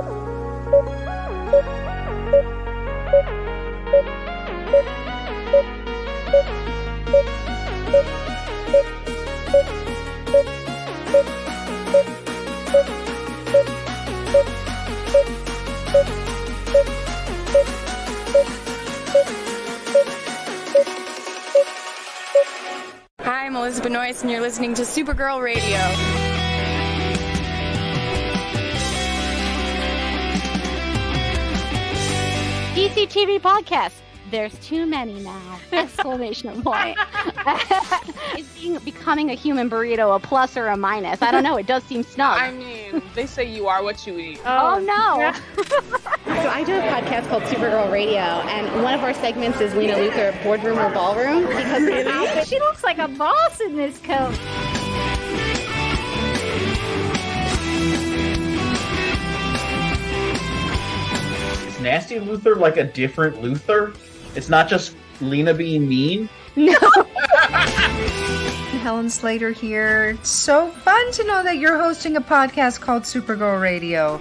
Hi, I'm Elizabeth Noyce, and you're listening to Supergirl Radio. DC TV podcast. There's too many now! Exclamation point. Is becoming a human burrito a plus or a minus? I don't know. It does seem snug. I mean, they say you are what you eat. Oh no! Yeah. So I do a podcast called Supergirl Radio, and one of our segments is Lena Luthor Boardroom or Ballroom, because she looks like a boss in this coat. Is Nasty Luthor like a different Luthor? It's not just Lena being mean? No. Helen Slater here. It's so fun to know that you're hosting a podcast called Supergirl Radio.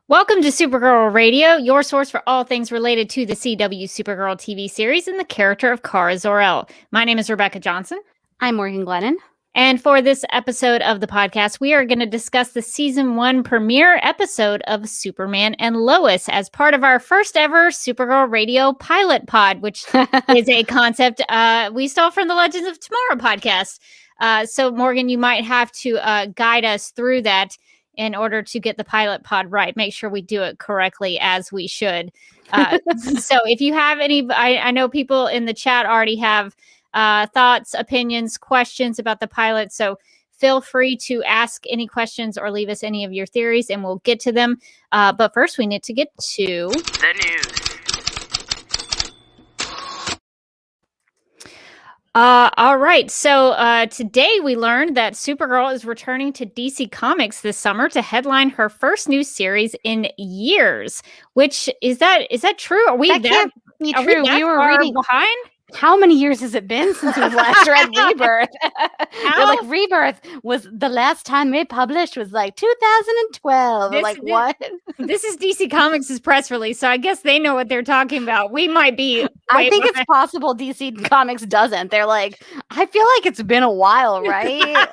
Welcome to Supergirl Radio, your source for all things related to the CW Supergirl TV series and the character of Kara Zor-El. My name is Rebecca Johnson. I'm Morgan Glennon. And for this episode of the podcast, we are going to discuss the season 1 premiere episode of Superman and Lois as part of our first ever Supergirl Radio pilot pod, which is a concept we stole from the Legends of Tomorrow podcast. So Morgan, you might have to guide us through that in order to get the pilot pod right. Make sure we do it correctly as we should. So if you have any, I know people in the chat already have thoughts, opinions, questions about the pilot. So feel free to ask any questions or leave us any of your theories and we'll get to them. But first we need to get to the news. All right. So today we learned that Supergirl is returning to DC Comics this summer to headline her first new series in years. Which is that true? Are we that can't be true? We were reading behind. How many years has it been since we've last read Rebirth? They're like, Rebirth was the last time it published was like 2012. What? This is DC Comics' press release, so I guess they know what they're talking about. We might be. I think it's possible DC Comics doesn't. They're like, I feel like it's been a while, right?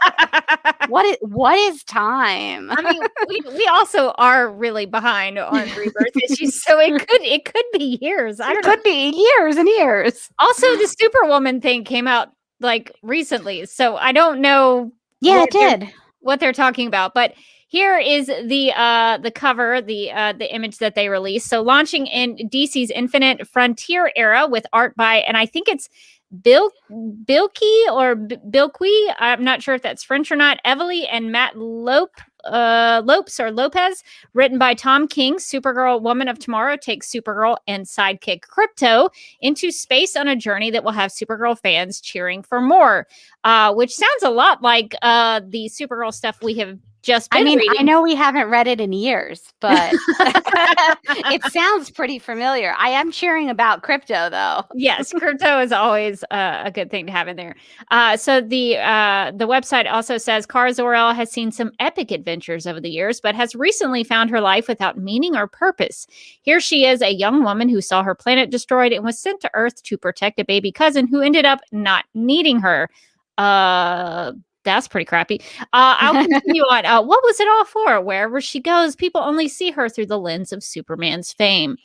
What is time? I mean, we also are really behind on Rebirth issues, so it could be years. I don't know. It could be years and years. Also, the Superwoman thing came out like recently, so I don't know. Yeah, it did. What they're talking about, but here is the cover, the image that they released. So, launching in DC's Infinite Frontier era with art by, and I think it's Bilky or Bilqui. I'm not sure if that's French or not. Evely and Matt Lopez, written by Tom King. Supergirl Woman of Tomorrow takes Supergirl and sidekick Krypto into space on a journey that will have Supergirl fans cheering for more, which sounds a lot like the Supergirl stuff we have just been reading. I know we haven't read it in years, but it sounds pretty familiar. I am cheering about Krypto, though. Yes, Krypto is always a good thing to have in there. So the website also says Kara Zor-El has seen some epic adventures over the years, but has recently found her life without meaning or purpose. Here she is, a young woman who saw her planet destroyed and was sent to Earth to protect a baby cousin who ended up not needing her. That's pretty crappy. I'll continue on. What was it all for? Wherever she goes, people only see her through the lens of Superman's fame.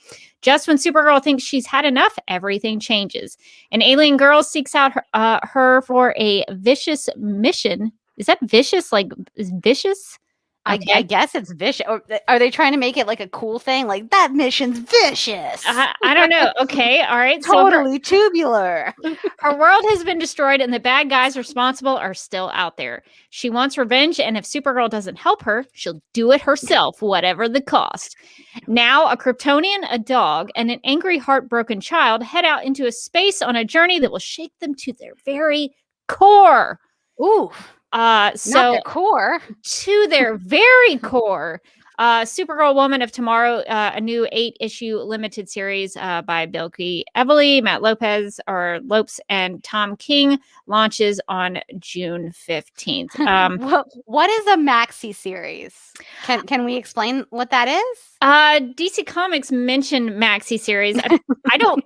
Just when Supergirl thinks she's had enough, everything changes. An alien girl seeks out her for a vicious mission. Is that vicious? Like, is vicious? Okay. I guess it's vicious. Or are they trying to make it like a cool thing? Like, that mission's vicious. I don't know. Okay. All right. Totally tubular. Her world has been destroyed and the bad guys responsible are still out there. She wants revenge, and if Supergirl doesn't help her, she'll do it herself, whatever the cost. Now, a Kryptonian, a dog, and an angry, heartbroken child head out into a space on a journey that will shake them to their very core. Ooh. So not the core. To their very core. Supergirl Woman of Tomorrow, a new 8-issue limited series by Bilky Evely, Matt Lopes, and Tom King launches on June 15th. What is a maxi series? Can we explain what that is? DC Comics mentioned maxi series. I don't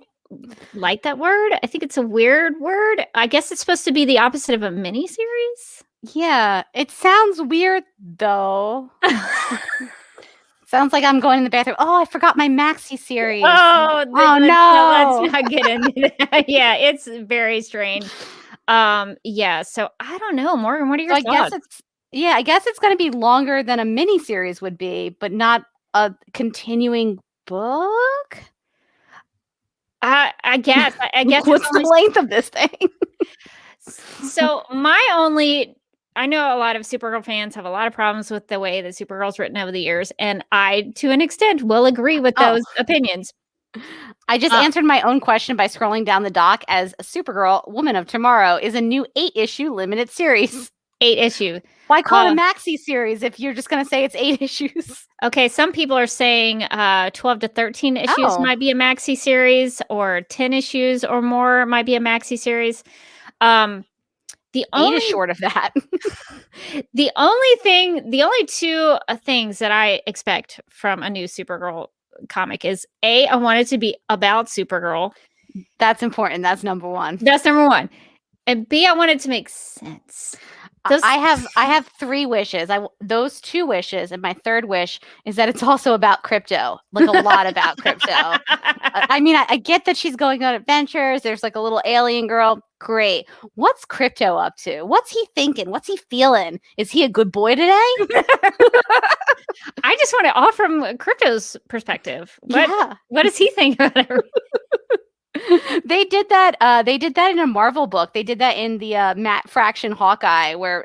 like that word. I think it's a weird word. I guess it's supposed to be the opposite of a mini series. Yeah, it sounds weird though. Sounds like I'm going in the bathroom. Oh, I forgot my maxi series. Oh no! Let's not get into that. Yeah, it's very strange. Yeah. So I don't know, Morgan. What are your thoughts? I guess it's going to be longer than a mini series would be, but not a continuing book. I guess. What's the length of this thing? So I know a lot of Supergirl fans have a lot of problems with the way that Supergirl's written over the years, and I, to an extent, will agree with those opinions. I just answered my own question by scrolling down the doc as Supergirl Woman of Tomorrow is a new 8-issue limited series. 8-issue. Why call it a maxi series if you're just going to say it's 8 issues? Okay, some people are saying 12 to 13 issues might be a maxi series, or 10 issues or more might be a maxi series. The 8 is short of that. The only two things that I expect from a new Supergirl comic is A, I want it to be about Supergirl. That's important. That's number one. And B, I want it to make sense. I have 3 wishes. Those 2 wishes, and my third wish is that it's also about crypto, like a lot about crypto. I mean, I get that she's going on adventures. There's like a little alien girl. Great. What's crypto up to? What's he thinking? What's he feeling? Is he a good boy today? I just want to offer him crypto's perspective. What does he think about everything? They did that. They did that in a Marvel book. They did that in the Matt Fraction Hawkeye, where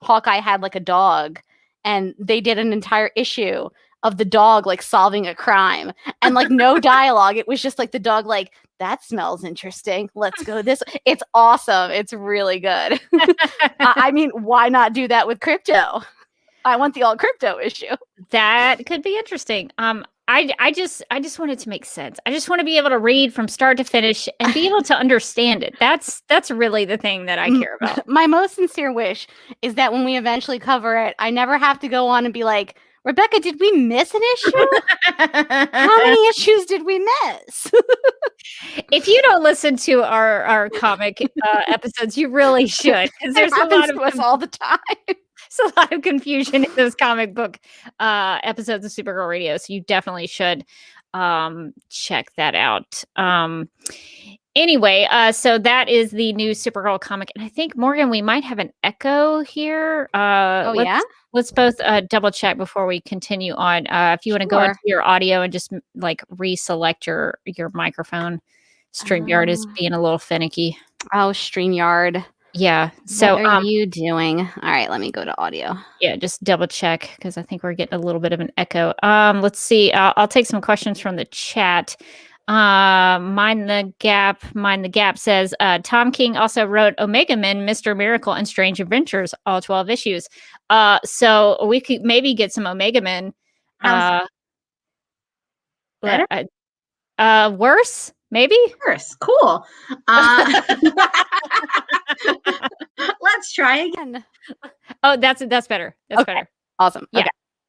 Hawkeye had like a dog, and they did an entire issue of the dog like solving a crime, and like no dialogue. It was just like the dog like, that smells interesting. Let's go this way. It's awesome. It's really good. I mean, why not do that with crypto? I want the all crypto issue. That could be interesting. I just want it to make sense. I just want to be able to read from start to finish and be able to understand it. That's really the thing that I care about. My most sincere wish is that when we eventually cover it, I never have to go on and be like, Rebecca, did we miss an issue? How many issues did we miss? If you don't listen to our comic episodes, you really should, because there's a lot of us all the time. There's a lot of confusion in those comic book episodes of Supergirl Radio, so you definitely should check that out. Anyway, so that is the new Supergirl comic, and I think, Morgan, we might have an echo here. Let's both double check before we continue on. If you want to go into your audio and just like reselect your microphone. StreamYard is being a little finicky. Oh, StreamYard. Yeah. So what are you doing? All right, let me go to audio. Yeah, just double check because I think we're getting a little bit of an echo. Let's see. I'll take some questions from the chat. Mind the Gap says Tom King also wrote Omega Men, Mr. Miracle, and Strange Adventures, all 12 issues. So we could maybe get some Omega Men. Worse, maybe. Worse, cool. Let's try again. Oh, that's better. That's better. Awesome. Yeah.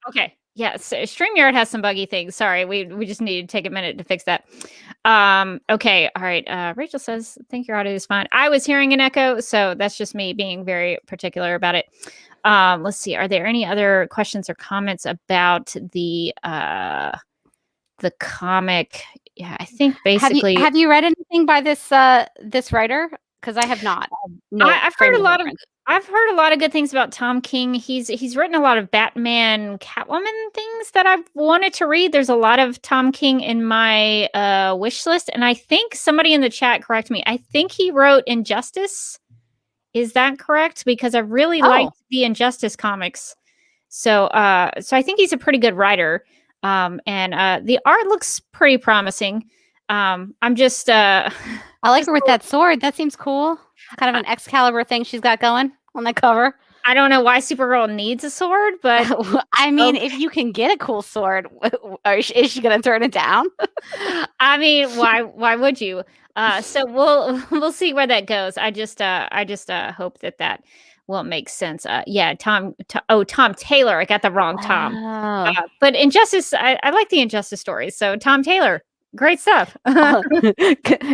Okay. Yeah, so StreamYard has some buggy things. Sorry, we just need to take a minute to fix that. Okay, all right. Rachel says, I think your audio is fine. I was hearing an echo, so that's just me being very particular about it. Let's see. Are there any other questions or comments about the comic? Yeah, I think basically. Have you read anything by this writer? Because I have not. No, I've heard a lot of good things about Tom King. He's written a lot of Batman, Catwoman things that I've wanted to read. There's a lot of Tom King in my wish list, and I think somebody in the chat correct me. I think he wrote Injustice. Is that correct? Because I really liked the Injustice comics. So I think he's a pretty good writer. And the art looks pretty promising. I'm just I like her with that sword. That seems cool. Kind of an Excalibur thing she's got going on that cover. I don't know why Supergirl needs a sword, but I mean, if you can get a cool sword, is she going to turn it down? I mean, why would you? So we'll see where that goes. I just hope that won't make sense. Yeah, Tom Taylor. I got the wrong Tom. Oh. But Injustice, I like the Injustice stories. So Tom Taylor, great stuff.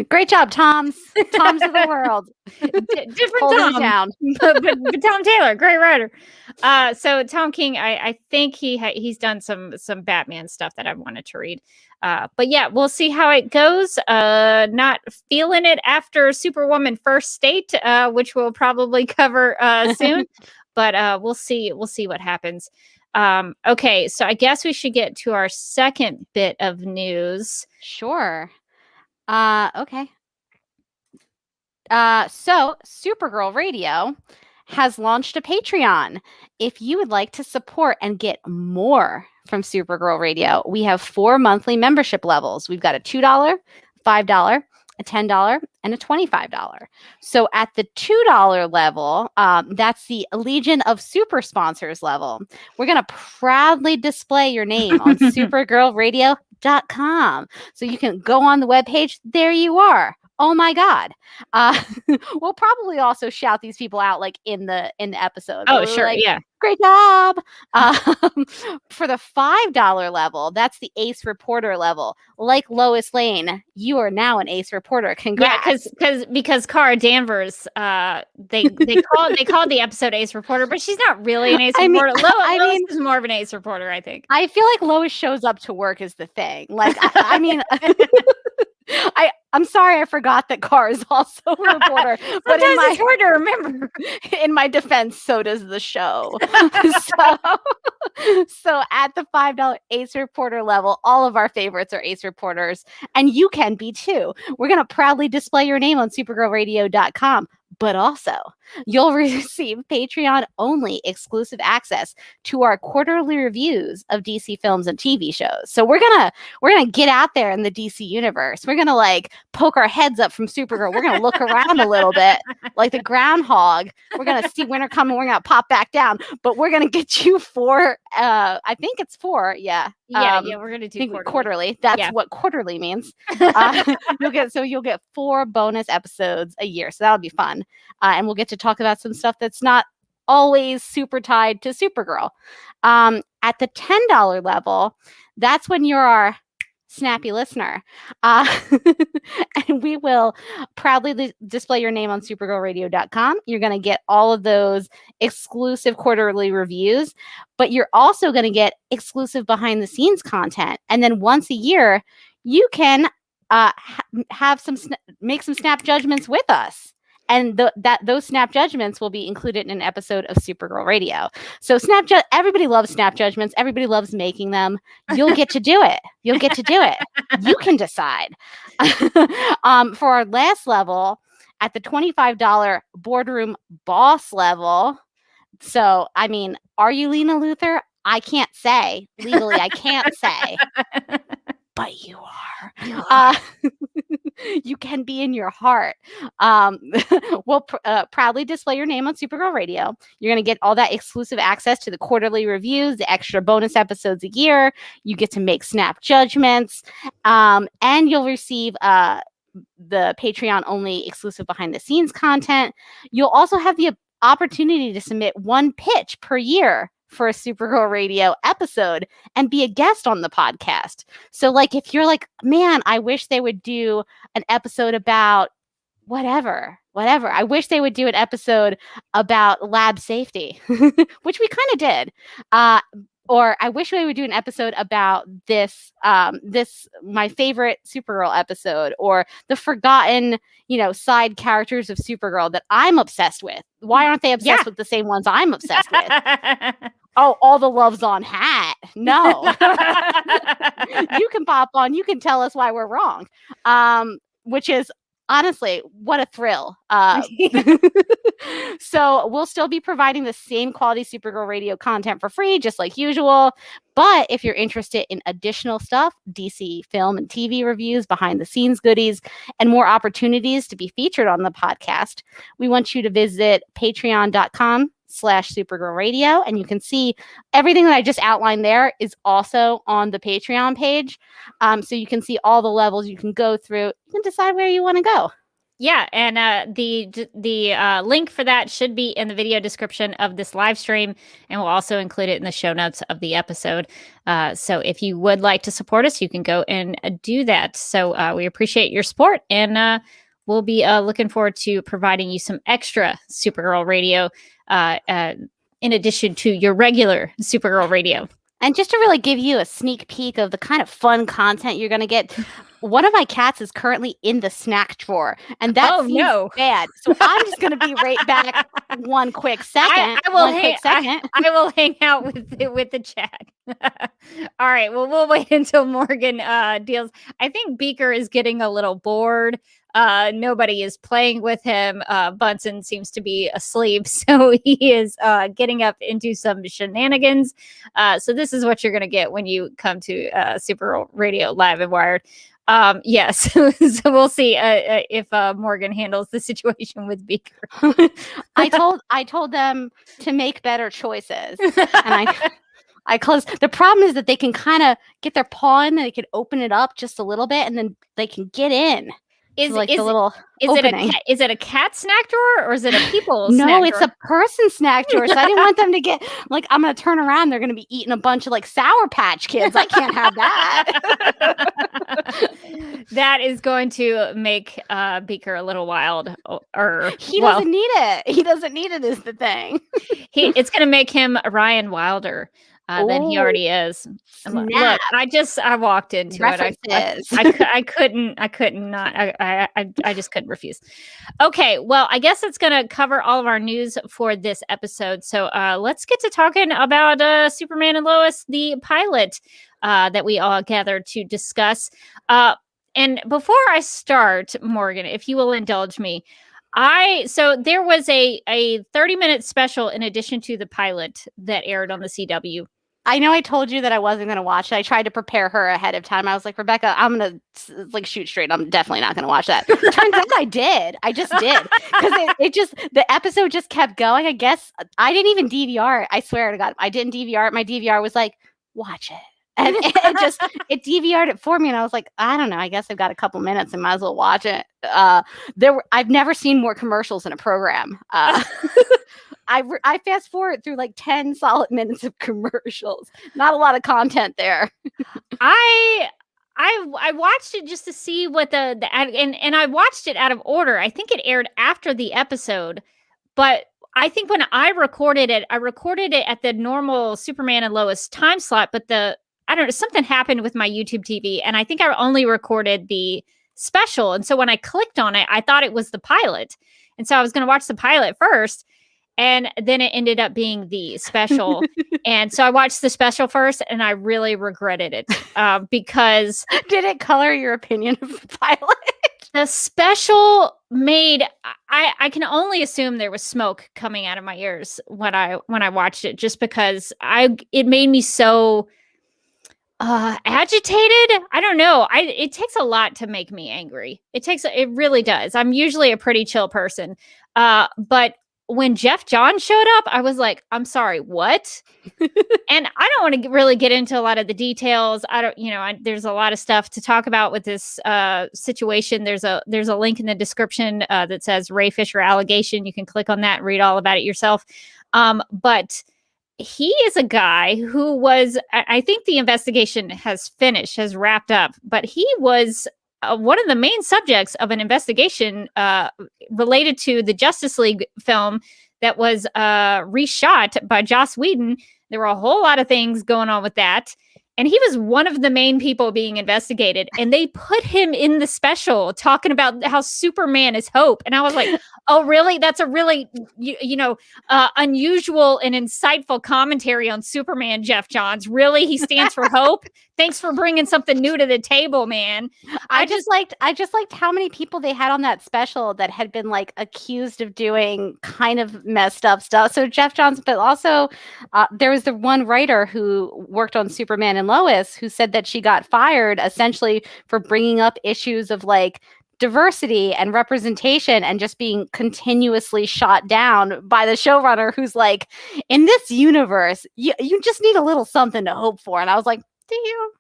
Great job, Toms of the world. Different Holding Tom, it down. but Tom Taylor, great writer. So Tom King, I think he's done some Batman stuff that I wanted to read. But yeah, we'll see how it goes. Not feeling it after Superwoman First State, which we'll probably cover soon. But we'll see what happens. Okay, so I guess we should get to our second bit of news. Sure. Okay. So Supergirl Radio has launched a Patreon. If you would like to support and get more from Supergirl Radio, we have 4 monthly membership levels. We've got a $2, $5, a $10, and a $25. So at the $2 level, that's the Legion of Super Sponsors level. We're going to proudly display your name on supergirlradio.com. So you can go on the webpage. There you are. Oh my God. We'll probably also shout these people out like in the episode. Oh, sure. Like, yeah. Great job. For the $5 level, that's the Ace Reporter level. Like Lois Lane, you are now an Ace Reporter. Congrats. Yeah, because Cara Danvers, they called the episode Ace Reporter, but she's not really an Ace Reporter. Lois is more of an Ace Reporter, I think. I feel like Lois shows up to work is the thing. Like, I mean, I'm sorry, I forgot that Car is also a reporter. But it's hard to remember. In my defense, so does the show. So at the $5 Ace Reporter level, all of our favorites are Ace Reporters, and you can be too. We're going to proudly display your name on supergirlradio.com. But also, you'll receive Patreon-only exclusive access to our quarterly reviews of DC films and TV shows. So we're gonna get out there in the DC universe. We're gonna like poke our heads up from Supergirl. We're gonna look around a little bit like the groundhog. We're gonna see winter coming. We're gonna pop back down. But we're gonna get you 4. I think it's 4. Yeah. Yeah, we're gonna do quarterly. That's what quarterly means. You'll get 4 bonus episodes a year. So that'll be fun. And we'll get to talk about some stuff that's not always super tied to Supergirl. At the $10 level, that's when you're our snappy listener. And we will proudly display your name on supergirlradio.com. You're going to get all of those exclusive quarterly reviews, but you're also going to get exclusive behind the scenes content. And then once a year, you can make some snap judgments with us. And those snap judgments will be included in an episode of Supergirl Radio. So everybody loves snap judgments. Everybody loves making them. You'll get to do it. You can decide. For our last level, at the $25 boardroom boss level. So, I mean, are you Lena Luthor? I can't say. Legally, I can't say. But you are. You can be in your heart. We'll proudly display your name on Supergirl Radio. You're going to get all that exclusive access to the quarterly reviews, the extra bonus episodes a year. You get to make snap judgments. And you'll receive the Patreon-only exclusive behind-the-scenes content. You'll also have the opportunity to submit 1 pitch per year for a Supergirl Radio episode and be a guest on the podcast. So like if you're like, man, I wish they would do an episode about whatever. I wish they would do an episode about lab safety, which we kind of did. Or I wish we would do an episode about this my favorite Supergirl episode, or the forgotten, side characters of Supergirl that I'm obsessed with. Why aren't they obsessed with the same ones I'm obsessed with? Oh, all the loves on Hat. No. You can pop on. You can tell us why we're wrong. Which is honestly, what a thrill. So we'll still be providing the same quality Supergirl Radio content for free, just like usual. But if you're interested in additional stuff, DC film and TV reviews, behind the scenes goodies, and more opportunities to be featured on the podcast, we want you to visit patreon.com patreon.com/Supergirl Radio. And you can see everything that I just outlined there is also on the Patreon page. So you can see all the levels you can go through. You can decide where you want to go. Yeah, and the link for that should be in the video description of this live stream, and we'll also include it in the show notes of the episode. So if you would like to support us, you can go and do that. So we appreciate your support, and we'll be looking forward to providing you some extra Supergirl Radio in addition to your regular Supergirl Radio. And just to really give you a sneak peek of the kind of fun content you're going to get, one of my cats is currently in the snack drawer, and that seems bad. So I'm just going to be right back one quick second. I will hang out with the chat. All right. Well, we'll wait until Morgan deals. I think Beaker is getting a little bored. Nobody is playing with him. Bunsen seems to be asleep, so he is getting up into some shenanigans. So this is what you're going to get when you come to Supergirl Radio Live and Wired. Yes. So we'll see if Morgan handles the situation with Beaker. I told them to make better choices, and I closed. The problem is that they can kind of get their paw in, and they can open it up just a little bit, and then they can get in. Is it a cat snack drawer or is it a people snack drawer? No, it's a person snack drawer. So I didn't want them to get I'm going to turn around. They're going to be eating a bunch of Sour Patch Kids. I can't have that. That is going to make Beaker a little wild. He doesn't need it. He doesn't need it is the thing. It's going to make him Ryan Wilder. Than he already is. Snap. Look, I walked into References. it. I couldn't not. I just couldn't refuse. Okay, well, I guess it's going to cover all of our news for this episode. So let's get to talking about Superman and Lois, the pilot that we all gathered to discuss. And before I start, Morgan, if you will indulge me, so there was a 30-minute special in addition to the pilot that aired on the CW. I know I told you that I wasn't going to watch it. I tried to prepare her ahead of time. I was like, Rebecca, I'm going to shoot straight. I'm definitely not going to watch that. Turns out I did. I just did. Because the episode just kept going. I guess I didn't even DVR it. I swear to God, I didn't DVR it. My DVR was like, watch it. And it DVR'd it for me. And I was like, I don't know. I guess I've got a couple minutes and might as well watch it. I've never seen more commercials in a program. I fast forward through 10 solid minutes of commercials. Not a lot of content there. I watched it just to see what and I watched it out of order. I think it aired after the episode, but I think when I recorded it at the normal Superman and Lois time slot, but I don't know, something happened with my YouTube TV, and I think I only recorded the special. And so when I clicked on it, I thought it was the pilot. And so I was going to watch the pilot first, and then it ended up being the special. And so I watched the special first, and I really regretted it because... Did it color your opinion of the pilot? The special made... I can only assume there was smoke coming out of my ears when I watched it, just because it made me so... agitated. I don't know. It takes a lot to make me angry. It really does. I'm usually a pretty chill person. But when Jeff Johns showed up, I was like, I'm sorry, what? And I don't want to really get into a lot of the details. There's a lot of stuff to talk about with this situation. There's a link in the description that says Ray Fisher allegation. You can click on that and read all about it yourself. But he is a guy who was, I think the investigation has wrapped up, but he was one of the main subjects of an investigation related to the Justice League film that was reshot by Joss Whedon. There were a whole lot of things going on with that. And he was one of the main people being investigated. And they put him in the special talking about how Superman is hope. And I was like, oh, really? That's a really, unusual and insightful commentary on Superman, Jeff Johns. Really? He stands for hope? Thanks for bringing something new to the table, man. I just liked how many people they had on that special that had been accused of doing kind of messed up stuff. So Jeff Johns, but also there was the one writer who worked on Superman and Lois who said that she got fired essentially for bringing up issues of diversity and representation and just being continuously shot down by the showrunner who's like, in this universe, you just need a little something to hope for. And I was like, do you?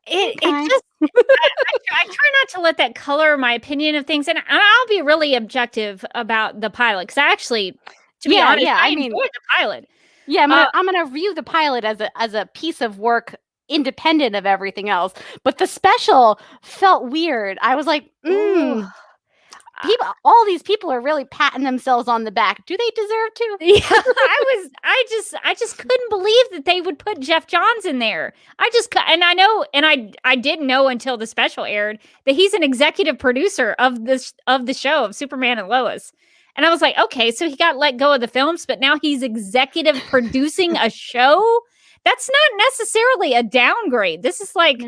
It just I try not to let that color my opinion of things, and I'll be really objective about the pilot because I actually, to be honest, I enjoyed the pilot. Yeah, I'm gonna view the pilot as a piece of work independent of everything else. But the special felt weird. I was like, all these people are really patting themselves on the back. Do they deserve to? Yeah, I just couldn't believe that they would put Jeff Johns in there. I didn't know until the special aired that he's an executive producer of the show of Superman and Lois. And I was like, okay, so he got let go of the films, but now he's executive producing a show? That's not necessarily a downgrade. This is like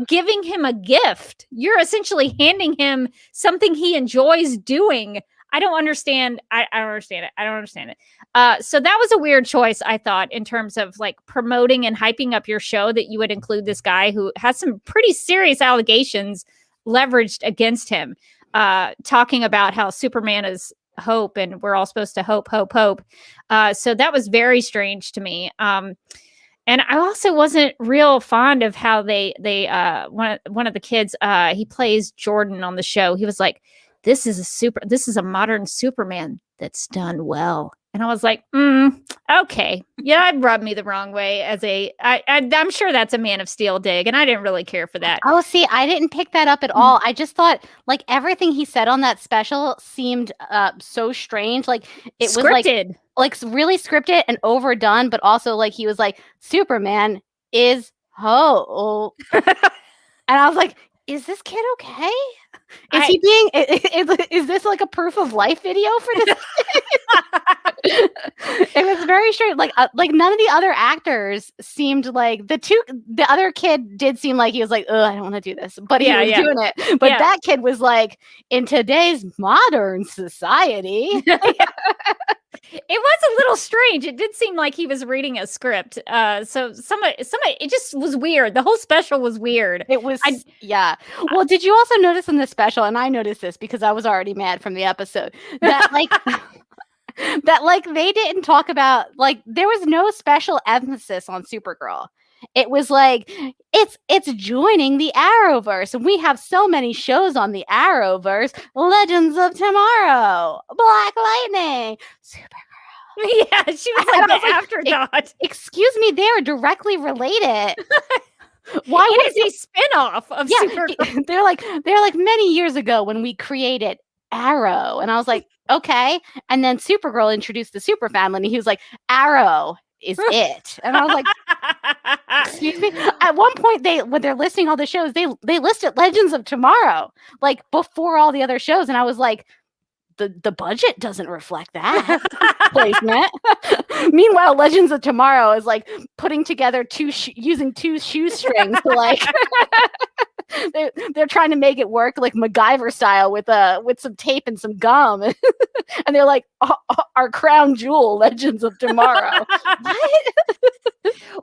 giving him a gift. You're essentially handing him something he enjoys doing. I don't understand. I don't understand it. So that was a weird choice, I thought, in terms of like promoting and hyping up your show, that you would include this guy who has some pretty serious allegations leveraged against him, talking about how Superman is hope and we're all supposed to hope. So that was very strange to me. And I also wasn't real fond of how they one of the kids, he plays Jordan on the show. He was like, this is a modern Superman that's done well. And I was like, okay. Yeah, it rubbed me the wrong way I'm sure that's a Man of Steel dig, and I didn't really care for that. Oh, see, I didn't pick that up at all. I just thought, like, everything he said on that special seemed so strange. Like, it scripted. was like really scripted and overdone, but also like he was like, Superman is hope. And I was like, is this kid okay? Is this like a proof of life video for this? It was very strange. Like none of the other actors seemed like the other kid did seem like he was like, oh, I don't want to do this, but he was doing it. But that kid was like, in today's modern society. It was a little strange. It did seem like he was reading a script. So somebody, it just was weird. The whole special was weird. It was, yeah. Well, did you also notice in the special, and I noticed this because I was already mad from the episode, that like, they didn't talk about, like, there was no special emphasis on Supergirl. It was like, it's joining the Arrowverse, and we have so many shows on the Arrowverse: Legends of Tomorrow, Black Lightning, Supergirl. Yeah, she was like the afterthought. Excuse me, they are directly related. Why it is a spin-off of Supergirl. They're like many years ago when we created Arrow, and I was like, okay. And then Supergirl introduced the super family, and he was like, Arrow is it. And I was like, excuse me. At one point, when they're listing all the shows, they listed Legends of Tomorrow, like, before all the other shows, and I was like, the budget doesn't reflect that placement. Meanwhile, Legends of Tomorrow is like putting together using two shoestrings to like they're trying to make it work like MacGyver style with some tape and some gum. And they're like, our crown jewel, Legends of Tomorrow.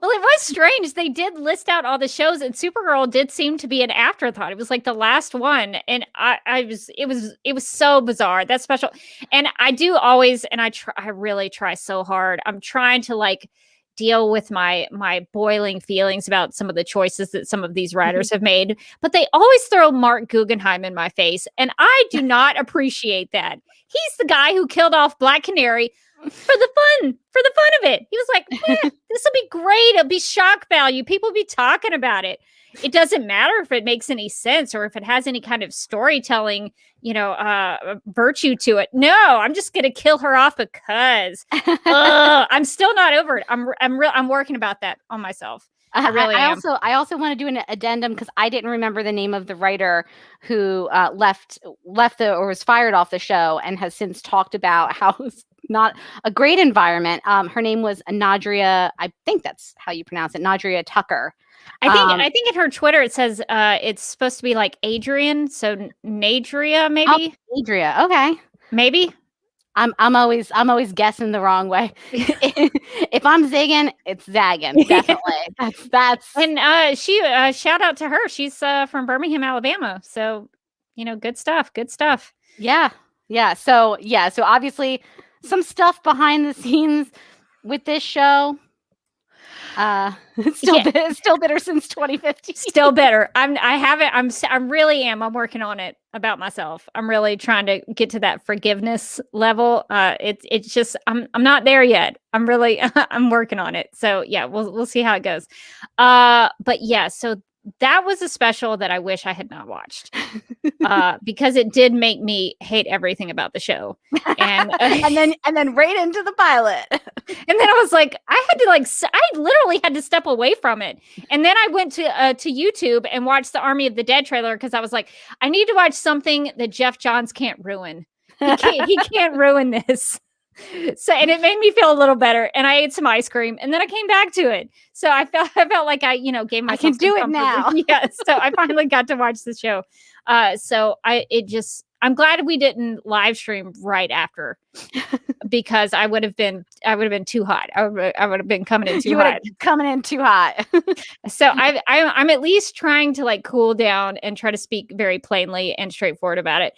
Well, it was strange. They did list out all the shows, and Supergirl did seem to be an afterthought. It was like the last one, and it was so bizarre. That's special. And I do always, and I really try so hard. I'm trying to like deal with my boiling feelings about some of the choices that some of these writers have made, but they always throw Mark Guggenheim in my face, and I do not appreciate that. He's the guy who killed off Black Canary for the fun of it. He was like, this will be great. It'll be shock value. People will be talking about it. It doesn't matter if it makes any sense or if it has any kind of storytelling, virtue to it. No, I'm just going to kill her off because I'm still not over it. I'm working about that on myself. I really am. I also want to do an addendum because I didn't remember the name of the writer who left or was fired off the show and has since talked about how it's not a great environment. Her name was Nadria. I think that's how you pronounce it. Nadria Tucker. I think in her Twitter it says it's supposed to be like Adrian, so Nadria maybe. Oh, Adria, okay, maybe. I'm always guessing the wrong way. If I'm zigging, it's zagging. Definitely. That's and she shout out to her. She's from Birmingham, Alabama. So good stuff. Good stuff. Yeah. So obviously some stuff behind the scenes with this show. Still bitter since 2015. Still bitter. I'm working on it about myself. I'm really trying to get to that forgiveness level. It's just I'm not there yet. I'm working on it. So yeah, we'll see how it goes. But yeah, so that was a special that I wish I had not watched, because it did make me hate everything about the show, and then right into the pilot, and then I was like, I literally had to step away from it, and then I went to YouTube and watched the Army of the Dead trailer because I was like, I need to watch something that Jeff Johns can't ruin. He can't ruin this. So, and it made me feel a little better, and I ate some ice cream, and then I came back to it. So I felt like I, gave myself. I can do it now. Yeah. So I finally got to watch the show. I'm glad we didn't live stream right after, because I would have been too hot. I would have been coming in too hot. Coming in too hot. So I'm at least trying to like cool down and try to speak very plainly and straightforward about it.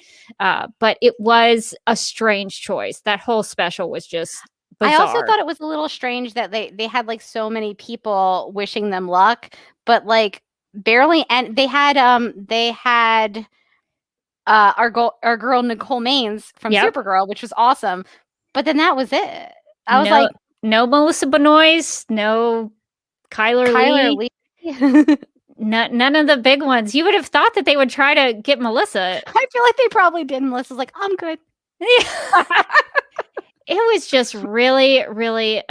But it was a strange choice. That whole special was just bizarre. I also thought it was a little strange that they had like so many people wishing them luck, but like barely. And they had our girl Nicole Maines from Supergirl, which was awesome. But then that was it. I was like, no Melissa Benoist, no Kyler Lee. None of the big ones. You would have thought that they would try to get Melissa. I feel like they probably did. Melissa's like, I'm good. It was just really, really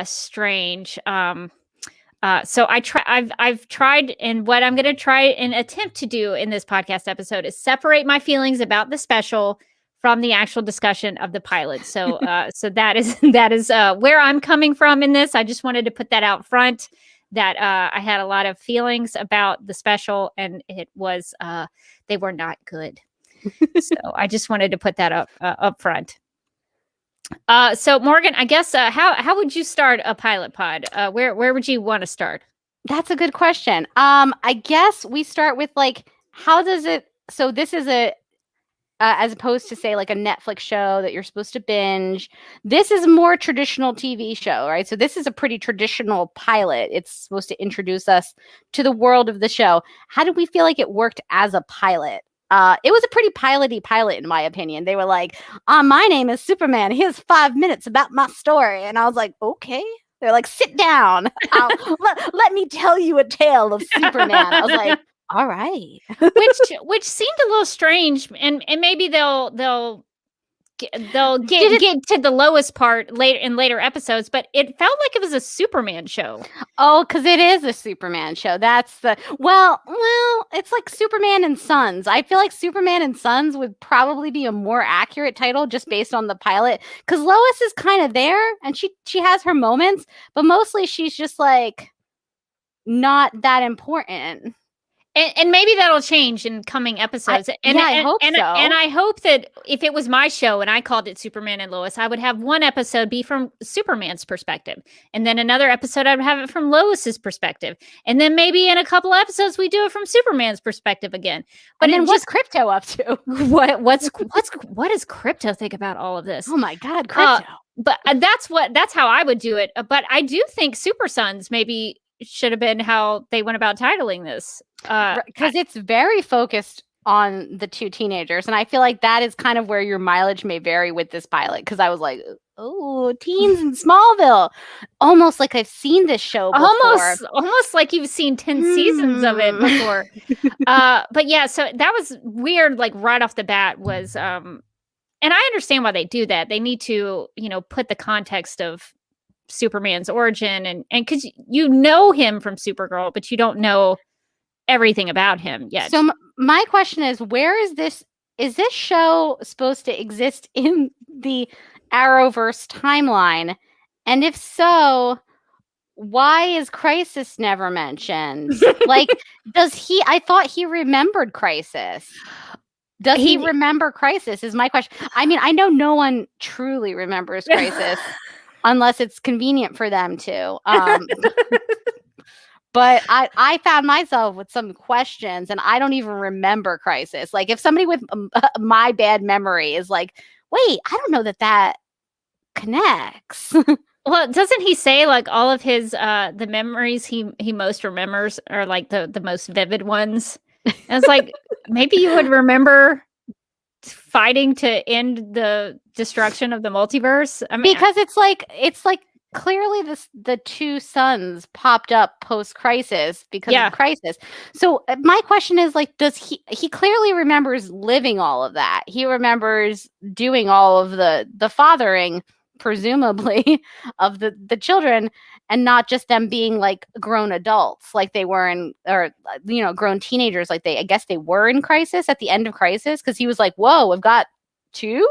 strange. So I've tried, and what I'm going to try and attempt to do in this podcast episode is separate my feelings about the special from the actual discussion of the pilot. So, so that is where I'm coming from in this. I just wanted to put that out front, that I had a lot of feelings about the special, and it was, they were not good. So I just wanted to put that up front. So Morgan, I guess, how would you start a pilot pod? Where would you want to start? That's a good question. I guess we start with like, how does it, so this is as opposed to say like a Netflix show that you're supposed to binge, this is a more traditional TV show, right? So this is a pretty traditional pilot. It's supposed to introduce us to the world of the show. How did we feel like it worked as a pilot? It was a pretty piloty pilot, in my opinion. They were like, my name is Superman. Here's 5 minutes about my story. And I was like, okay. They're like, sit down. Let me tell you a tale of Superman. I was like, all right. which seemed a little strange. And maybe they'll get to the Lois part later episodes, but it felt like it was a Superman show. Oh, because it is a Superman show. That's well, it's like Superman and Sons. I feel like Superman and Sons would probably be a more accurate title just based on the pilot, because Lois is kind of there and she has her moments, but mostly she's just like not that important. And maybe that'll change in coming episodes. I hope so. And I hope that if it was my show and I called it Superman and Lois, I would have one episode be from Superman's perspective. And then another episode, I would have it from Lois's perspective. And then maybe in a couple episodes, we do it from Superman's perspective again. But and then what's Crypto up to? What does Crypto think about all of this? Oh my God, Crypto. But that's how I would do it. But I do think Super Sons maybe should have been how they went about titling this. Because it's very focused on the two teenagers, and I feel like that is kind of where your mileage may vary with this pilot, because I was like, oh, teens in Smallville, almost like I've seen this show before. Almost like you've seen 10 seasons of it before. But yeah, so that was weird, like right off the bat was and I understand why they do that. They need to, put the context of Superman's origin, and because you know him from Supergirl, but you don't know everything about him yet. So my question is, where is this show supposed to exist in the Arrowverse timeline? And if so, why is Crisis never mentioned? Like, I thought he remembered Crisis. Does he remember Crisis is my question. I mean, I know no one truly remembers Crisis unless it's convenient for them to. But I found myself with some questions, and I don't even remember Crisis. Like, if somebody with my bad memory is like, wait, I don't know that connects. Well, doesn't he say like all of his the memories he most remembers are like the most vivid ones? And it's like maybe you would remember fighting to end the destruction of the multiverse. I mean, because it's like clearly the two sons popped up post Crisis because of Crisis. So my question is like, does he clearly remembers living all of that? He remembers doing all of the fathering, presumably, of the children, and not just them being like grown adults like they were grown teenagers like I guess they were in Crisis at the end of Crisis, because he was like, whoa, we've got two.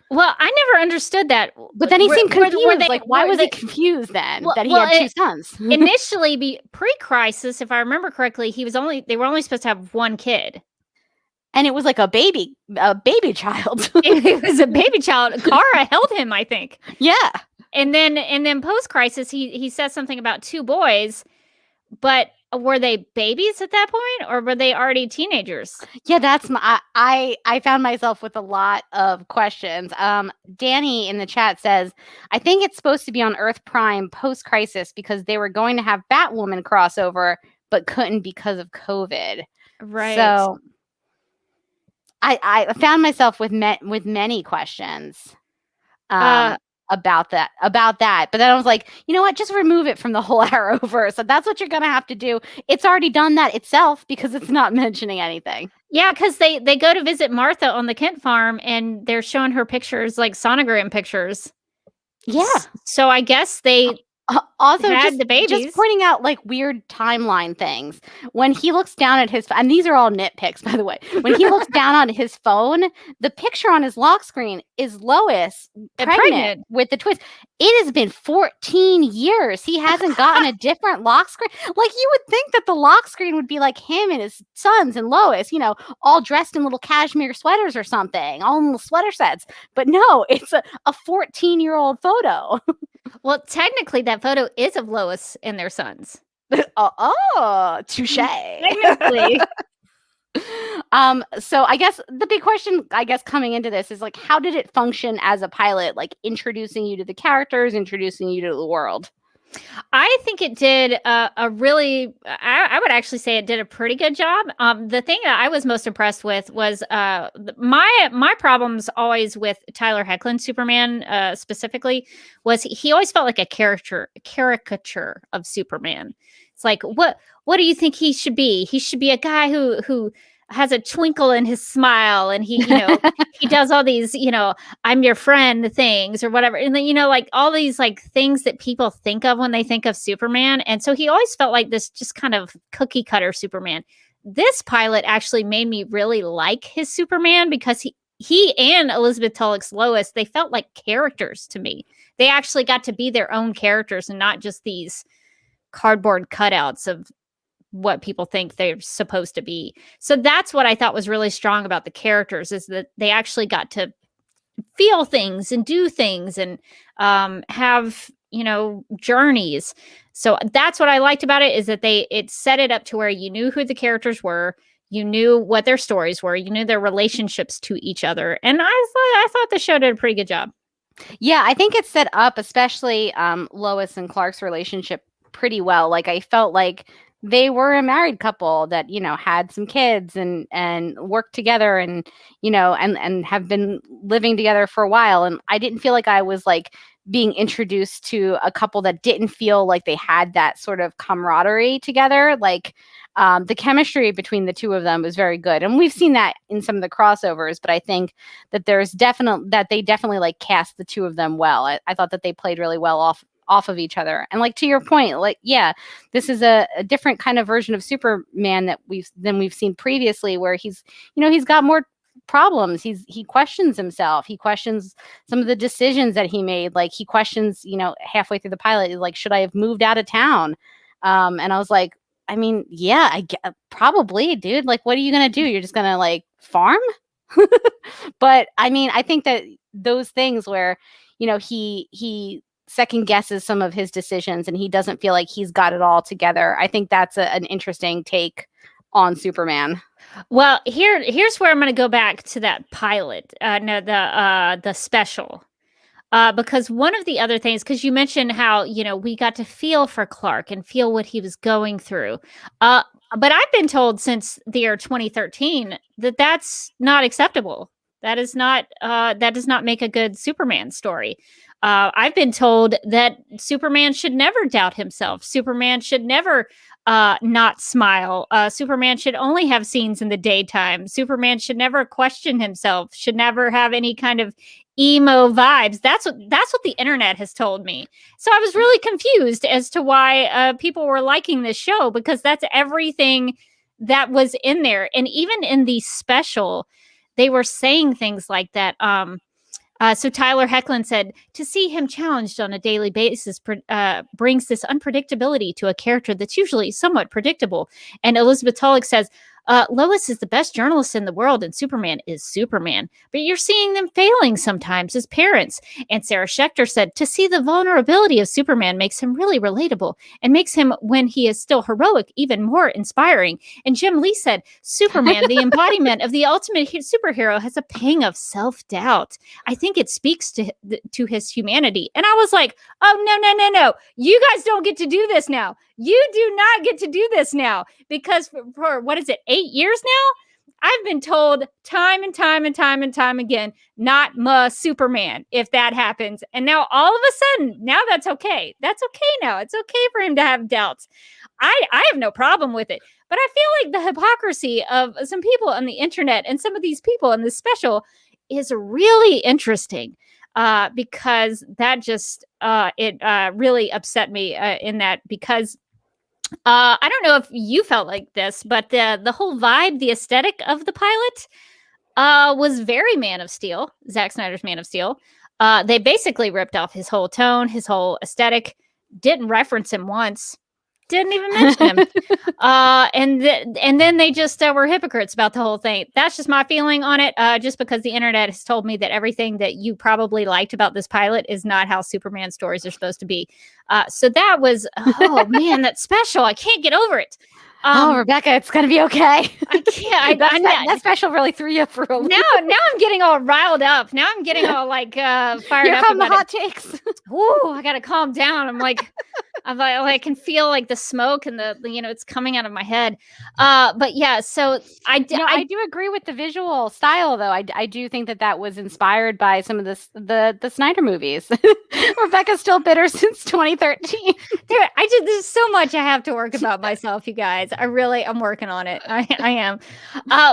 Well, I never understood that. But then he seemed confused. Why was he confused then that he had two sons? Initially, pre-Crisis, if I remember correctly, they were only supposed to have one kid. And it was like a baby child. It was a baby child. Kara held him, I think. Yeah. And then post-Crisis, he said something about two boys, but were they babies at that point, or were they already teenagers? Yeah, that's I found myself with a lot of questions. Danny in the chat says, I think it's supposed to be on Earth Prime post-Crisis because they were going to have Batwoman crossover, but couldn't because of COVID. Right. So I found myself with many questions. About that. But then I was like, you know what? Just remove it from the whole Arrowverse. So that's what you're going to have to do. It's already done that itself because it's not mentioning anything. Yeah, because they go to visit Martha on the Kent farm and they're showing her pictures, like sonogram pictures. Yeah. So I guess they also had the babies. Just pointing out like weird timeline things. When he looks down at his, and these are all nitpicks, by the way. When he looks down on his phone, the picture on his lock screen is Lois pregnant with the twins. It has been 14 years. He hasn't gotten a different lock screen. Like, you would think that the lock screen would be like him and his sons and Lois, all dressed in little cashmere sweaters or something, all in little sweater sets. But no, it's a 14-year-old photo. Well, technically, that photo is of Lois and their sons. Touche. Technically. So I guess the big question, coming into this is like, how did it function as a pilot? Like, introducing you to the characters, introducing you to the world. I think it did I would actually say it did a pretty good job. The thing that I was most impressed with was my problems always with Tyler Hoechlin's Superman specifically was he always felt like a caricature of Superman. It's like, what do you think he should be? He should be a guy who has a twinkle in his smile, and he he does all these I'm your friend things or whatever, and then like all these like things that people think of when they think of Superman. And so he always felt like this just kind of cookie cutter Superman. This pilot actually made me really like his Superman because he and Elizabeth Tulloch's Lois, they felt like characters to me. They actually got to be their own characters and not just these cardboard cutouts of what people think they're supposed to be. So that's what I thought was really strong about the characters, is that they actually got to feel things and do things and have, journeys. So that's what I liked about it, is that it set it up to where you knew who the characters were, you knew what their stories were, you knew their relationships to each other. And I thought the show did a pretty good job. Yeah, I think it set up, especially Lois and Clark's relationship, pretty well. Like, I felt like they were a married couple that, had some kids and worked together and, and have been living together for a while. And I didn't feel like I was like being introduced to a couple that didn't feel like they had that sort of camaraderie together. Like, the chemistry between the two of them was very good. And we've seen that in some of the crossovers, but I think that they definitely like cast the two of them well. I thought that they played really well off of each other. And like, to your point, like, yeah, this is a different kind of version of Superman than we've seen previously, where he's got more problems. He questions himself. He questions some of the decisions that he made. Like, he questions, halfway through the pilot, like, should I have moved out of town? And I was like, I mean, yeah, probably, dude. Like, what are you going to do? You're just going to like farm? But I mean, I think that those things where, he second guesses some of his decisions and he doesn't feel like he's got it all together. I think that's an interesting take on Superman. Well, here's where I'm going to go back to that pilot, the special, because one of the other things, because you mentioned how we got to feel for Clark and feel what he was going through, but I've been told since the year 2013 that that's not acceptable. That is not that does not make a good Superman story. I've been told that Superman should never doubt himself. Superman should never not smile. Superman should only have scenes in the daytime. Superman should never question himself, should never have any kind of emo vibes. That's what the internet has told me. So I was really confused as to why people were liking this show, because that's everything that was in there. And even in the special, they were saying things like that. So Tyler Hoechlin said, to see him challenged on a daily basis brings this unpredictability to a character that's usually somewhat predictable. And Elizabeth Tulloch says, Lois is the best journalist in the world and Superman is Superman, but you're seeing them failing sometimes as parents. And Sarah Schechter said, to see the vulnerability of Superman makes him really relatable and makes him, when he is still heroic, even more inspiring. And Jim Lee said, Superman, the embodiment of the ultimate superhero, has a pang of self-doubt. I think it speaks to his humanity. And I was like, oh, no. You guys don't get to do this now. You do not get to do this now, because for what is it, 8 years now? I've been told time and time again, not my Superman if that happens. And now all of a sudden, now that's okay. That's okay now. It's okay for him to have doubts. I have no problem with it. But I feel like the hypocrisy of some people on the internet and some of these people in this special is really interesting. Because that just, it really upset me in that, because I don't know if you felt like this, but the whole vibe, the aesthetic of the pilot was very Man of Steel, Zack Snyder's Man of Steel. They basically ripped off his whole tone, his whole aesthetic, didn't reference him once, didn't even mention him. And then they just were hypocrites about the whole thing. That's just my feeling on it, just because the internet has told me that everything that you probably liked about this pilot is not how Superman stories are supposed to be. So that was, oh man, that's special. I can't get over it. Rebecca, it's going to be okay. I can't. That special really threw you for a loop. Now I'm getting all riled up. Now I'm getting all like fired Here up. come the hot takes. Ooh, I got to calm down. I'm like, I can feel like the smoke and the it's coming out of my head. But yeah, so I do agree with the visual style, though. I do think that was inspired by some of the Snyder movies. Rebecca's still bitter since 2013. There's so much I have to work about myself, you guys. I'm working on it. I am.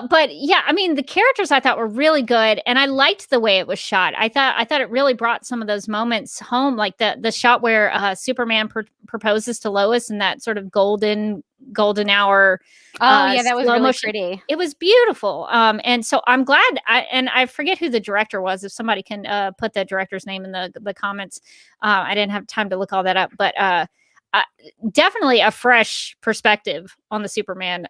But yeah, I mean, the characters I thought were really good, and I liked the way it was shot. I thought it really brought some of those moments home, like the shot where Superman proposes to Lois in that sort of golden hour. Oh yeah, that was really pretty. It was beautiful. And so I'm glad. I forget who the director was. If somebody can put the director's name in the comments. I didn't have time to look all that up, but definitely a fresh perspective on the Superman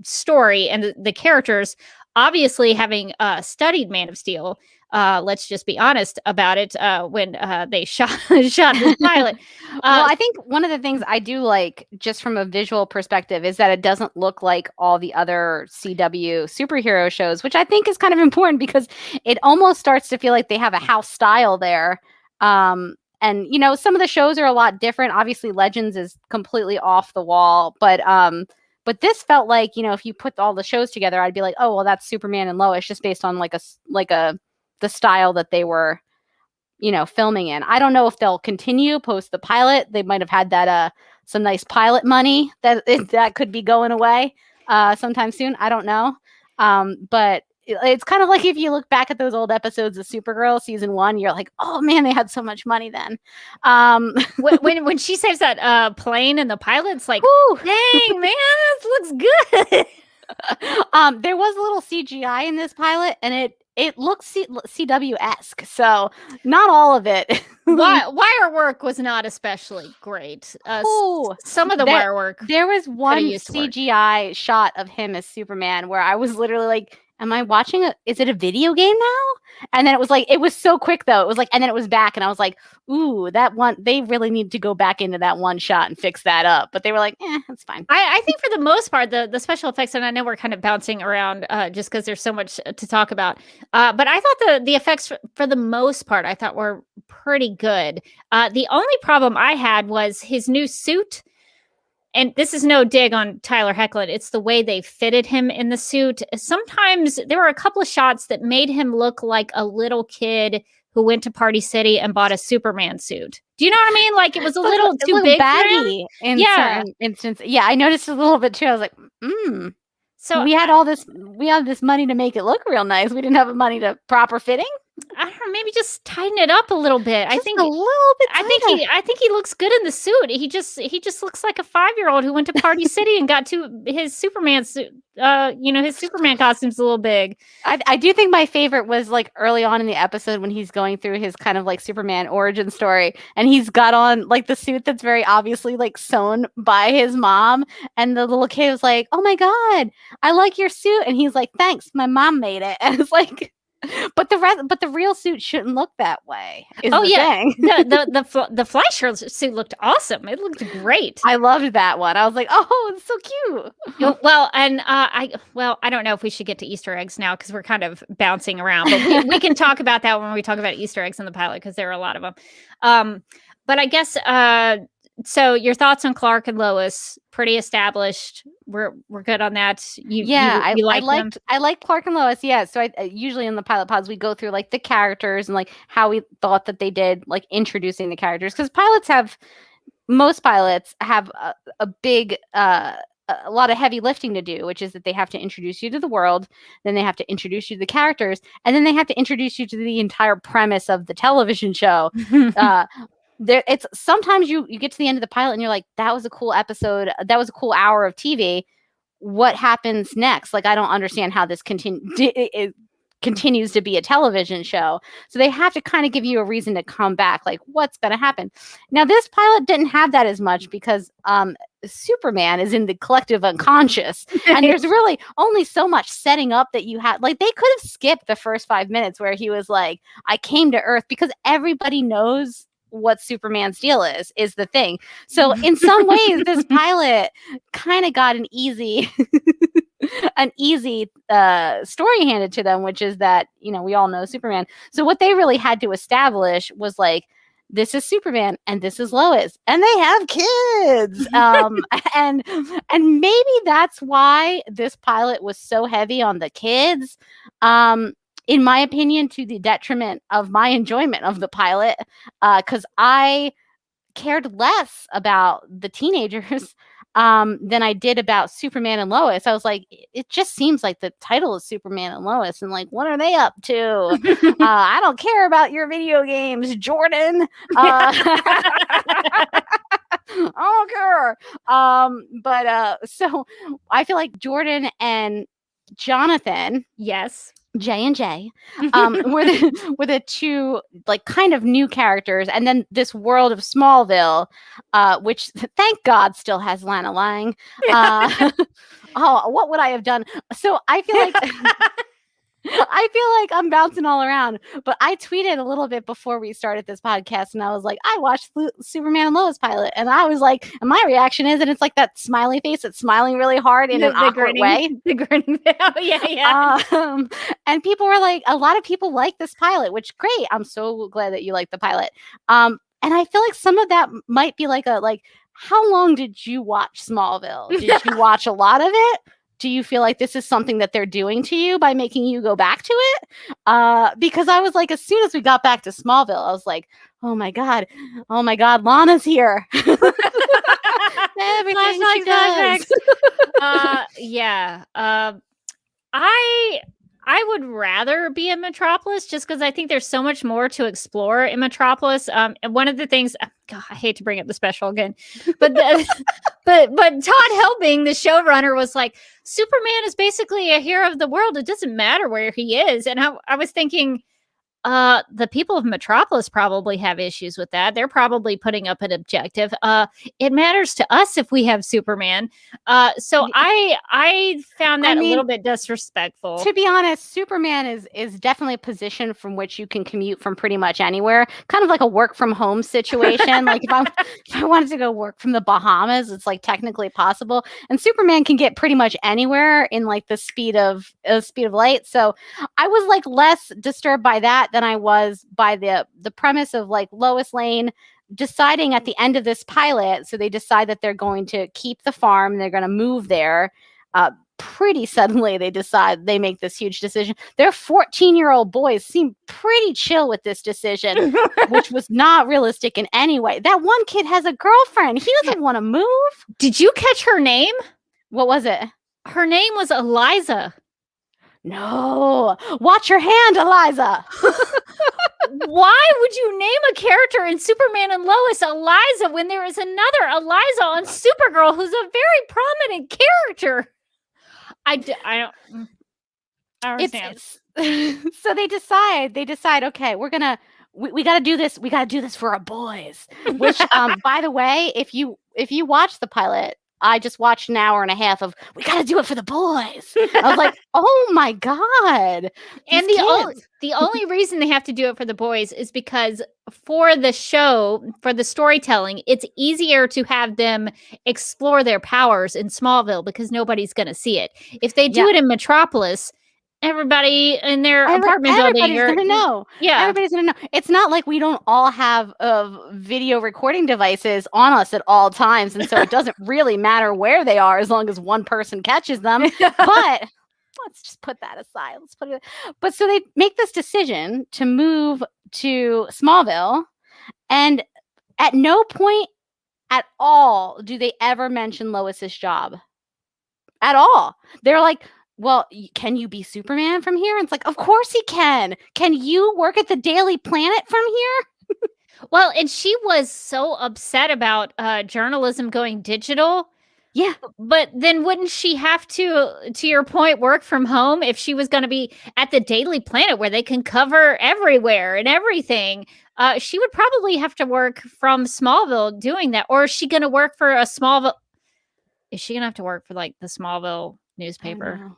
story and the characters. Obviously, having studied Man of Steel, let's just be honest about it. When they shot this pilot, well, I think one of the things I do like, just from a visual perspective, is that it doesn't look like all the other CW superhero shows, which I think is kind of important, because it almost starts to feel like they have a house style there. And some of the shows are a lot different. Obviously, Legends is completely off the wall, but this felt like, if you put all the shows together, I'd be like, oh well, that's Superman and Lois, just based on the style that they were, filming in. I don't know if they'll continue post the pilot. They might have had that some nice pilot money that could be going away sometime soon. I don't know, but it's kind of like if you look back at those old episodes of Supergirl season 1, you're like, oh man, they had so much money then. When she saves that plane and the pilot's like, dang man, this looks good. There was a little CGI in this pilot, and it looks CW-esque, so not all of it. Wire work was not especially great. Some of the wire work. There was one CGI shot of him as Superman where I was literally like, am I watching is it a video game now? And then it was so quick though. It was like, and then it was back and I was like, ooh, that one, they really need to go back into that one shot and fix that up. But they were like, that's fine. I think for the most part, the special effects, and I know we're kind of bouncing around just because there's so much to talk about. But I thought the effects for the most part, I thought were pretty good. The only problem I had was his new suit. And this is no dig on Tyler Hoechlin. It's the way they fitted him in the suit. Sometimes there were a couple of shots that made him look like a little kid who went to Party City and bought a Superman suit. Do you know what I mean? Like it was a little too big baggy in certain instances. Yeah, I noticed a little bit too. I was like, So we had this money to make it look real nice. We didn't have the money to proper fitting. I don't know, maybe just tighten it up a little bit. Just a little bit tighter. I think he looks good in the suit. He just looks like a 5-year-old who went to Party City and got to his Superman suit. His Superman costume's a little big. I do think my favorite was like early on in the episode when he's going through his kind of like Superman origin story and he's got on like the suit that's very obviously like sewn by his mom, and the little kid was like, "Oh my God, I like your suit," and he's like, "Thanks, my mom made it." And it's like, but the real suit shouldn't look that way. The Fleischer suit looked awesome. It looked great. I loved that one. I was like, oh, it's so cute. Well, and I don't know if we should get to Easter eggs now because we're kind of bouncing around, but we can talk about that when we talk about Easter eggs in the pilot because there are a lot of them. But I guess so. Your thoughts on Clark and Lois? Pretty established. We're good on that. I liked Clark and Lois. Yeah. So I usually in the pilot pods we go through like the characters and like how we thought that they did like introducing the characters, because most pilots have a big a lot of heavy lifting to do, which is that they have to introduce you to the world, then they have to introduce you to the characters, and then they have to introduce you to the entire premise of the television show. It's sometimes you get to the end of the pilot and you're like, that was a cool episode. That was a cool hour of TV. What happens next? Like, I don't understand how this continues to be a television show. So they have to kind of give you a reason to come back. Like, what's going to happen? Now, this pilot didn't have that as much because Superman is in the collective unconscious. And there's really only so much setting up that you had. Like, they could have skipped the first 5 minutes where he was like, I came to Earth, because everybody knows what Superman's deal is the thing. So in some ways, this pilot kind of got an easy story handed to them, which is that, we all know Superman. So what they really had to establish was like, this is Superman and this is Lois and they have kids. And maybe that's why this pilot was so heavy on the kids. In my opinion, to the detriment of my enjoyment of the pilot, because I cared less about the teenagers than I did about Superman and Lois. I was like, it just seems like the title is Superman and Lois, and like, what are they up to? I don't care about your video games, Jordan. I don't care. So I feel like Jordan and Jonathan, yes, J&J, were the two like kind of new characters, and then this world of Smallville, which thank God still has Lana Lang. Oh, what would I have done? So I feel like I'm bouncing all around, but I tweeted a little bit before we started this podcast, and I was like, I watched Superman and Lois pilot, and I was like, and my reaction is, and it's like that smiley face that's smiling really hard in an awkward way. The grinning. Oh, yeah. And people were like, a lot of people like this pilot, which great. I'm so glad that you like the pilot. And I feel like some of that might be like how long did you watch Smallville? Did you watch a lot of it? Do you feel like this is something that they're doing to you by making you go back to it? Because I was like, as soon as we got back to Smallville, I was like, oh my God, Lana's here. Everything she does. Yeah. I would rather be in Metropolis just because I think there's so much more to explore in Metropolis. And one of the things, God, I hate to bring up the special again, but but Todd Helbing, the showrunner, was like, Superman is basically a hero of the world. It doesn't matter where he is. And I was thinking, The people of Metropolis probably have issues with that. They're probably putting up an objective. It matters to us if we have Superman. So I found that a little bit disrespectful. To be honest, Superman is definitely a position from which you can commute from pretty much anywhere. Kind of like a work from home situation. Like if I wanted to go work from the Bahamas, it's like technically possible. And Superman can get pretty much anywhere in like the speed of light. So I was like less disturbed by that than I was by the premise of like Lois Lane deciding at the end of this pilot. So they decide that they're going to keep the farm, they're going to move there. Pretty suddenly they make this huge decision. Their 14-year-old boys seem pretty chill with this decision, which was not realistic in any way. That one kid has a girlfriend. He doesn't want to move. Did you catch her name? What was it? Her name was Eliza. No, watch your hand, Eliza. Why would you name a character in Superman and Lois Eliza when there is another Eliza on Supergirl who's a very prominent character? I don't understand. So they decide, okay, we got to do this. We got to do this for our boys. Which, by the way, if you watch the pilot, I just watched an hour and a half of we got to do it for the boys. I was like, oh my God. And the only reason they have to do it for the boys is because for the show, for the storytelling, it's easier to have them explore their powers in Smallville because nobody's going to see it. If they do it in Metropolis, everybody in their apartment building, everybody's gonna know. Yeah, everybody's gonna know. It's not like we don't all have video recording devices on us at all times, and so it doesn't really matter where they are as long as one person catches them. But let's just put that aside. But so they make this decision to move to Smallville, and at no point at all do they ever mention Lois's job at all. They're like, well, can you be Superman from here? And it's like, of course he can. Can you work at the Daily Planet from here? Well, and she was so upset about journalism going digital. Yeah. But then wouldn't she have to your point, work from home if she was going to be at the Daily Planet where they can cover everywhere and everything? She would probably have to work from Smallville doing that. Or is she going to work for a Smallville? Is she going to have to work for like the Smallville newspaper?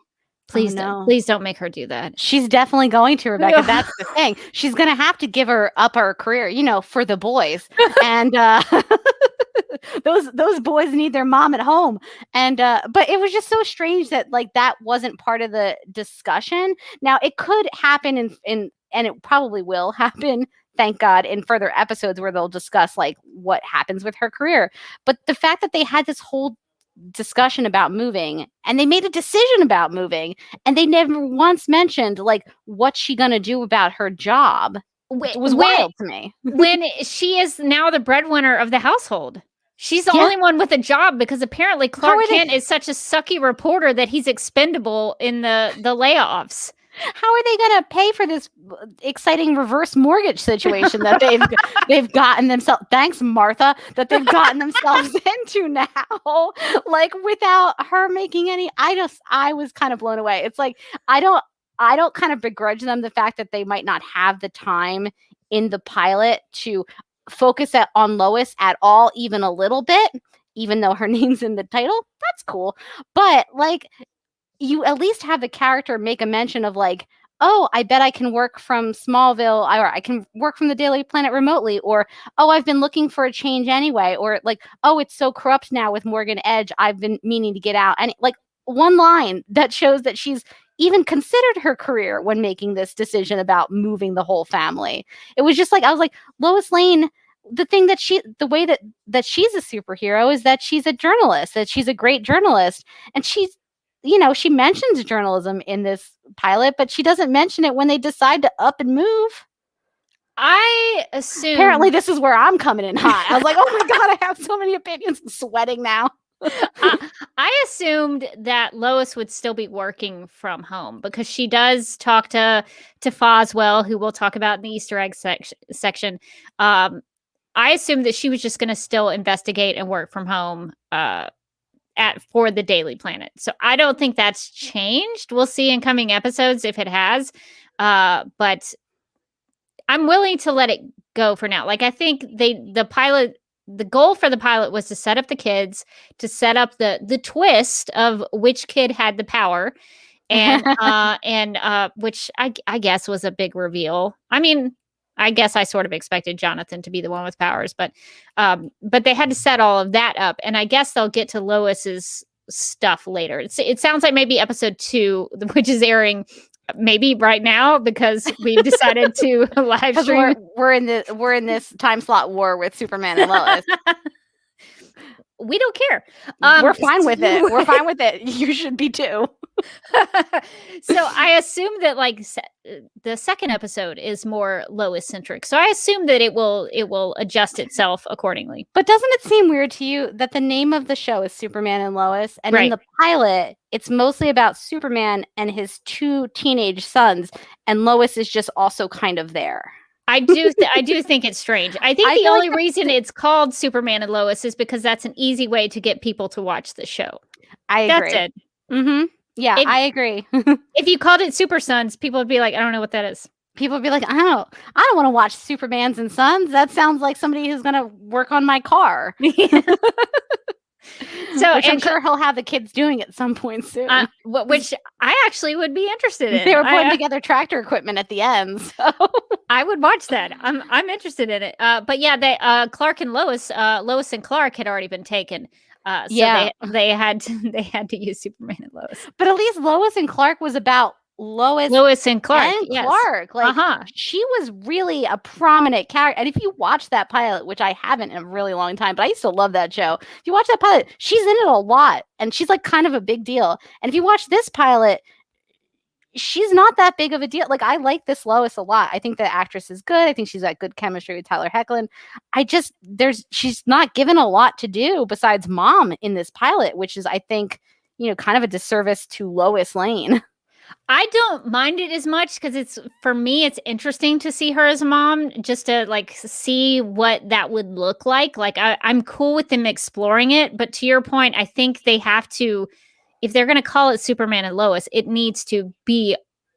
Please don't make her do that. She's definitely going to, Rebecca. That's the thing. She's going to have to give her up her career, for the boys. And those boys need their mom at home. And but it was just so strange that like that wasn't part of the discussion. Now it could happen in and it probably will happen, thank God, in further episodes where they'll discuss like what happens with her career. But the fact that they had this whole discussion about moving and they made a decision about moving and they never once mentioned like what's she gonna do about her job was wild to me. When she is now the breadwinner of the household, she's the only one with a job because apparently Clark Kent is such a sucky reporter that he's expendable in the layoffs. How are they going to pay for this exciting reverse mortgage situation that they've gotten themselves? Thanks, Martha, that they've gotten themselves into now. Like without her making any. I was kind of blown away. It's like I don't kind of begrudge them the fact that they might not have the time in the pilot to focus on Lois at all, even a little bit, even though her name's in the title. That's cool, but like. You at least have the character make a mention of like, oh, I bet I can work from Smallville, or I can work from the Daily Planet remotely, or, oh, I've been looking for a change anyway, or like, oh, it's so corrupt now with Morgan Edge, I've been meaning to get out. And like one line that shows that she's even considered her career when making this decision about moving the whole family. It was just like, I was like, Lois Lane, the way that she's a superhero is that she's a journalist, that she's a great journalist. And she's, she mentions journalism in this pilot, but she doesn't mention it when they decide to up and move. I assume. Apparently, this is where I'm coming in hot. I was like, oh my God, I have so many opinions. I'm sweating now. I assumed that Lois would still be working from home because she does talk to Foswell, who we'll talk about in the Easter egg section. I assumed that she was just going to still investigate and work from home for the Daily Planet. So I don't think that's changed. We'll see in coming episodes if it has. But I'm willing to let it go for now. Like, I think the goal for the pilot was to set up the kids, to set up the twist of which kid had the power, and which I guess was a big reveal. I mean, I guess I sort of expected Jonathan to be the one with powers, but they had to set all of that up, and I guess they'll get to Lois's stuff later. It sounds like maybe episode 2, which is airing maybe right now because we decided to live stream. We're in this time slot war with Superman and Lois. We don't care. We're fine with it. We're fine with it. You should be too. So I assume that like the second episode is more Lois centric. So I assume that it will adjust itself accordingly. But doesn't it seem weird to you that the name of the show is Superman and Lois, and in the pilot it's mostly about Superman and his 2 teenage sons, and Lois is just also kind of there? I do think it's strange. I think the only reason it's called Superman and Lois is because that's an easy way to get people to watch the show. I agree. That's it. Mm-hmm. Yeah, I agree. If you called it Super Sons, people would be like, I don't know what that is. People would be like, I don't want to watch Supermans and Sons. That sounds like somebody who's going to work on my car. So I'm sure he'll have the kids doing it at some point soon. Which I actually would be interested in. They were putting together tractor equipment at the end, so I would watch that. I'm interested in it. But yeah, Clark and Lois and Clark had already been taken. So they had to use Superman and Lois. But at least Lois and Clark was about Lois and Clark. And Clark. Like she was really a prominent character. And if you watch that pilot, which I haven't in a really long time, but I used to love that show. If you watch that pilot, she's in it a lot and she's like kind of a big deal. And if you watch this pilot, she's not that big of a deal. Like I like this Lois a lot. I think the actress is good. I think she's got good chemistry with Tyler Hoechlin. She's not given a lot to do besides mom in this pilot, which is, I think, kind of a disservice to Lois Lane. I don't mind it as much because for me, it's interesting to see her as a mom, just to like see what that would look like. Like I'm cool with them exploring it, but to your point, I think they have to, if they're going to call it Superman and Lois, it needs to be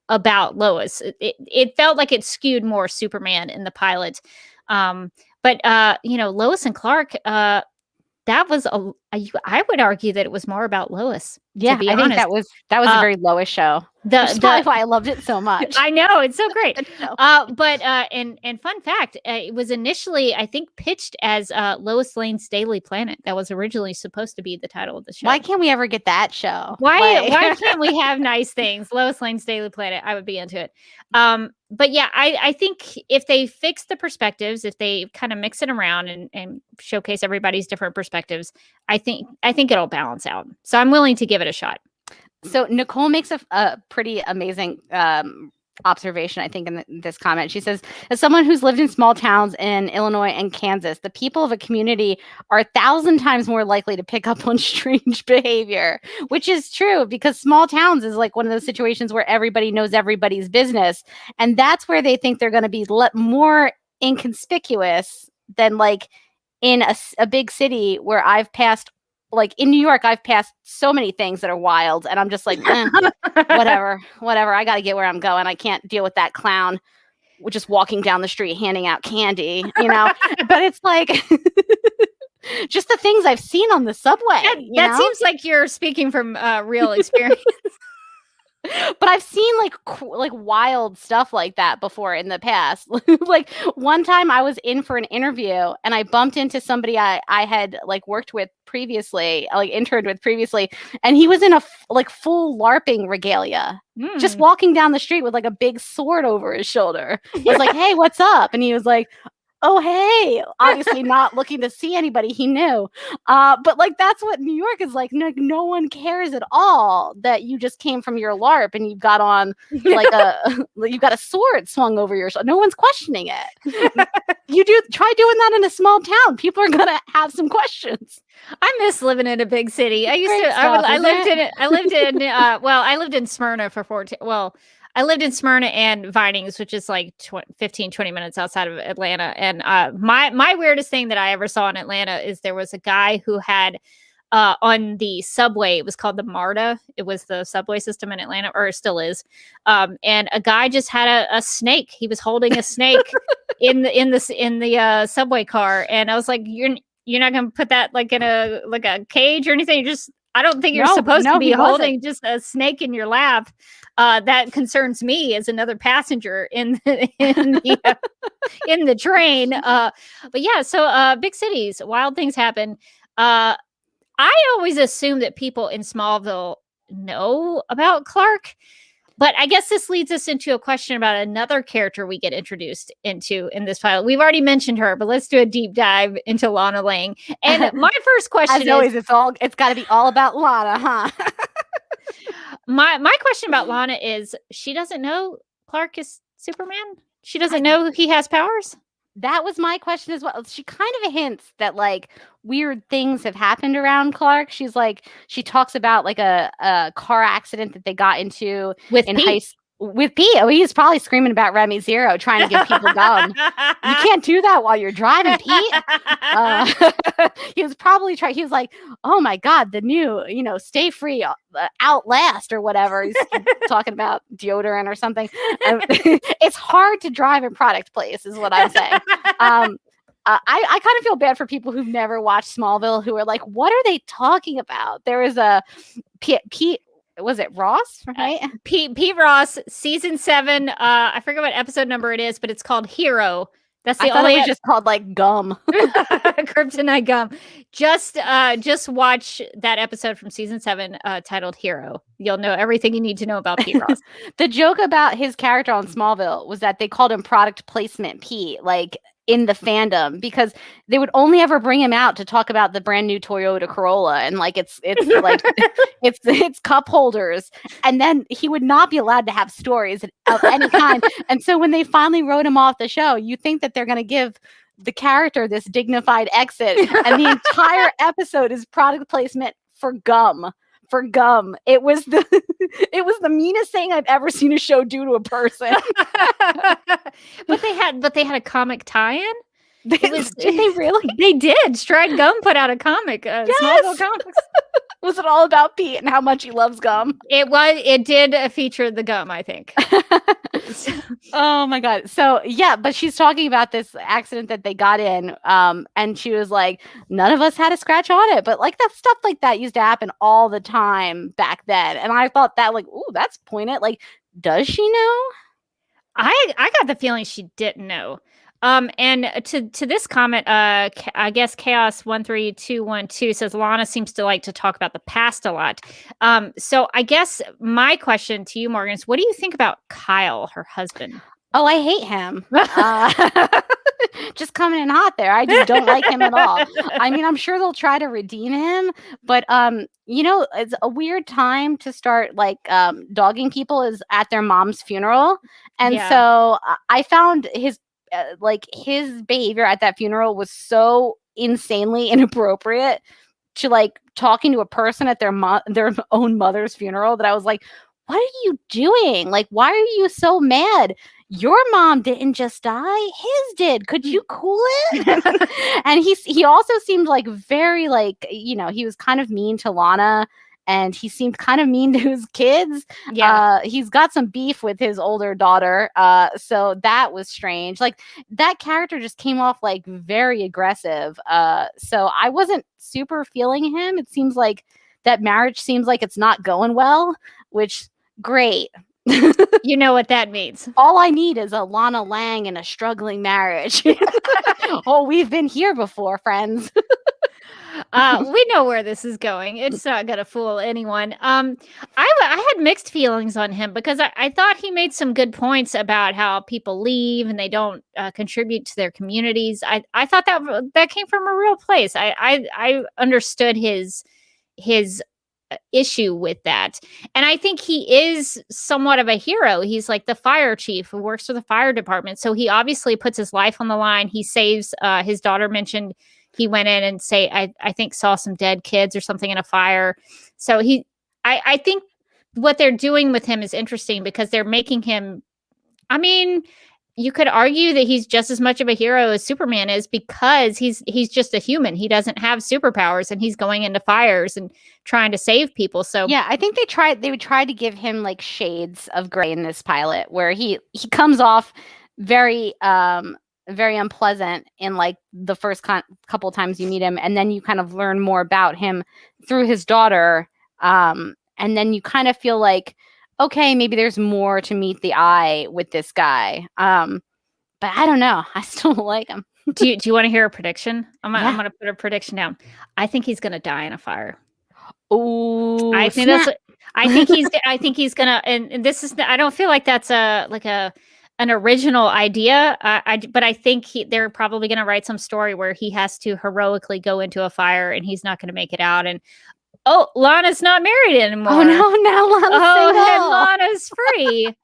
about Lois. It felt like it skewed more Superman in the pilot. But Lois and Clark, that was I would argue that it was more about Lois. Yeah, I think that was a very Lois show. That's probably why I loved it so much. I know, it's so great. And fun fact, it was initially, I think, pitched as Lois Lane's Daily Planet. That was originally supposed to be the title of the show. Why can't we ever get that show? Why can't we have nice things? Lois Lane's Daily Planet. I would be into it. But yeah, I think if they fix the perspectives, if they kind of mix it around and showcase everybody's different perspectives, I think it'll balance out. So I'm willing to give it a shot. So Nicole makes a pretty amazing observation, I think, in this comment. She says, as someone who's lived in small towns in Illinois and Kansas, the people of a community are 1,000 times more likely to pick up on strange behavior, which is true because small towns is like one of those situations where everybody knows everybody's business. And that's where they think they're going to be more inconspicuous than like in a big city where I've passed. Like in New York, I've passed so many things that are wild, and I'm just like, whatever. I got to get where I'm going. I can't deal with that clown just walking down the street handing out candy, But it's like just the things I've seen on the subway. That seems like you're speaking from real experience. But I've seen like wild stuff like that before in the past. Like one time I was in for an interview and I bumped into somebody I had like worked with previously, like interned with previously, and he was in a full LARPing regalia, just walking down the street with like a big sword over his shoulder. I was like, "Hey, what's up?" And he was like, "Oh, hey," obviously not looking to see anybody he knew. But like, that's what New York is like. No one cares at all that you just came from your LARP and you've got on like you've got a sword swung over your shoulder. No one's questioning it. Try doing that in a small town. People are going to have some questions. I miss living in a big city. I lived in Smyrna for 14. Well, I lived in Smyrna and Vinings, which is like 15, 20 minutes outside of Atlanta. And my weirdest thing that I ever saw in Atlanta is there was a guy who had on the subway. It was called the MARTA. It was the subway system in Atlanta, or it still is. And a guy just had a snake. He was holding a snake in the subway car, and I was like, you're not gonna put that like in a cage or anything. I don't think you're supposed to be holding just a snake in your lap. That concerns me as another passenger in the train. But yeah, so big cities, wild things happen. I always assume that people in Smallville know about Clark. But I guess this leads us into a question about another character we get introduced into in this pilot. We've already mentioned her, but let's do a deep dive into Lana Lang. And my first question As always, it's got to be all about Lana, huh? My question about Lana is, she doesn't know Clark is Superman? She doesn't know he has powers? That was my question as well. She kind of hints that like weird things have happened around Clark. She's like, she talks about like a car accident that they got into in high school with Pete. Oh, he's probably screaming about Remy Zero, trying to give people gum. You can't do that while you're driving, Pete. He was probably trying. He was like, "Oh my God, the new, Stay Free Outlast or whatever." He's talking about deodorant or something. It's hard to drive in product place, is what I'm saying. I kind of feel bad for people who've never watched Smallville, who are like, "What are they talking about?" There was a Pete. Was it Ross, right? Pete Ross, season 7. I forget what episode number it is, but it's called Hero. That's the only. It was just called like Gum, Kryptonite Gum. Just watch that episode from season 7 titled Hero. You'll know everything you need to know about Pete Ross. The joke about his character on Smallville was that they called him Product Placement Pete, like in the fandom, because they would only ever bring him out to talk about the brand new Toyota Corolla, and like it's like it's cup holders, and then he would not be allowed to have stories of any kind. And so when they finally wrote him off the show, you think that they're going to give the character this dignified exit, and the entire episode is product placement for gum. It was the meanest thing I've ever seen a show do to a person. But they had a comic tie-in. Did they really? They did. Stride Gum put out a comic. Yes! Smallville Comics. Was it all about Pete and how much he loves gum? It did feature the gum, I think. Oh my God. So yeah, but she's talking about this accident that they got in. And she was like, none of us had a scratch on it. But like that stuff like that used to happen all the time back then. And I thought that like, ooh, that's poignant. Like, does she know? I got the feeling she didn't know. And to this comment, I guess Chaos13212 says Lana seems to like to talk about the past a lot. So I guess my question to you, Morgan, is what do you think about Kyle, her husband? Oh, I hate him. Just coming in hot there. I just don't like him at all. I mean, I'm sure they'll try to redeem him, but it's a weird time to start like dogging people is at their mom's funeral. And so I found his behavior at that funeral was so insanely inappropriate to like talking to a person at their own mother's funeral that I was like, what are you doing? Like, why are you so mad? Your mom didn't just die, his did. Could you cool it? And he also seemed like very like, he was kind of mean to Lana. And he seemed kind of mean to his kids. Yeah. He's got some beef with his older daughter. So that was strange. Like that character just came off like very aggressive. So I wasn't super feeling him. It seems like that marriage seems like it's not going well, which great. You know what that means. All I need is a Lana Lang in a struggling marriage. Oh, we've been here before, friends. We know where this is going. It's not going to fool anyone. I had mixed feelings on him because I thought he made some good points about how people leave and they don't contribute to their communities. I thought that came from a real place. I understood his issue with that. And I think he is somewhat of a hero. He's like the fire chief who works for the fire department. So he obviously puts his life on the line. He saves his daughter mentioned he went in and I think saw some dead kids or something in a fire. So I think what they're doing with him is interesting because they're making him, I mean, you could argue that he's just as much of a hero as Superman is, because he's just a human. He doesn't have superpowers, and he's going into fires and trying to save people. So yeah, I think they would try to give him like shades of gray in this pilot, where he comes off very very unpleasant in like the first couple times you meet him, and then you kind of learn more about him through his daughter, and then you kind of feel like, okay, maybe there's more to meet the eye with this guy. But I don't know. I still don't like him. do you want to hear a prediction? I'm gonna put a prediction down. I think he's gonna die in a fire. Oh, I think I think he's gonna, and this is, I don't feel like that's an original idea. But I think they're probably gonna write some story where he has to heroically go into a fire and he's not gonna make it out. And Lana's not married anymore. Oh no, now Lana's single. And Lana's free.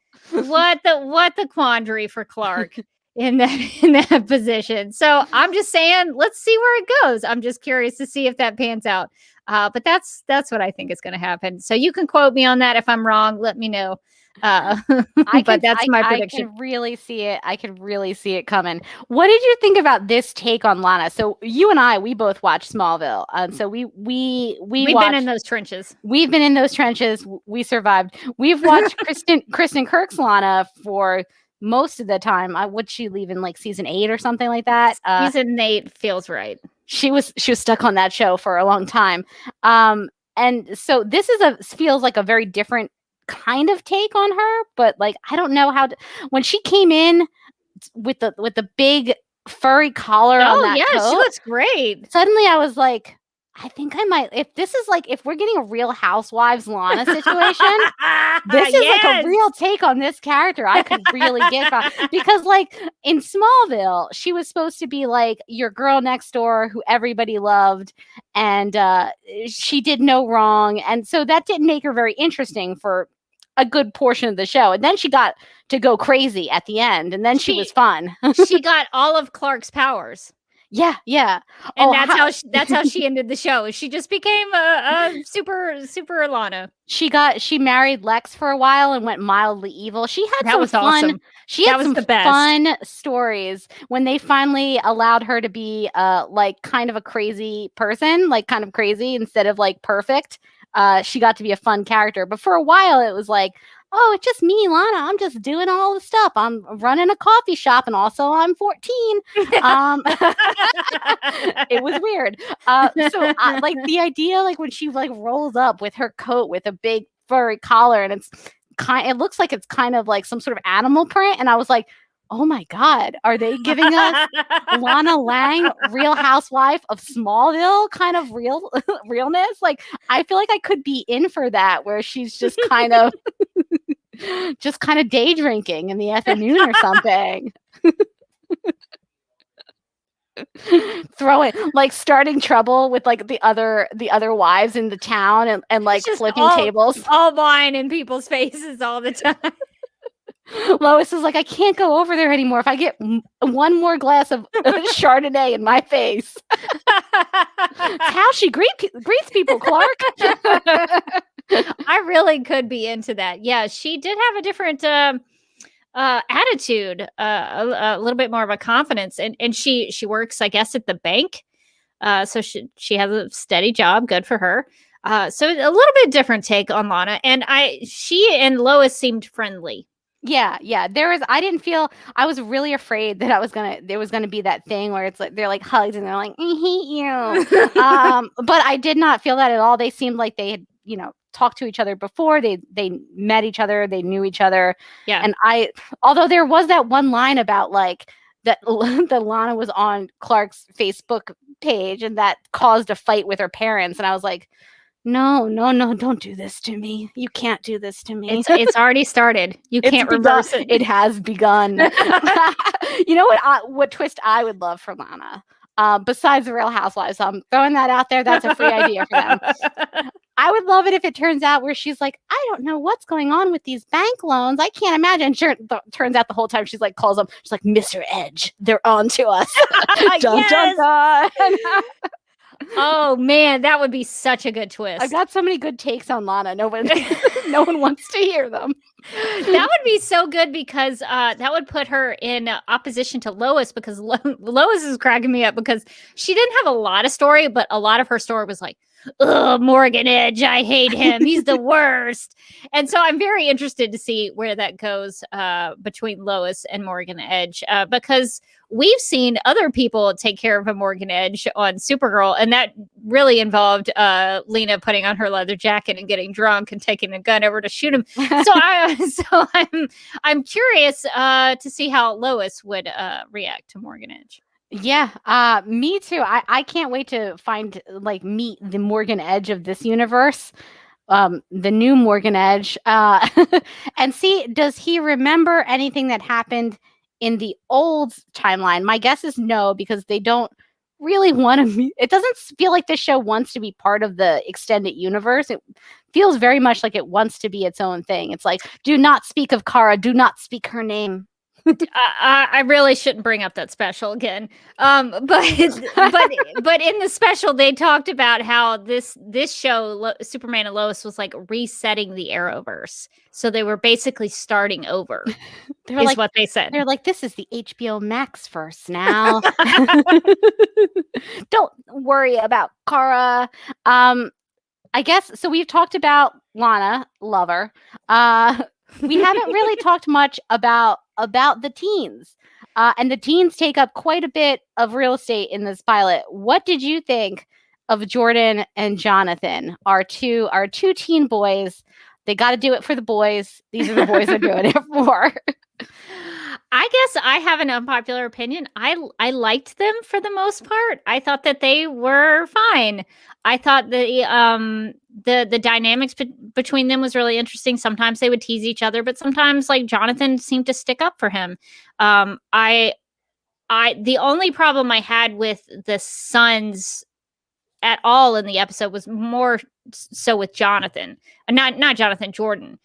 What the quandary for Clark in that position. So I'm just saying, let's see where it goes. I'm just curious to see if that pans out. But that's what I think is going to happen. So you can quote me on that if I'm wrong. Let me know. But that's my prediction. I can really see it. I can really see it coming. What did you think about this take on Lana? So you and we both watched Smallville, and so we've been in those trenches. We've been in those trenches. We survived. We've watched Kristen Kirk's Lana for most of the time. Would she leave in like season 8 or something like that? Season 8 feels right. She was stuck on that show for a long time. And so this feels like a very different kind of take on her, but like I don't know when she came in with the big furry collar on that coat, she looks great. Suddenly I was like, I think I might, if we're getting a Real Housewives Lana situation, this is like a real take on this character. I could really get from, because like in Smallville, she was supposed to be like your girl next door who everybody loved, and she did no wrong. And so that didn't make her very interesting for a good portion of the show. And then she got to go crazy at the end, and then she was fun. She got all of Clark's powers. Yeah. And that's how she ended the show. She just became a super Lana. She married Lex for a while and went mildly evil. She had that was fun. Awesome. She had some fun stories when they finally allowed her to be like kind of a crazy person, like kind of crazy instead of like perfect. She got to be a fun character. But for a while it was like, oh, it's just me, Lana. I'm just doing all the stuff. I'm running a coffee shop, and also I'm 14. It was weird. So like the idea, like when she like rolls up with her coat with a big furry collar, and it looks like it's kind of like some sort of animal print. And I was like, oh my God, are they giving us Lana Lang, Real Housewife of Smallville kind of realness? Like, I feel like I could be in for that, where she's just kind of day drinking in the afternoon or something. Starting trouble with like the other wives in the town, and like flipping tables. All wine in people's faces all the time. Lois is like, I can't go over there anymore if I get one more glass of Chardonnay in my face. It's how she greets people, Clark. I really could be into that. Yeah, she did have a different attitude, a little bit more of a confidence, and she works, I guess, at the bank. So she has a steady job. Good for her. So a little bit different take on Lana, and she and Lois seemed friendly. Yeah. I was really afraid that there was gonna be that thing where it's like they're like hugs and they're like, I hate you. But I did not feel that at all. They seemed like they had, talked to each other before. They met each other, they knew each other. Yeah. And although there was that one line about like that Lana was on Clark's Facebook page and that caused a fight with her parents, and I was like, no, don't do this to me. You can't do this to me. It's already started. You can't reverse it. It has begun. You know what twist I would love for Lana? Besides the Real Housewives, so I'm throwing that out there. That's a free idea for them. I would love it if it turns out where she's like, I don't know what's going on with these bank loans. I can't imagine. Sure, turns out the whole time she's like calls them. She's like, Mr. Edge, they're on to us. Dun, yes! dun, dun. Oh man, that would be such a good twist. I've got so many good takes on Lana. No one wants to hear them. That would be so good because that would put her in opposition to Lois, because Lois is cracking me up because she didn't have a lot of story, but a lot of her story was like, "Ugh, Morgan Edge, I hate him. He's the worst." And so I'm very interested to see where that goes between Lois and Morgan Edge, because we've seen other people take care of a Morgan Edge on Supergirl, and that really involved Lena putting on her leather jacket and getting drunk and taking a gun over to shoot him. So I'm curious to see how Lois would react to Morgan Edge. Yeah, me too. I can't wait to meet the Morgan Edge of this universe, the new Morgan Edge, and see, does he remember anything that happened in the old timeline? My guess is no, because they don't really want to meet. It doesn't feel like this show wants to be part of the extended universe. It feels very much like it wants to be its own thing. It's like, do not speak of Kara, do not speak her name. I really shouldn't bring up that special again. But in the special, they talked about how this show, Superman and Lois, was like resetting the Arrowverse. So they were basically starting over. Is what they said. They're like, this is the HBO Max verse now. Don't worry about Kara. I guess so. We've talked about Lana, lover. We haven't really talked much about the teens. And the teens take up quite a bit of real estate in this pilot. What did you think of Jordan and Jonathan, our two teen boys? They got to do it for the boys. These are the boys they're doing it for. I guess I have an unpopular opinion. I liked them for the most part. I thought that they were fine. I thought the dynamics between them was really interesting. Sometimes they would tease each other, but sometimes like Jonathan seemed to stick up for him. The only problem I had with the sons at all in the episode was more so with Jonathan, not Jonathan, Jordan.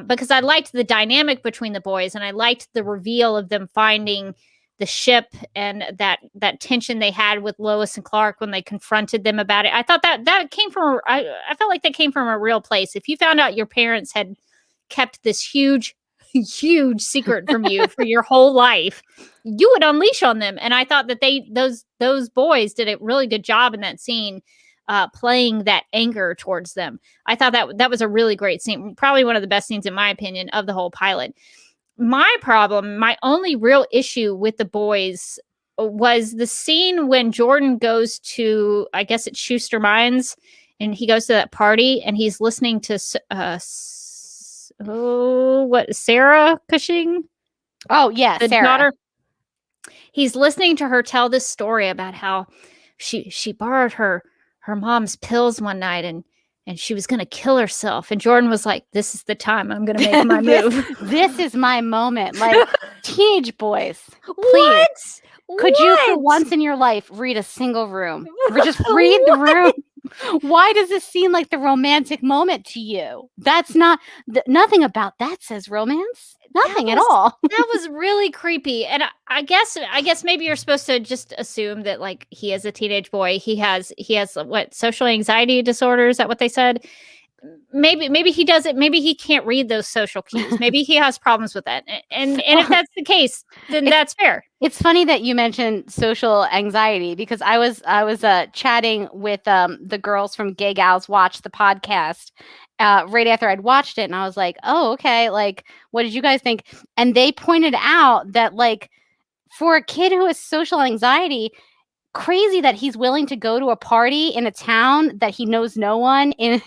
Because I liked the dynamic between the boys, and I liked the reveal of them finding the ship and that tension they had with Lois and Clark when they confronted them about it. I thought that came from, I felt like that came from a real place. If you found out your parents had kept this huge secret from you for your whole life, you would unleash on them. And I thought that those boys did a really good job in that scene. Playing that anger towards them. I thought that was a really great scene. Probably one of the best scenes, in my opinion, of the whole pilot. My only real issue with the boys was the scene when Jordan goes to, I guess it's Schuster Mines, and he goes to that party and he's listening to, Sarah Cushing? Oh, yeah, the Sarah. daughter. He's listening to her tell this story about how she borrowed her mom's pills one night and she was going to kill herself. And Jordan was like, this is the time I'm going to make my move. This is my moment. Like, teenage boys, please. Could you, for once in your life, read a single room? Or just read the room? Why does this seem like the romantic moment to you? That's not, nothing about that says romance. Nothing at all. That was really creepy. And I guess maybe you're supposed to just assume that like he is a teenage boy. He has what, social anxiety disorder? Is that what they said? Maybe he doesn't. Maybe he can't read those social cues. Maybe he has problems with that. And if that's the case, then that's fair. It's funny that you mentioned social anxiety, because I was chatting with the girls from Gay Gals Watch the podcast right after I'd watched it, and I was like, oh, okay, like, what did you guys think? And they pointed out that, like, for a kid who has social anxiety, crazy that he's willing to go to a party in a town that he knows no one in,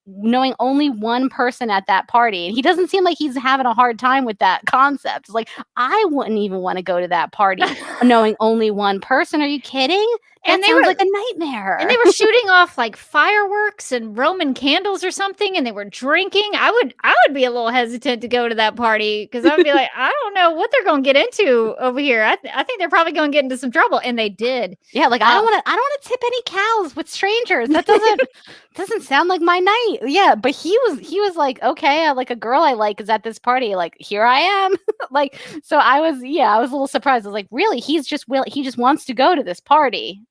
knowing only one person at that party. And he doesn't seem like he's having a hard time with that concept. It's like, I wouldn't even want to go to that party knowing only one person. Are you kidding? That sounds like a nightmare. And they were shooting off like fireworks and Roman candles or something, and they were drinking. I would be a little hesitant to go to that party, because I would be like, I don't know what they're going to get into over here. I think they're probably going to get into some trouble, and they did. Yeah, like I don't want to tip any cows with strangers. That doesn't sound like my night. Yeah, but he was like, okay, like a girl I like is at this party. Like, here I am. Like, so I was a little surprised. I was like, really? He just wants to go to this party.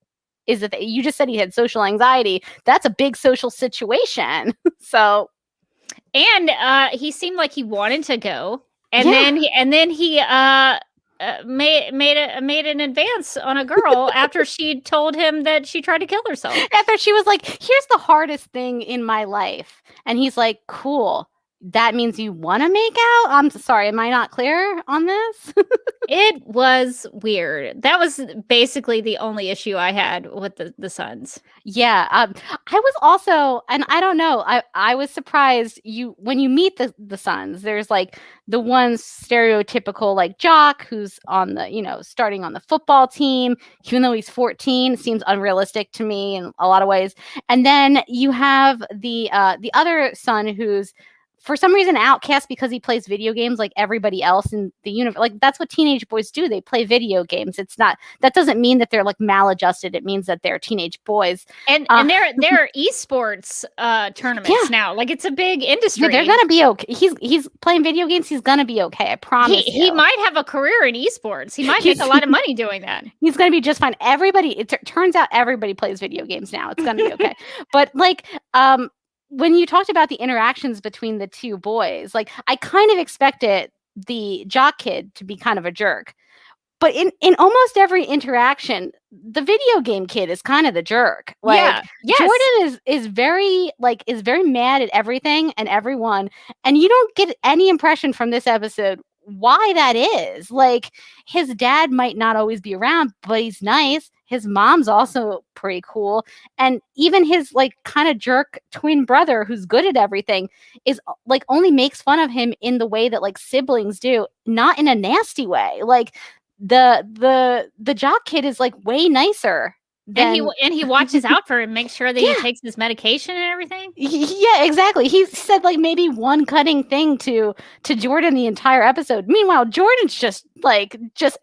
is that you just said he had social anxiety. That's a big social situation. So, and he seemed like he wanted to go, and Yeah. then he made an advance on a girl after she told him that she tried to kill herself. After she was like, here's the hardest thing in my life. And he's like, cool. That means you want to make out? I'm sorry. Am I not clear on this? It was weird. That was basically the only issue I had with the Sons. Yeah. I was also, and I don't know, I was surprised when you meet the Sons, there's like the one stereotypical like jock who's on the, starting on the football team, even though he's 14, seems unrealistic to me in a lot of ways. And then you have the other son who's for some reason outcast because he plays video games like everybody else in the universe. Like that's what teenage boys do. They play video games. That doesn't mean that they're like maladjusted. It means that they're teenage boys. And there are esports tournaments now. Like it's a big industry. Yeah, they're gonna be okay. He's playing video games. He's gonna be okay. I promise. He might have a career in esports. He might make a lot of money doing that. He's gonna be just fine. It turns out everybody plays video games now. It's gonna be okay. But like when you talked about the interactions between the two boys, like I kind of expected the jock kid to be kind of a jerk. But in almost every interaction, the video game kid is kind of the jerk. Like Jordan is very mad at everything and everyone, and you don't get any impression from this episode why that is. Like his dad might not always be around, but he's nice. His mom's also pretty cool. And even his like kind of jerk twin brother who's good at everything is like only makes fun of him in the way that like siblings do, not in a nasty way. Like the jock kid is like way nicer. And he watches out for him, makes sure that he takes his medication and everything. Yeah, exactly. He said like maybe one cutting thing to Jordan the entire episode. Meanwhile, Jordan's just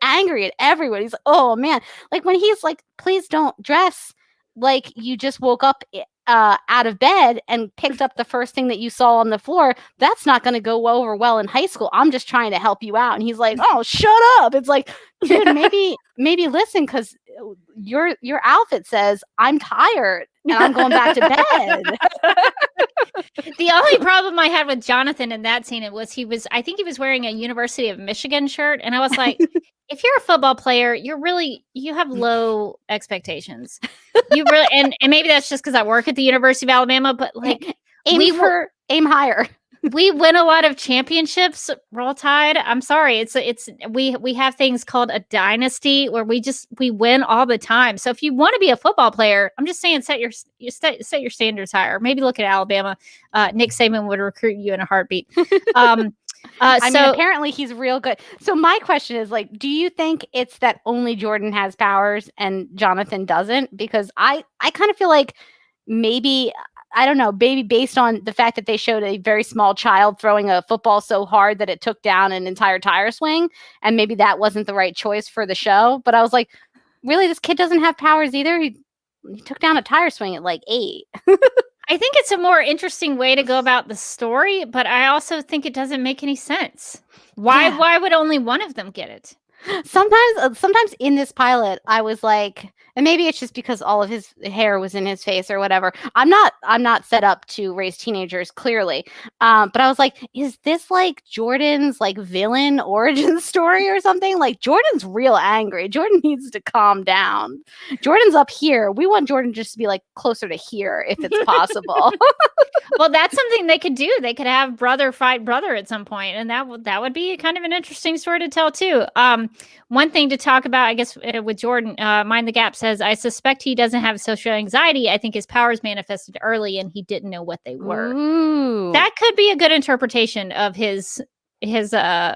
angry at everyone. He's like, oh man, like when he's like, please don't dress like you just woke up out of bed and picked up the first thing that you saw on the floor. That's not going to go over well in high school. I'm just trying to help you out. And he's like, oh, shut up. It's like, dude, maybe listen, because your outfit says I'm tired and I'm going back to bed. The only problem I had with Jonathan in that scene was I think he was wearing a University of Michigan shirt, and I was like, if you're a football player, you have low expectations. You really and maybe that's just because I work at the University of Alabama, but like aim higher. We win a lot of championships. Roll Tide. I'm sorry. We have things called a dynasty where we win all the time. So if you want to be a football player, I'm just saying set your standards higher. Maybe look at Alabama. Nick Saban would recruit you in a heartbeat. I mean, apparently he's real good. So my question is like, do you think it's that only Jordan has powers and Jonathan doesn't? Because I kind of feel like maybe, I don't know, maybe based on the fact that they showed a very small child throwing a football so hard that it took down an entire tire swing, and maybe that wasn't the right choice for the show. But I was like, really, this kid doesn't have powers either? He took down a tire swing at like 8. I think it's a more interesting way to go about the story, but I also think it doesn't make any sense. Why would only one of them get it? Sometimes in this pilot, I was like, and maybe it's just because all of his hair was in his face or whatever. I'm not set up to raise teenagers, clearly. But I was like, is this like Jordan's like villain origin story or something? Like Jordan's real angry. Jordan needs to calm down. Jordan's up here. We want Jordan just to be like closer to here if it's possible. Well, that's something they could do. They could have brother fight brother at some point, and that would be kind of an interesting story to tell too. One thing to talk about, I guess, with Jordan, Mind the Gap says, I suspect he doesn't have social anxiety. I think his powers manifested early and he didn't know what they were. Ooh. That could be a good interpretation of his angst,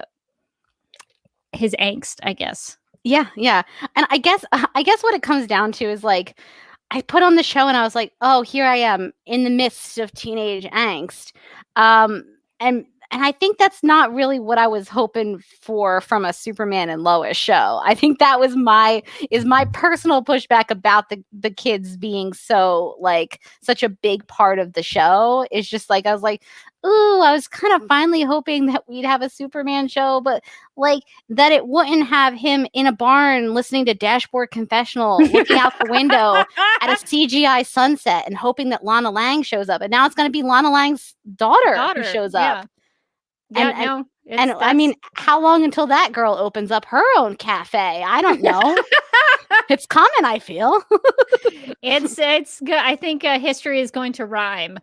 I guess. Yeah. And I guess what it comes down to is like, I put on the show and I was like, oh, here I am in the midst of teenage angst. And I think that's not really what I was hoping for from a Superman and Lois show. I think that was my personal pushback about the kids being so like such a big part of the show. Is just like, I was like, ooh, I was kind of finally hoping that we'd have a Superman show, but like that it wouldn't have him in a barn listening to Dashboard Confessional, looking out the window at a CGI sunset and hoping that Lana Lang shows up. And now it's going to be Lana Lang's daughter who shows up. Yeah, And I mean, how long until that girl opens up her own cafe? I don't know. It's coming, I feel. it's good. I think history is going to rhyme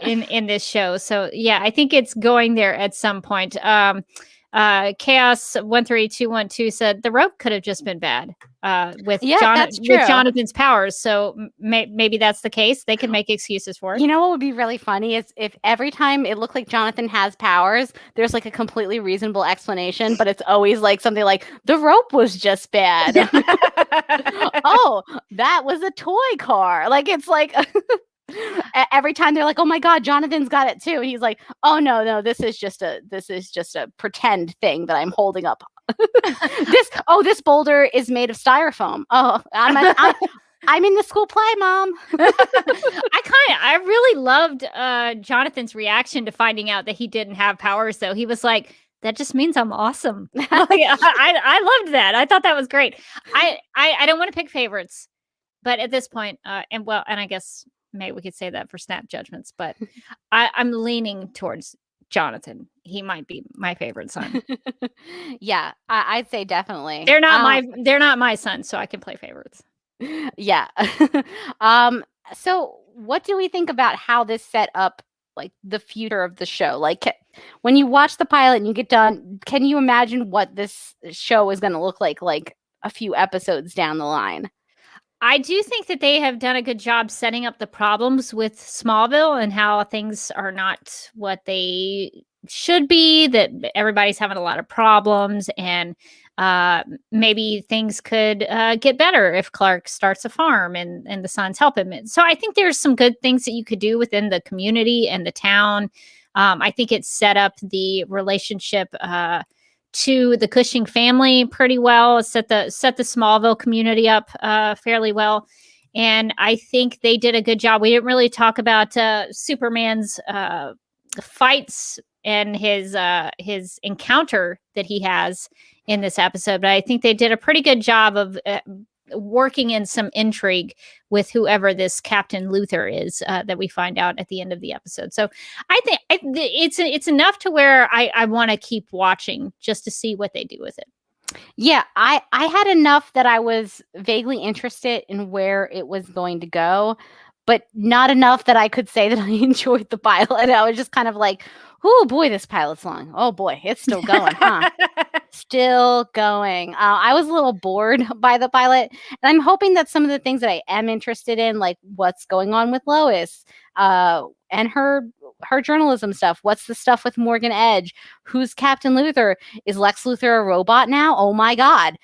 in this show. So yeah, I think it's going there at some point. Chaos 13212 said the rope could have just been bad with Jonathan's powers. So maybe that's the case. They can make excuses for it. You know what would be really funny is if every time it looked like Jonathan has powers, there's like a completely reasonable explanation, but it's always like something like the rope was just bad. Oh, that was a toy car. Like it's like every time they're like, oh my God, Jonathan's got it too. And he's like, oh no, this is just a pretend thing that I'm holding up. This boulder is made of styrofoam. Oh, I'm in the school play, Mom. I really loved Jonathan's reaction to finding out that he didn't have powers, though. He was like, that just means I'm awesome. I loved that. I thought that was great. I don't want to pick favorites, but at this point, and I guess maybe we could say that for snap judgments, but I'm leaning towards Jonathan. He might be my favorite son. Yeah, I'd say definitely. They're not my sons, so I can play favorites. Yeah. So what do we think about how this set up like the future of the show? Like when you watch the pilot and you get done, can you imagine what this show is going to look like a few episodes down the line? I do think that they have done a good job setting up the problems with Smallville and how things are not what they should be, that everybody's having a lot of problems, and maybe things could get better if Clark starts a farm and the sons help him. So I think there's some good things that you could do within the community and the town. I think it set up the relationship to the Cushing family pretty well. It set the Smallville community up fairly well. And I think they did a good job. We didn't really talk about Superman's fights and his encounter that he has in this episode, but I think they did a pretty good job of working in some intrigue with whoever this Captain Luthor is that we find out at the end of the episode. So I think it's enough to where I want to keep watching just to see what they do with it. Yeah, I had enough that I was vaguely interested in where it was going to go, but not enough that I could say that I enjoyed the pilot. I was just kind of like, oh boy, this pilot's long. Oh boy, it's still going, huh? Still going. I was a little bored by the pilot, and I'm hoping that some of the things that I am interested in, like what's going on with Lois, and her journalism stuff. What's the stuff with Morgan Edge? Who's Captain Luthor? Is Lex Luthor a robot now? Oh my God.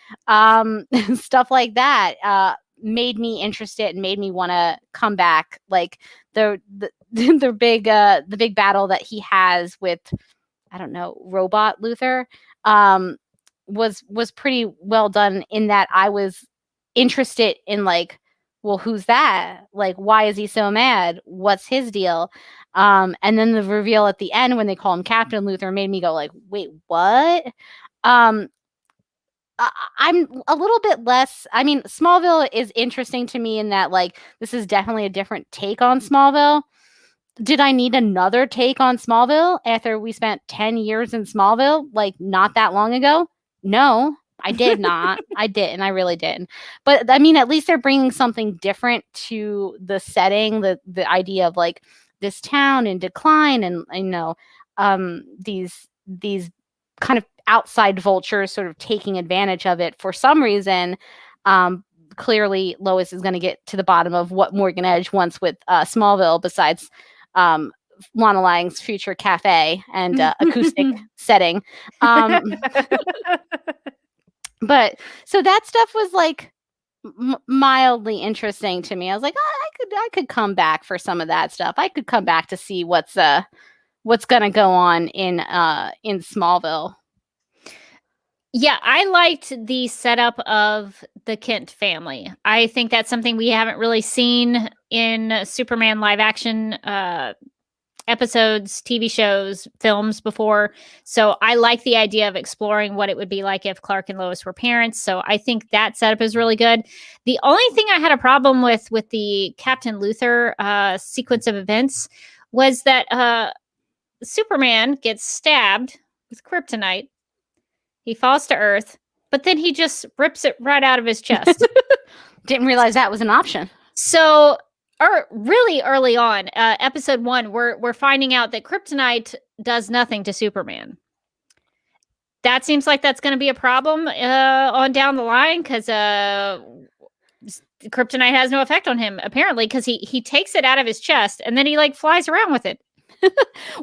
Stuff like that made me interested and made me want to come back. Like the big battle that he has with, I don't know, robot Luthor was pretty well done in that I was interested in like, well, who's that? Like, why is he so mad? What's his deal? And then the reveal at the end when they call him Captain Luthor made me go like, wait, what? I'm a little bit less. I mean, Smallville is interesting to me in that like this is definitely a different take on Smallville. Did I need another take on Smallville after we spent 10 years in Smallville, like not that long ago? No, I did not. I didn't. I really didn't. But I mean, at least they're bringing something different to the setting, the idea of like this town in decline, and you know, these kind of outside vultures sort of taking advantage of it for some reason. Clearly, Lois is going to get to the bottom of what Morgan Edge wants with Smallville, besides Lana Lang's future cafe and acoustic setting. But so that stuff was like mildly interesting to me. I was like, oh, I could come back for some of that stuff. I could come back to see what's going to go on in Smallville. Yeah, I liked the setup of the Kent family. I think that's something we haven't really seen in Superman live action episodes, TV shows, films before. So I like the idea of exploring what it would be like if Clark and Lois were parents. So I think that setup is really good. The only thing I had a problem with the Captain Luthor sequence of events was that Superman gets stabbed with kryptonite. He falls to Earth, but then he just rips it right out of his chest. Didn't realize that was an option. So, really early on, episode 1, we're finding out that kryptonite does nothing to Superman. That seems like that's going to be a problem on down the line because kryptonite has no effect on him apparently because he takes it out of his chest and then he like flies around with it.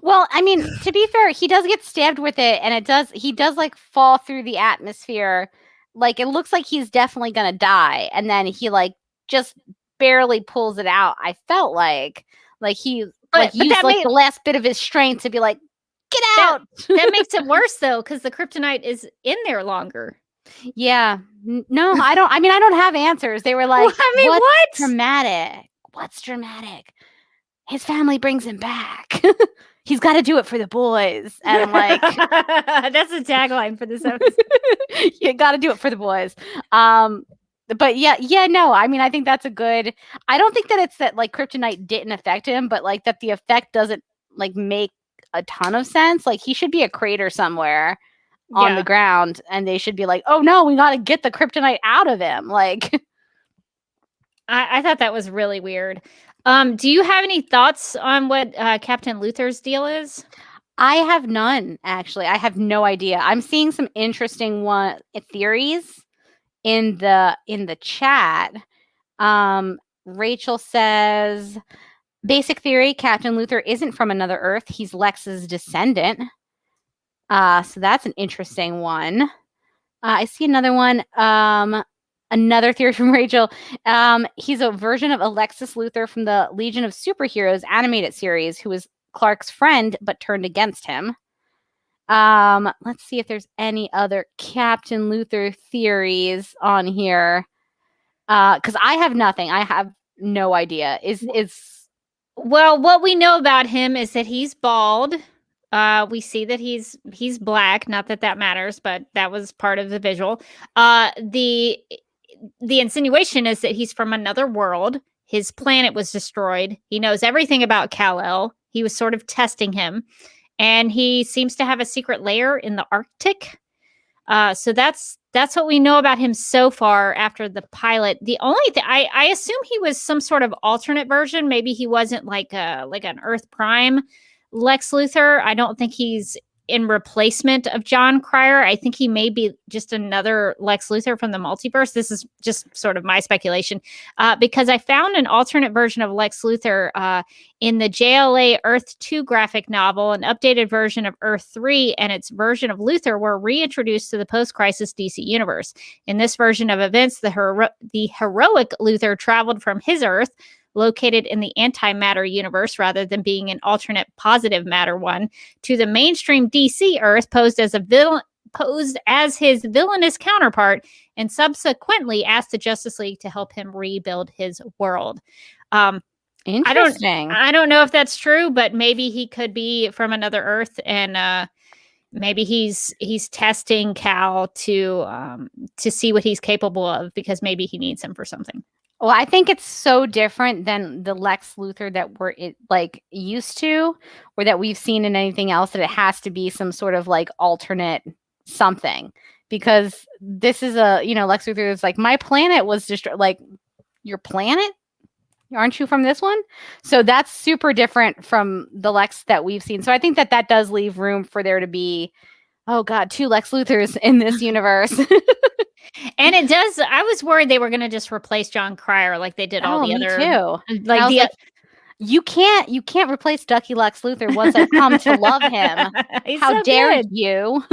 Well, I mean, to be fair, he does get stabbed with it, and he does like fall through the atmosphere. Like it looks like he's definitely gonna die, and then he like just barely pulls it out. I felt like he like used the last bit of his strength to be like, get out. That makes it worse though, because the kryptonite is in there longer. Yeah. No, I don't. I mean, I don't have answers. They were like, well, I mean, what's dramatic? What's dramatic? His family brings him back. He's got to do it for the boys. And I'm like, that's a tagline for this episode. You got to do it for the boys. But yeah, no. I mean, I think that's a good. I don't think that it's that like kryptonite didn't affect him, but like that the effect doesn't like make a ton of sense. Like he should be a crater somewhere on the ground, and they should be like, oh no, we got to get the kryptonite out of him. Like, I thought that was really weird. Do you have any thoughts on what Captain Luthor's deal is? I have none, actually. I have no idea. I'm seeing some interesting theories in the chat. Rachel says, basic theory, Captain Luthor isn't from another Earth. He's Lex's descendant. So that's an interesting one. I see another one. Another theory from Rachel. He's a version of Alexis Luthor from the Legion of Superheroes animated series, who was Clark's friend but turned against him. Let's see if there's any other Captain Luthor theories on here. Because I have nothing. I have no idea. Well, what we know about him is that he's bald. We see that he's black. Not that matters, but that was part of the visual. The insinuation is that he's from another world. His planet was destroyed. He knows everything about Kal-El. He was sort of testing him. And he seems to have a secret lair in the Arctic. So that's what we know about him so far after the pilot. The only thing, I assume he was some sort of alternate version. Maybe he wasn't like an Earth Prime Lex Luthor. I don't think he's in replacement of John Cryer. I think he may be just another Lex Luthor from the multiverse. This is just sort of my speculation, because I found an alternate version of Lex Luthor in the JLA Earth 2 graphic novel. An updated version of Earth 3 and its version of Luthor were reintroduced to the post-crisis DC universe. In this version of events, the heroic Luthor traveled from his Earth, located in the antimatter universe rather than being an alternate positive matter one, to the mainstream DC Earth, posed as his villainous counterpart, and subsequently asked the Justice League to help him rebuild his world. Interesting. I don't know if that's true, but maybe he could be from another Earth, and maybe he's testing Cal to see what he's capable of, because maybe he needs him for something. Well, I think it's so different than the Lex Luthor that we're used to, or that we've seen in anything else, that it has to be some sort of like alternate something. Because this is Lex Luthor is like, my planet was destroyed. Like, your planet? Aren't you from this one? So that's super different from the Lex that we've seen. So I think that does leave room for there to be, oh God, 2 Lex Luthors in this universe. And it does. I was worried they were going to just replace John Cryer like they did all the other. Too. You can't replace Ducky Lex Luthor once I've come to love him. How dare you?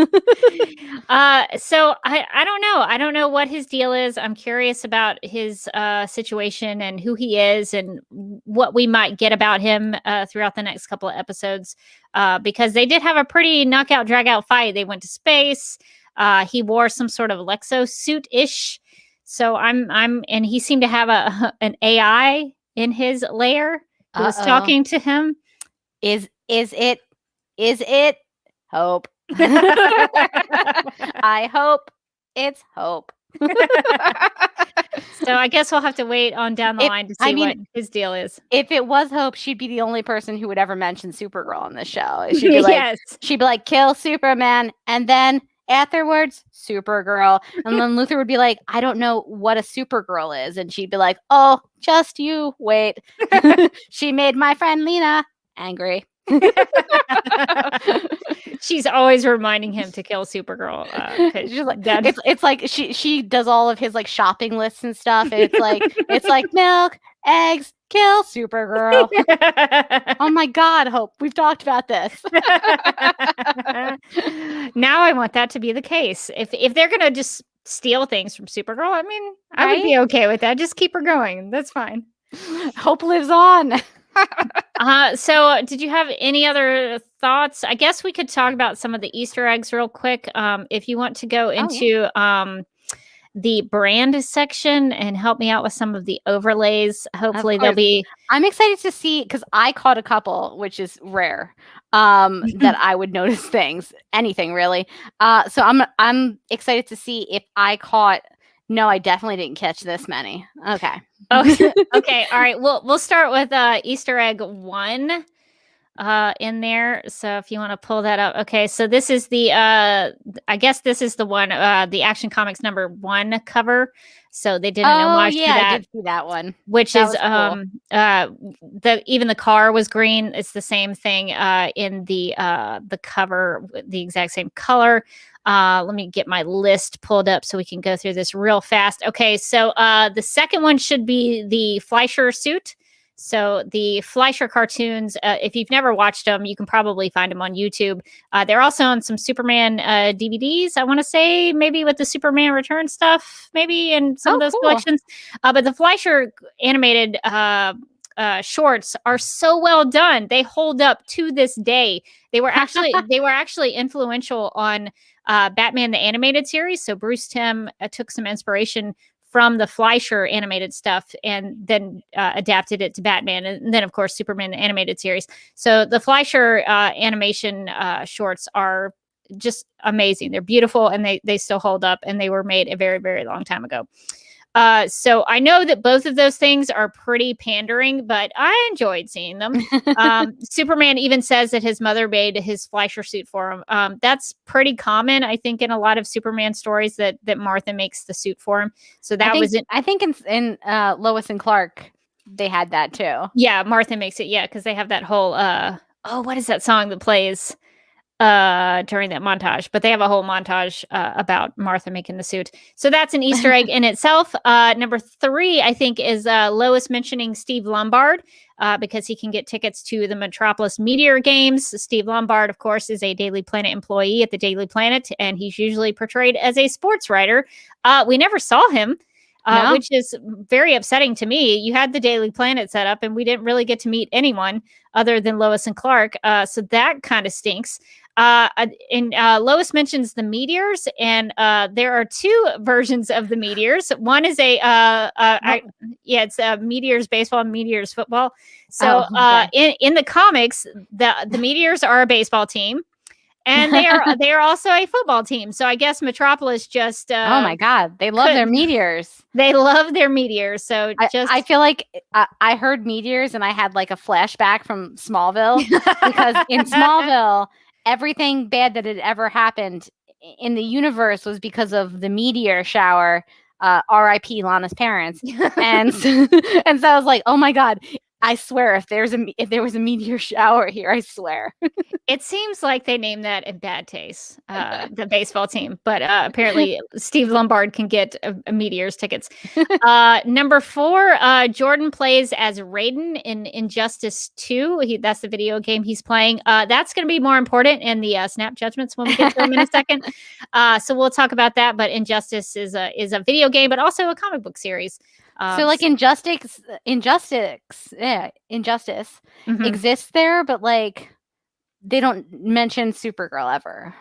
So I don't know. I don't know what his deal is. I'm curious about his situation and who he is and what we might get about him throughout the next couple of episodes. Because they did have a pretty knockout, drag out fight. They went to space. He wore some sort of Lexo suit-ish. So and he seemed to have an AI in his lair who was talking to him. Is Is it Hope? I hope it's Hope. So I guess we'll have to wait on down the line to see what his deal is. If it was Hope, she'd be the only person who would ever mention Supergirl on this show. She'd be like, Yes. she'd be like, kill Superman, and then afterwards, Supergirl. And then Luthor would be like, I don't know what a Supergirl is. And she'd be like, oh, just you wait. She made my friend Lena angry. She's always reminding him to kill Supergirl. She's like, it's like she does all of his like shopping lists and stuff. And it's like milk, eggs, kill Supergirl. Oh my God, Hope, we've talked about this. Now I want that to be the case. If they're gonna just steal things from Supergirl, I mean, I would be okay with that. Just keep her going. That's fine. Hope lives on. So did you have any other thoughts? I guess we could talk about some of the Easter eggs real quick. If you want to go into the brand section and help me out with some of the overlays. Hopefully they'll be... I'm excited to see, because I caught a couple, which is rare, that I would notice anything really. So I'm excited to see if I caught... No, I definitely didn't catch this many. Okay. Okay. All right. We'll start with Easter egg 1 in there. So if you want to pull that up. Okay. So this is the I guess this is the one, the Action Comics #1 cover. So they did an homage to that. I did see that one. Which that is cool. Even the car was green. It's the same thing in the cover, the exact same color. Let me get my list pulled up so we can go through this real fast. Okay, so the second one should be the Fleischer suit. So the Fleischer cartoons, if you've never watched them, you can probably find them on YouTube. They're also on some Superman DVDs, I want to say, maybe with the Superman Return stuff, maybe in some of those collections. But the Fleischer animated shorts are so well done. They hold up to this day. They were actually influential on Batman the Animated Series. So Bruce Timm took some inspiration from the Fleischer animated stuff and then adapted it to Batman, and then of course Superman the Animated Series. So the Fleischer animation shorts are just amazing. They're beautiful, and they still hold up, and they were made a very, very long time ago. So I know that both of those things are pretty pandering, but I enjoyed seeing them. Superman even says that his mother made his Fleischer suit for him. That's pretty common, I think, in a lot of Superman stories that Martha makes the suit for him. So that was it. I think in Lois and Clark, they had that too. Yeah, Martha makes it. Yeah, because they have that whole, what is that song that plays during that montage? But they have a whole montage about Martha making the suit. So that's an Easter egg in itself. Number 3, I think, is Lois mentioning Steve Lombard because he can get tickets to the Metropolis Meteor Games. Steve Lombard, of course, is a Daily Planet employee at the Daily Planet, and he's usually portrayed as a sports writer. We never saw him. No. Which is very upsetting to me. You had the Daily Planet set up, and we didn't really get to meet anyone other than Lois and Clark. So that kind of stinks. And Lois mentions the meteors, and there are 2 versions of the meteors. One is it's Meteors baseball and Meteors football. So in the comics, the Meteors are a baseball team. And they are also a football team. So I guess Metropolis just oh my God, they love their meteors. They love their meteors. So I feel like I heard meteors and I had like a flashback from Smallville because in Smallville, everything bad that had ever happened in the universe was because of the meteor shower. R.I.P. Lana's parents, and so I was like, oh my God. I swear, if there was a meteor shower here, I swear. It seems like they named that in bad taste, the baseball team. But apparently, Steve Lombard can get Meteors tickets. Number 4, Jordan plays as Raiden in Injustice 2. That's the video game he's playing. That's going to be more important in the Snap Judgments when we get to them in a second. So we'll talk about that. But Injustice is a video game, but also a comic book series. So like Injustice exists there, but like they don't mention Supergirl ever.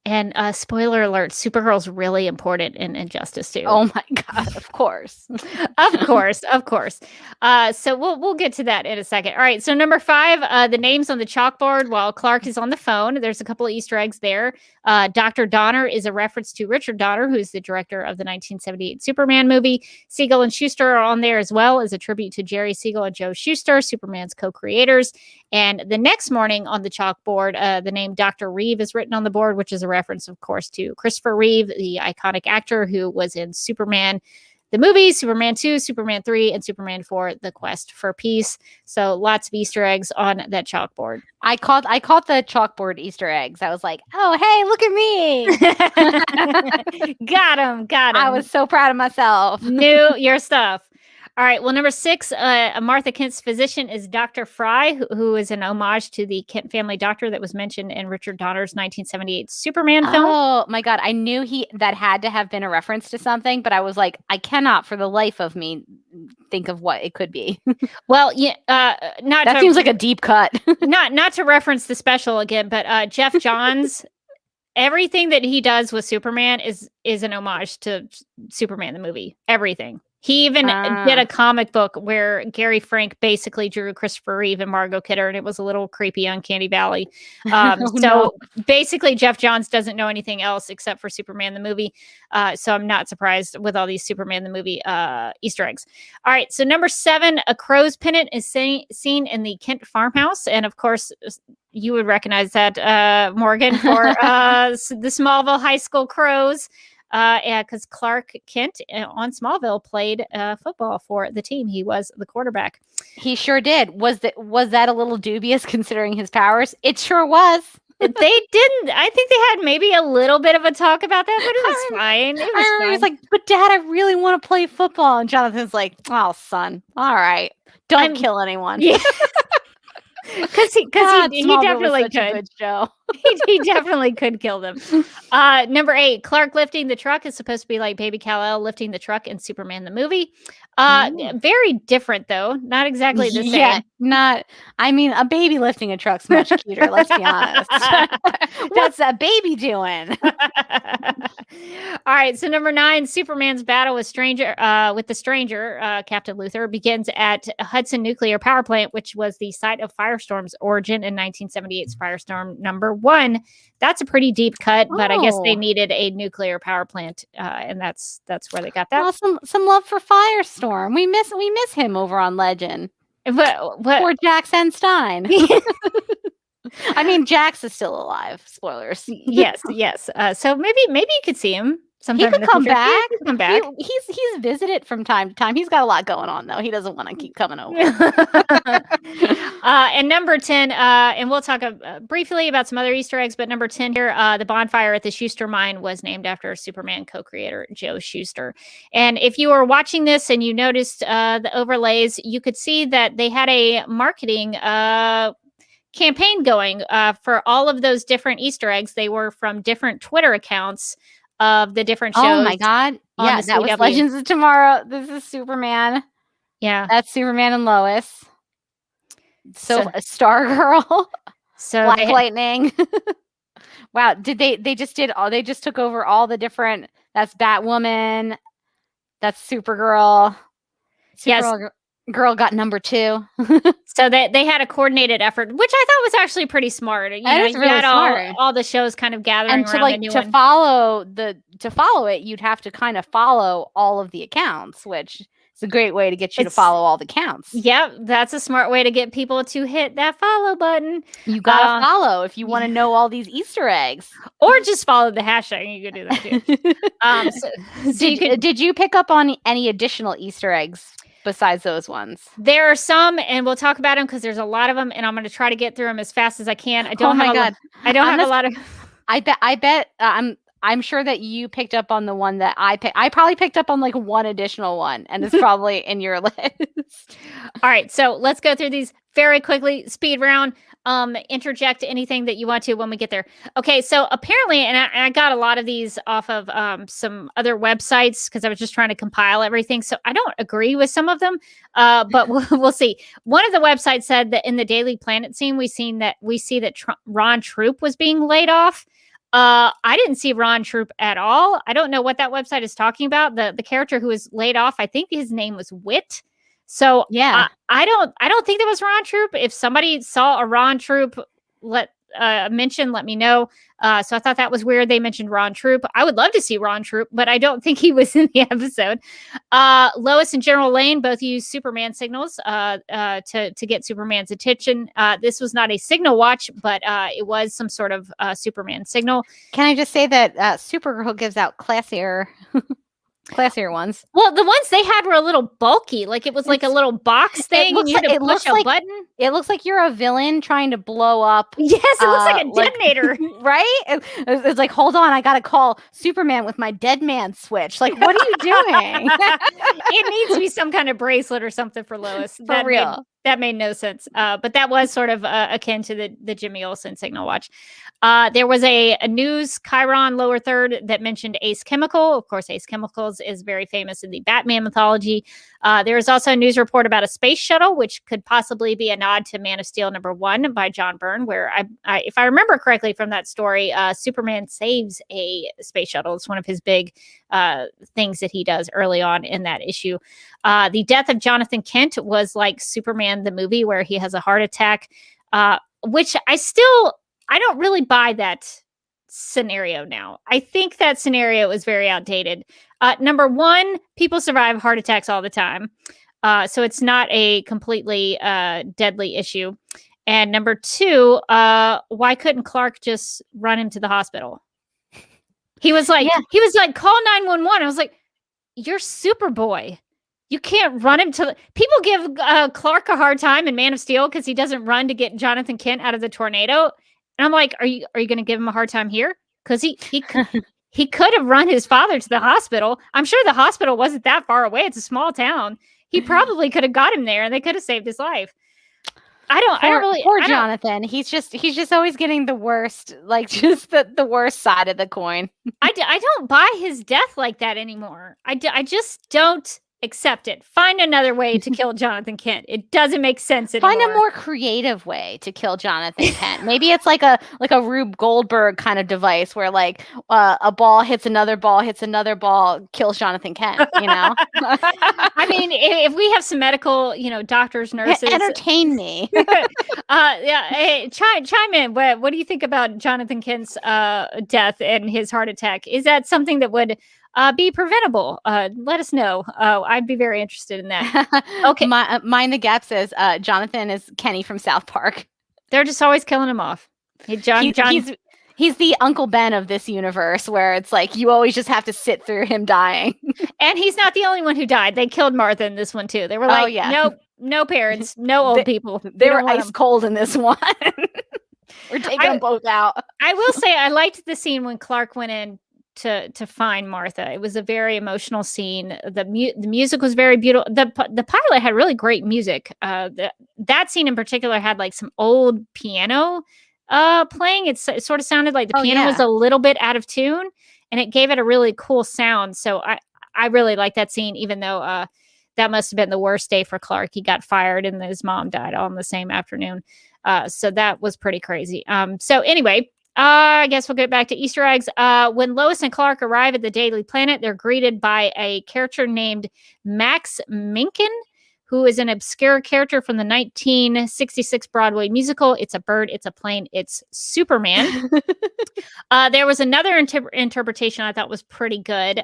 And spoiler alert, Supergirl's really important in Injustice too. Oh my god, of course. Of course. So we'll get to that in a second. All right, so number 5, the names on the chalkboard while Clark is on the phone. There's a couple of Easter eggs there. Dr. Donner is a reference to Richard Donner, who's the director of the 1978 Superman movie. Siegel and Schuster are on there as well as a tribute to Jerry Siegel and Joe Shuster, Superman's co-creators. And the next morning on the chalkboard, the name Dr. Reeve is written on the board, which is a reference, of course, to Christopher Reeve, the iconic actor who was in Superman, the movie, Superman 2, Superman 3, and Superman 4, The Quest for Peace. So lots of Easter eggs on that chalkboard. I caught the chalkboard Easter eggs. I was like, oh, hey, look at me. Got him. I was so proud of myself. Knew your stuff. All right. Well, number 6, Martha Kent's physician is Dr. Fry, who is an homage to the Kent family doctor that was mentioned in Richard Donner's 1978 Superman film. Oh my God. I knew that had to have been a reference to something, but I was like, I cannot for the life of me think of what it could be. Well, yeah, that seems like a deep cut. not to reference the special again, but Jeff Johns, everything that he does with Superman is an homage to Superman the movie. Everything. He even did a comic book where Gary Frank basically drew Christopher Reeve and Margot Kidder, and it was a little creepy on Candy Valley. Basically, Jeff Johns doesn't know anything else except for Superman the movie. So I'm not surprised with all these Superman the movie Easter eggs. All right, so number 7, a crow's pennant is seen in the Kent farmhouse. And of course, you would recognize that, Morgan, for the Smallville High School Crows. Because Clark Kent on Smallville played football for the team. He was the quarterback. He sure did. Was that a little dubious considering his powers? It sure was. They didn't. I think they had maybe a little bit of a talk about that, but it was fine. He was like, but Dad, I really want to play football. And Jonathan's like, oh, son, all right. Don't kill anyone. Yeah. Because he definitely could. A good show. he definitely could kill them. Number 8, Clark lifting the truck is supposed to be like Baby Kal-El lifting the truck in Superman the movie. Very different though. Not exactly the same. Yeah, a baby lifting a truck's much cuter, let's be honest. What's that baby doing? All right, so number 9, Superman's battle with the stranger, Captain Luthor, begins at Hudson Nuclear Power Plant, which was the site of Firestorm's origin in 1978's Firestorm number 1. That's a pretty deep cut, but I guess they needed a nuclear power plant, and that's where they got that. Well, some love for Firestorm. We miss him over on Legend. Poor Jax and Stein. I mean, Jax is still alive. Spoilers. Yes. So maybe you could see him sometime. He could come back. He could come back. He's visited from time to time. He's got a lot going on though. He doesn't want to keep coming over. And number 10, and we'll talk briefly about some other Easter eggs, but number 10 here, the bonfire at the Schuster mine was named after Superman co-creator Joe Shuster. And if you were watching this and you noticed the overlays, you could see that they had a marketing campaign going for all of those different Easter eggs. They were from different Twitter accounts of the different shows. Oh my God. Yeah, that was Legends of Tomorrow. This is Superman. Yeah. That's Superman and Lois. So Stargirl. So Black Lightning. Wow. They just took over all the different, that's Batwoman. That's Supergirl. Yes. Girl got number 2. So they had a coordinated effort, which I thought was actually pretty smart. You really had smart. all the shows kind of gathering and around to follow it, you'd have to kind of follow all of the accounts, which is a great way to get you to follow all the counts. Yep, that's a smart way to get people to hit that follow button. You gotta follow if you want to know all these Easter eggs, or just follow the hashtag. You could do that too. Did you pick up on any additional Easter eggs besides those ones? There are some, and we'll talk about them because there's a lot of them, and I'm going to try to get through them as fast as I can. I don't have a lot of. I bet. I'm sure that you picked up on the one that I picked. I probably picked up on like one additional one, and it's probably in your list. All right, so let's go through these very quickly. Speed round. interject anything that you want to when we get there. Okay, so apparently, and I got a lot of these off of some other websites because I was just trying to compile everything. So I don't agree with some of them, but we'll see. One of the websites said that in the Daily Planet scene, we see that Ron Troop was being laid off. I didn't see Ron Troop at all. I don't know what that website is talking about. The character who was laid off, I think his name was Wit. So Yeah. I don't think that was Ron Troop. If somebody saw a Ron Troop let me know. So I thought that was weird. They mentioned Ron Troop. I would love to see Ron Troop, but I don't think he was in the episode. Lois and General Lane both used Superman signals to get Superman's attention. This was not a signal watch, but it was some sort of Superman signal. Can I just say that Supergirl gives out classier ones? Well, the ones they had were a little bulky. Like it was like a little box thing, and you had to push a button. It looks like you're a villain trying to blow up. Yes, it looks like a detonator. Right? It's like, hold on, I gotta call Superman with my dead man switch. Like, what are you doing? It needs to be some kind of bracelet or something for Lois. For real. That made no sense. But that was sort of akin to the Jimmy Olsen signal watch. There was a news Chiron lower third that mentioned Ace Chemical. Of course, Ace Chemicals is very famous in the Batman mythology. There is also a news report about a space shuttle, which could possibly be a nod to Man of Steel #1 by John Byrne, where if I remember correctly from that story, Superman saves a space shuttle. It's one of his big things that he does early on in that issue. The death of Jonathan Kent was like Superman the movie, where he has a heart attack, which I don't really buy that scenario now. I think that scenario is very outdated. Number one, people survive heart attacks all the time. So it's not a completely deadly issue. And number two, why couldn't Clark just run him to the hospital? He was like, call 911. I was like, you're Superboy. You can't run him to people give Clark a hard time in Man of Steel because he doesn't run to get Jonathan Kent out of the tornado. And I'm like, are you going to give him a hard time here? Because he could have run his father to the hospital. I'm sure the hospital wasn't that far away. It's a small town. He probably could have got him there, and they could have saved his life. Poor Jonathan. He's just always getting the worst, like just the worst side of the coin. I don't buy his death like that anymore. I just don't accept it. Find another way to kill Jonathan Kent. It doesn't make sense anymore. Find a more creative way to kill Jonathan Kent. Maybe it's like a Rube Goldberg kind of device where like a ball hits another ball, kills Jonathin Kent, you know? I mean, if we have some medical, doctors, nurses. Entertain me. Yeah. Hey, chime in. What do you think about Jonathan Kent's death and his heart attack? Is that something that would be preventable? Let us know. I'd be very interested in that. Okay. Mind the Gap says Jonathan is Kenny from South Park. They're just always killing him off. Hey, He's the Uncle Ben of this universe, where it's like you always just have to sit through him dying. And he's not the only one who died. They killed Martha in this one too. They were like, nope, no parents, no old people. They were ice cold in this one. We're taking them both out. I will say I liked the scene when Clark went in to find Martha. It was a very emotional scene. The music was very beautiful. The pilot had really great music. That scene in particular had like some old piano playing. It sort of sounded like the piano was a little bit out of tune, and it gave it a really cool sound. So I really like that scene, even though that must have been the worst day for Clark. He got fired and his mom died all in the same afternoon. So that was pretty crazy. So anyway, I guess we'll get back to Easter eggs. When Lois and Clark arrive at the Daily Planet, they're greeted by a character named Max Minkin, who is an obscure character from the 1966 Broadway musical. It's a bird, it's a plane, it's Superman. There was another interpretation I thought was pretty good.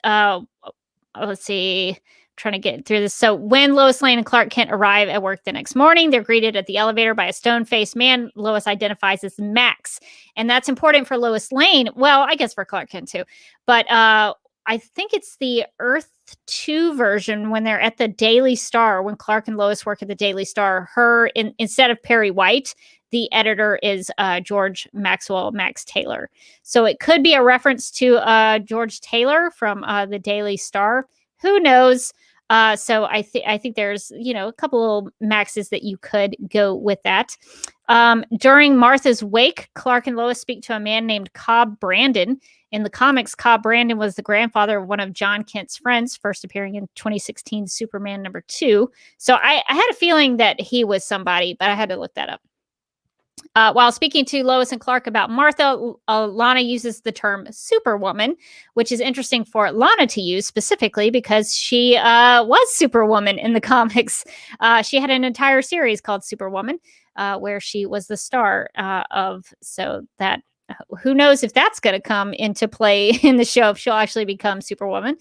Let's see. Trying to get through this. So when Lois Lane and Clark Kent arrive at work the next morning, they're greeted at the elevator by a stone-faced man Lois identifies as Max. And that's important for Lois Lane. Well, I guess for Clark Kent too. But I think it's the Earth 2 version when they're at the Daily Star, when Clark and Lois work at the Daily Star, instead of Perry White, the editor is George Maxwell Max Taylor. So it could be a reference to George Taylor from the Daily Star. Who knows? So I think there's, a couple little maxes that you could go with that. During Martha's wake, Clark and Lois speak to a man named Cobb Brandon. In the comics, Cobb Brandon was the grandfather of one of John Kent's friends, first appearing in 2016 Superman #2. So I had a feeling that he was somebody, but I had to look that up. While speaking to Lois and Clark about Martha, Lana uses the term Superwoman, which is interesting for Lana to use specifically because she was Superwoman in the comics. She had an entire series called Superwoman where she was the star of. So that who knows if that's going to come into play in the show, if she'll actually become Superwoman.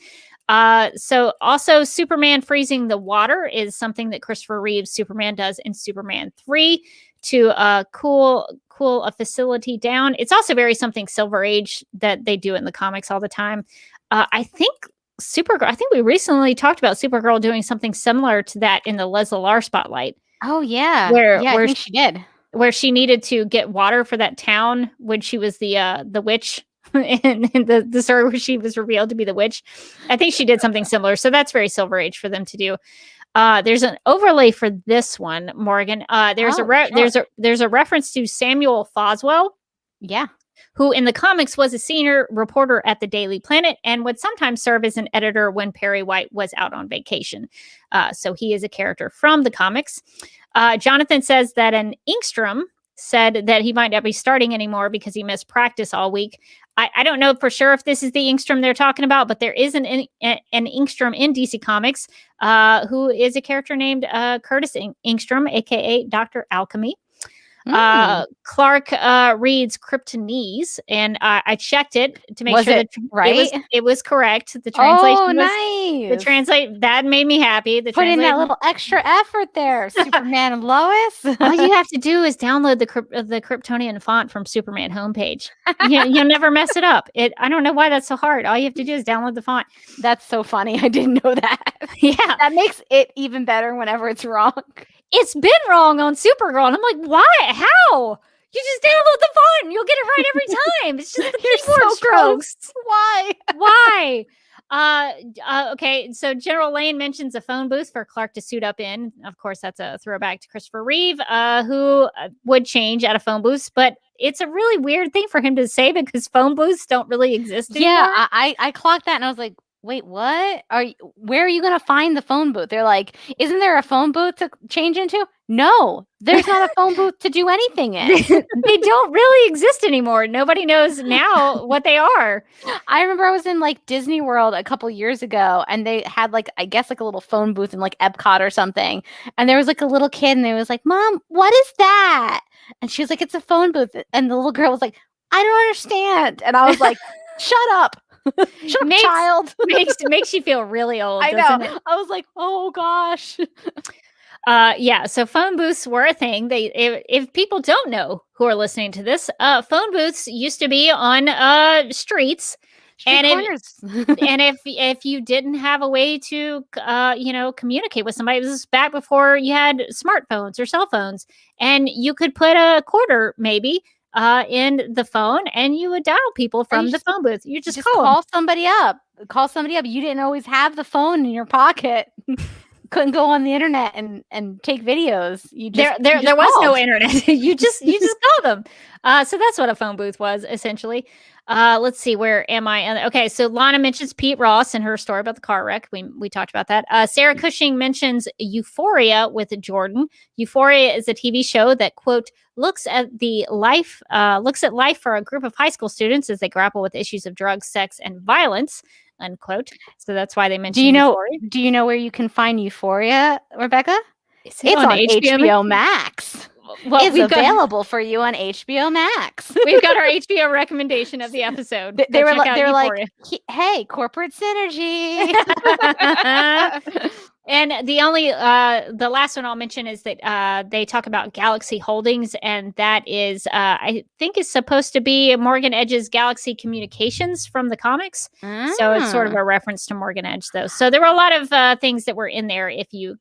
So also Superman freezing the water is something that Christopher Reeve's Superman does in Superman 3 to cool a facility down. It's also very something Silver Age that they do in the comics all the time. I think we recently talked about Supergirl doing something similar to that in the Leslie Lar Spotlight. Oh yeah. Where I think she did. Where she needed to get water for that town when she was the witch in the story where she was revealed to be the witch. I think she did something similar. So that's very Silver Age for them to do. There's an overlay for this one, Morgan. There's a reference to Samuel Foswell. Yeah. Who in the comics was a senior reporter at the Daily Planet and would sometimes serve as an editor when Perry White was out on vacation. So he is a character from the comics. Jonathan says that an Inkstrom said that he might not be starting anymore because he missed practice all week. I don't know for sure if this is the Inkstrom they're talking about, but there is an Inkstrom in DC Comics who is a character named Curtis Inkstrom, a.k.a. Dr. Alchemy. Clark reads Kryptonese, and I checked it to make sure it was correct. The translation that made me happy. Put in that little extra effort there, Superman and Lois. All you have to do is download the Kryptonian font from Superman homepage. You'll never mess it up. I don't know why that's so hard. All you have to do is download the font. That's so funny. I didn't know that. Yeah, that makes it even better whenever it's wrong. It's been wrong on Supergirl, and I'm like, why? How? You just download the font and you'll get it right every time. It's just the keyboard strokes. Why? Okay, so General Lane mentions a phone booth for Clark to suit up in. Of course, that's a throwback to Christopher Reeve, who would change at a phone booth, but it's a really weird thing for him to say because phone booths don't really exist anymore. Yeah, I clocked that and I was like, wait, what? Where are you going to find the phone booth? They're like, isn't there a phone booth to change into? No, there's not a phone booth to do anything in. They don't really exist anymore. Nobody knows now what they are. I remember I was in like Disney World a couple years ago and they had like, I guess like a little phone booth in like Epcot or something. And there was like a little kid and they was like, Mom, what is that? And she was like, it's a phone booth. And the little girl was like, I don't understand. And I was like, shut up. Shut up, child. makes you feel really old. I know. I was like, oh gosh. Yeah. So phone booths were a thing. If people don't know who are listening to this, phone booths used to be on streets. And if you didn't have a way to communicate with somebody, it was back before you had smartphones or cell phones, and you could put a quarter maybe in the phone and you would dial people from the phone booth. You just call somebody up. You didn't always have the phone in your pocket. Couldn't go on the internet and take videos. There was no internet. you just call them. So that's what a phone booth was essentially. Let's see, where am I? Okay, so Lana mentions Pete Ross in her story about the car wreck. We talked about that. Sarah Cushing mentions Euphoria with Jordan. Euphoria is a TV show that, quote, looks at life for a group of high school students as they grapple with issues of drugs, sex, and violence, unquote. So that's why they mentioned Euphoria. Do you know where you can find Euphoria, Rebecca? It's on HBO Max. Well, it's available for you on HBO Max. We've got our HBO recommendation of the episode. They were like, hey, corporate synergy. And the last one I'll mention is that they talk about Galaxy Holdings, and that is, I think, is supposed to be Morgan Edge's Galaxy Communications from the comics. So it's sort of a reference to Morgan Edge, though. So there were a lot of things that were in there if you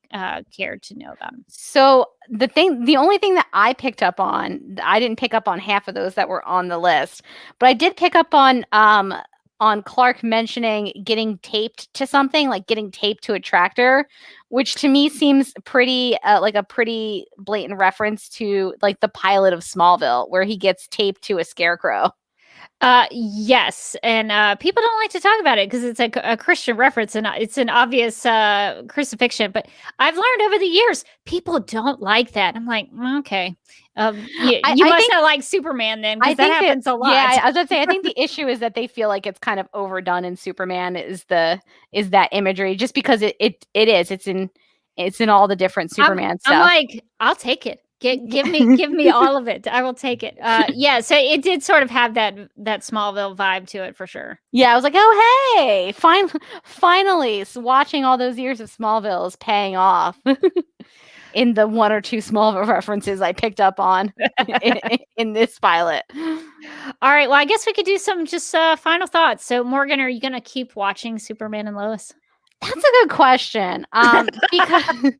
cared to know about them. So the only thing that I picked up on, I didn't pick up on half of those that were on the list, but I did pick up on Clark mentioning getting taped to something, like getting taped to a tractor, which to me seems pretty like a pretty blatant reference to like the pilot of Smallville, where he gets taped to a scarecrow. Yes, and people don't like to talk about it because it's a Christian reference and it's an obvious crucifixion. But I've learned over the years people don't like that. I'm like, okay, you must not like Superman then, because that happens a lot. Yeah, I was gonna say I think the issue is that they feel like it's kind of overdone in Superman. Is that imagery, just because it is. It's in all the different Superman stuff. I'm like, I'll take it. Give me all of it. I will take it. Yeah, so it did sort of have that Smallville vibe to it for sure. Yeah, I was like, oh hey, finally, watching all those years of Smallville is paying off in the one or two Smallville references I picked up on in this pilot. All right, well, I guess we could do some just final thoughts. So, Morgan, are you going to keep watching Superman and Lois? That's a good question. Because.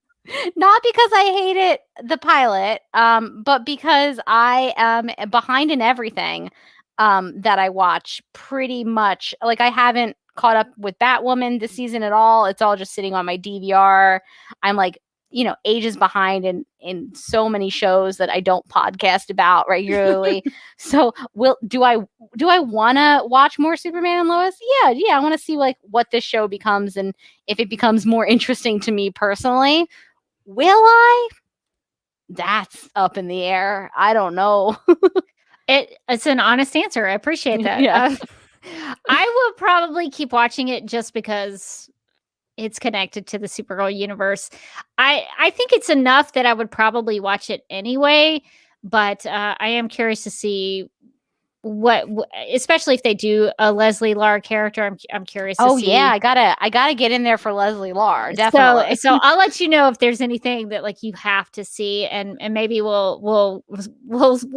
Not because I hated the pilot, but because I am behind in everything that I watch pretty much. Like, I haven't caught up with Batwoman this season at all. It's all just sitting on my DVR. I'm like, ages behind in so many shows that I don't podcast about regularly. So do I want to watch more Superman and Lois? Yeah. I want to see like what this show becomes and if it becomes more interesting to me personally. Will I? That's up in the air. I don't know. It's an honest answer. I appreciate that. Yeah. I will probably keep watching it just because it's connected to the Supergirl universe. I think it's enough that I would probably watch it anyway, but I am curious to see what especially if they do a Leslie Lar character. I'm curious to see. Oh yeah, I gotta get in there for Leslie Lar, definitely. So I'll let you know if there's anything that like you have to see, and maybe we'll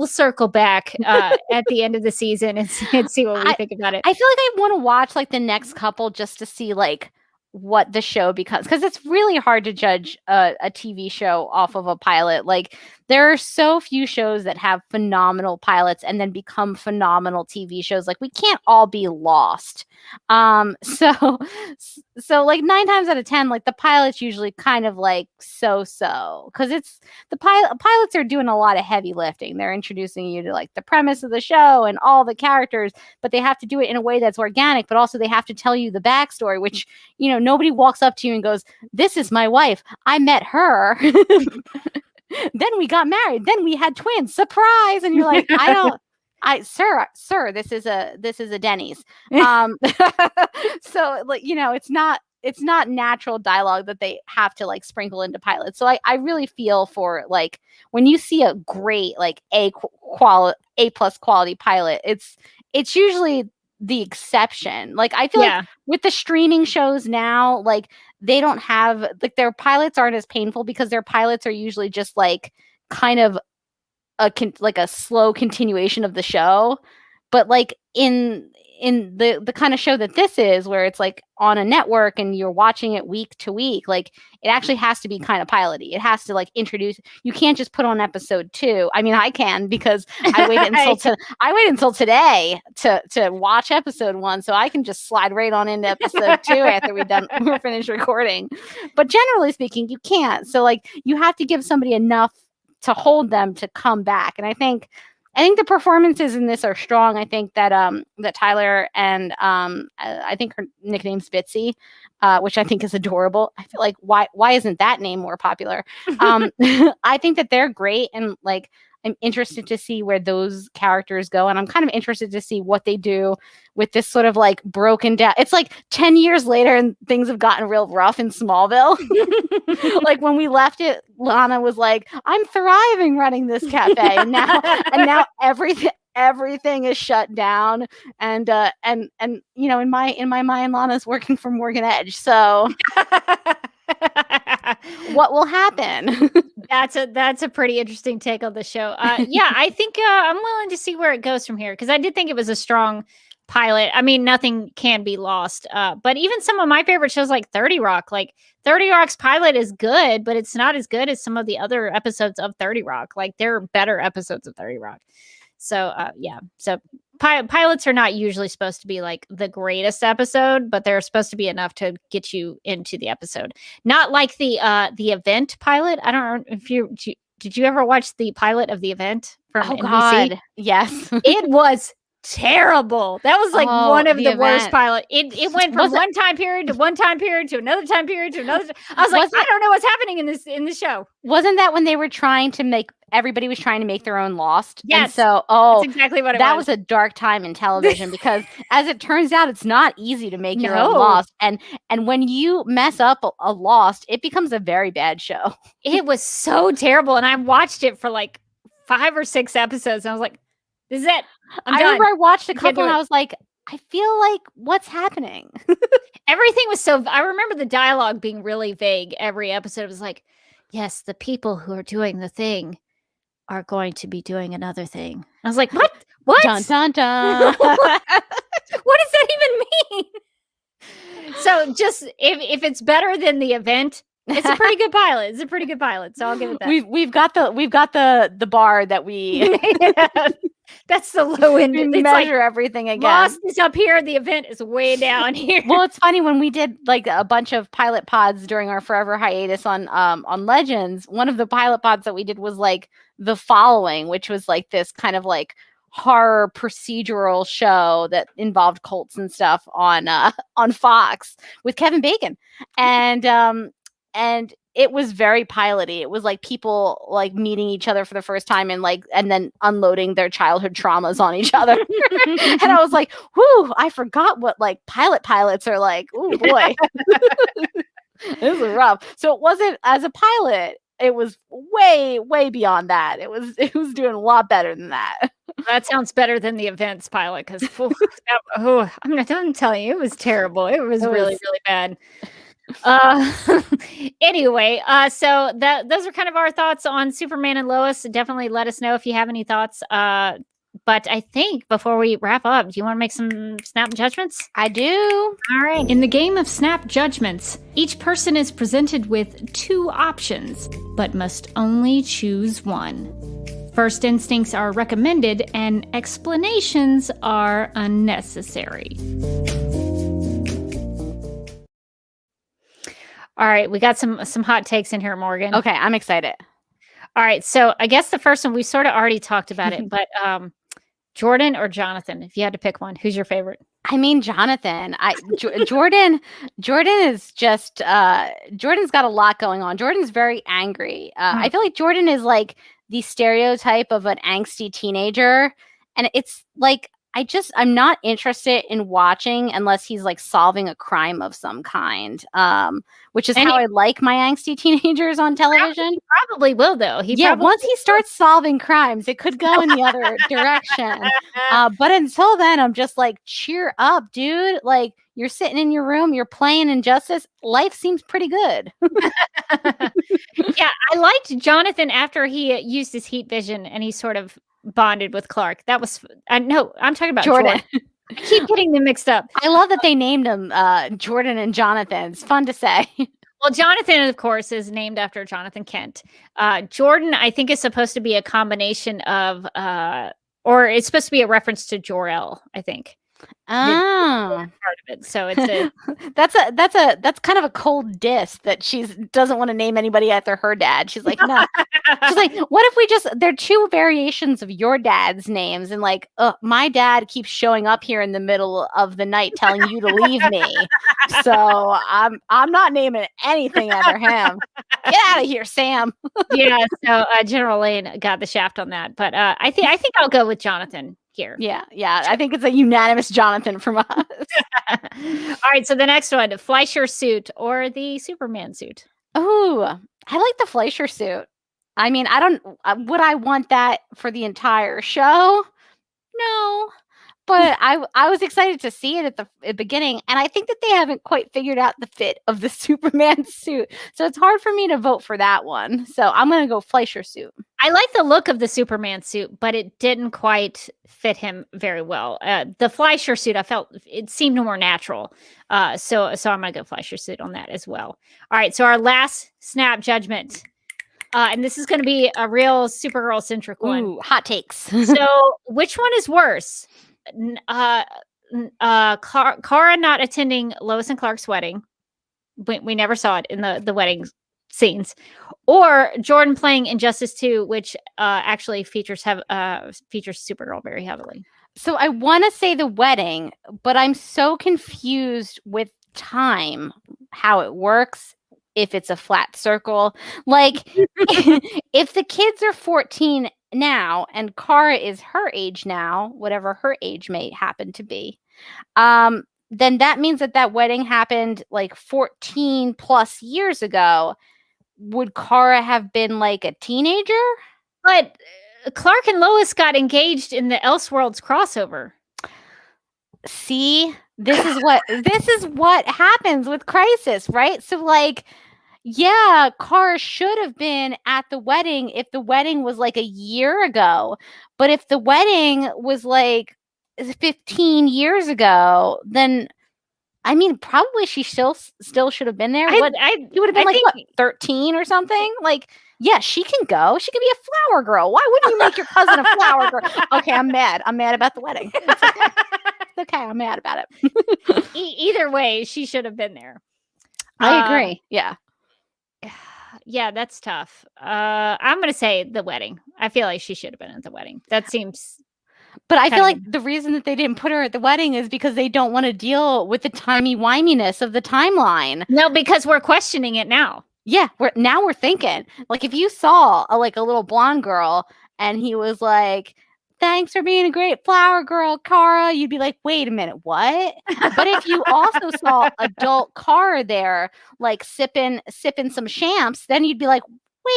circle back at the end of the season and see what we think about it. I feel like I want to watch like the next couple just to see like what the show becomes, because it's really hard to judge a TV show off of a pilot. Like, there are so few shows that have phenomenal pilots and then become phenomenal TV shows. Like, we can't all be Lost. So like 9 times out of 10, like the pilot's usually kind of like so, because it's the pilots are doing a lot of heavy lifting. They're introducing you to like the premise of the show and all the characters, but they have to do it in a way that's organic, but also they have to tell you the backstory, which, nobody walks up to you and goes, "This is my wife. I met her." Then we got married. Then we had twins. Surprise! And you're like, sir, this is a Denny's. So like, it's not natural dialogue that they have to like sprinkle into pilots. So I really feel for like when you see a great like A+ quality pilot, it's usually the exception. Like, I feel like with the streaming shows now, like they don't have like their pilots aren't as painful because their pilots are usually just like kind of a slow continuation of the show. But like in the kind of show that this is, where it's like on a network and you're watching it week to week, like it actually has to be kind of piloty. It has to like introduce. You can't just put on episode 2. I mean, I can, because I waited until today to watch episode 1, so I can just slide right on into episode 2 after we're finished recording. But generally speaking, you can't. So like you have to give somebody enough to hold them to come back. And I think the performances in this are strong. I think that that Tyler and I think her nickname's Bitsy, which I think is adorable. I feel like why isn't that name more popular? I think that they're great, and like I'm interested to see where those characters go, and I'm kind of interested to see what they do with this sort of like broken down. It's like 10 years later and things have gotten real rough in Smallville. Like when we left it, Lana was like, "I'm thriving running this cafe," and now everything is shut down, and in my mind, Lana's working for Morgan Edge. So what will happen? That's a pretty interesting take on the show. Yeah, I think I'm willing to see where it goes from here, because I did think it was a strong pilot. I mean, nothing can be lost. But even some of my favorite shows like 30 Rock, like 30 Rock's pilot is good, but it's not as good as some of the other episodes of 30 Rock. Like there are better episodes of 30 Rock. So pilots are not usually supposed to be like the greatest episode, but they're supposed to be enough to get you into the episode. Not like the event pilot. I don't know if did you ever watch the pilot of The Event from NBC? God, yes. It was terrible. That was like one of the worst pilot. It went from one time period to one time period to another time period to another. I was like, I don't know what's happening in this show. Wasn't that when they were trying to make everybody was trying to make their own Lost? Yes. And so, that's exactly what it was. That was a dark time in television because, as it turns out, it's not easy to make your own Lost. And when you mess up a Lost, it becomes a very bad show. It was so terrible, and I watched it for like 5 or 6 episodes, and I was like, "This is it." I remember I watched a couple, and I was like, I feel like what's happening? Everything was so. I remember the dialogue being really vague. Every episode was like, "Yes, the people who are doing the thing are going to be doing another thing." I was like, "What? What? Dun dun dun." What does that even mean? So, just if it's better than The Event, it's a pretty good pilot. It's a pretty good pilot. So I'll give it that. We've got the bar that we. That's the low end. We measure everything again. Lost is up here. The Event is way down here. Well, it's funny when we did like a bunch of pilot pods during our forever hiatus on Legends. One of the pilot pods that we did was like The Following, which was like this kind of like horror procedural show that involved cults and stuff on Fox with Kevin Bacon, and it was very piloty. It was like people like meeting each other for the first time and then unloading their childhood traumas on each other. And I was like, whoo, I forgot what like pilots are like. Oh boy. This is rough. So it wasn't as a pilot, it was way, way beyond that. It was doing a lot better than that. That sounds better than The Events pilot because I'm not telling you, it was terrible. It was really, really bad. Anyway, so those are kind of our thoughts on Superman and Lois. Definitely let us know if you have any thoughts. But I think before we wrap up, do you want to make some snap judgments? I do. All right. In the game of snap judgments, each person is presented with 2 options, but must only choose one. First instincts are recommended and explanations are unnecessary. All right, we got some hot takes in here, Morgan. Okay, I'm excited. All right, so I guess the first one, we sort of already talked about it, but Jordan or Jonathan, if you had to pick one, who's your favorite? I mean, Jonathan. Jordan is just Jordan's got a lot going on. Jordan's very angry. I feel like Jordan is like the stereotype of an angsty teenager, and it's like I'm not interested in watching unless he's like solving a crime of some kind, which is how I like my angsty teenagers on television. He probably will, though. Once he starts solving crimes, it could go in the other direction. But until then, I'm just like, cheer up, dude. Like, you're sitting in your room, you're playing Injustice. Life seems pretty good. Yeah, I liked Jonathan after he used his heat vision and he sort of bonded with Clark. That was no, I'm talking about Jordan. I keep getting them mixed up. I love that they named him Jordan and Jonathan. It's fun to say. Well, Jonathan, of course, is named after Jonathan Kent. Jordan, I think, is supposed to be a combination of or it's supposed to be a reference to Jor-El, I think. Oh, part of it. So it's a that's kind of a cold diss that she doesn't want to name anybody after her dad. She's like, no. She's like, what if there are 2 variations of your dad's names, and like, my dad keeps showing up here in the middle of the night telling you to leave me. So I'm not naming anything after him. Get out of here, Sam. Yeah. So General Lane got the shaft on that, but I think I'll go with Jonathan here. Yeah. I think it's a unanimous Jonathan from us. All right, so the next one, the Fleischer suit or the Superman suit? Oh, I like the Fleischer suit. I mean, would I want that for the entire show? No. But I was excited to see it at the beginning, and I think that they haven't quite figured out the fit of the Superman suit. So it's hard for me to vote for that one. So I'm going to go Fleischer suit. I like the look of the Superman suit, but it didn't quite fit him very well. The Fleischer suit, I felt it seemed more natural. So I'm going to go Fleischer suit on that as well. All right, so our last snap judgment. And this is going to be a real Supergirl centric one. Ooh, hot takes. So, which one is worse? Kara not attending Lois and Clark's wedding. We never saw it in the wedding scenes, or Jordan playing Injustice 2, which actually features Supergirl very heavily. So I want to say the wedding, but I'm so confused with time, how it works, if it's a flat circle. Like, if the kids are 14 now and Kara is her age now, whatever her age may happen to be, then that means that wedding happened like 14 plus years ago. Would Kara have been like a teenager? But Clark and Lois got engaged in the Elseworlds crossover. See, this is what happens with Crisis, right? So like, yeah, Kara should have been at the wedding if the wedding was like a year ago. But if the wedding was like 15 years ago, then I mean, probably she still should have been there. You would have been what, 13 or something? Like, yeah, she can go. She can be a flower girl. Why wouldn't you make your cousin a flower girl? Okay, I'm mad. I'm mad about the wedding. It's okay. It's okay. I'm mad about it. Either way, she should have been there. I agree. Yeah. Yeah, that's tough. I'm going to say the wedding. I feel like she should have been at the wedding. That seems... But I feel like the reason that they didn't put her at the wedding is because they don't want to deal with the timey-wiminess of the timeline. No, because we're questioning it now. Yeah, we're thinking. Like, if you saw a little blonde girl and he was like, thanks for being a great flower girl, Kara, you'd be like, wait a minute, what? But if you also saw adult Kara there, like sipping some champs, then you'd be like,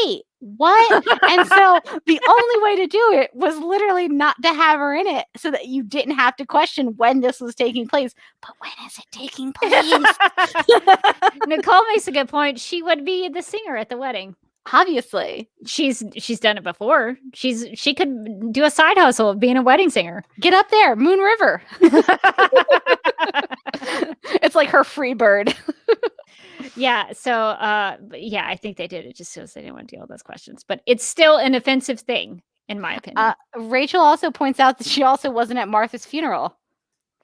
wait, what? And so the only way to do it was literally not to have her in it so that you didn't have to question when this was taking place. But when is it taking place? Nicole makes a good point. She would be the singer at the wedding. Obviously. She's done it before. She could do a side hustle of being a wedding singer. Get up there, Moon River. It's like her free bird. Yeah, so yeah, I think they did it just because they didn't want to deal with those questions. But it's still an offensive thing, in my opinion. Rachel also points out that she also wasn't at Martha's funeral.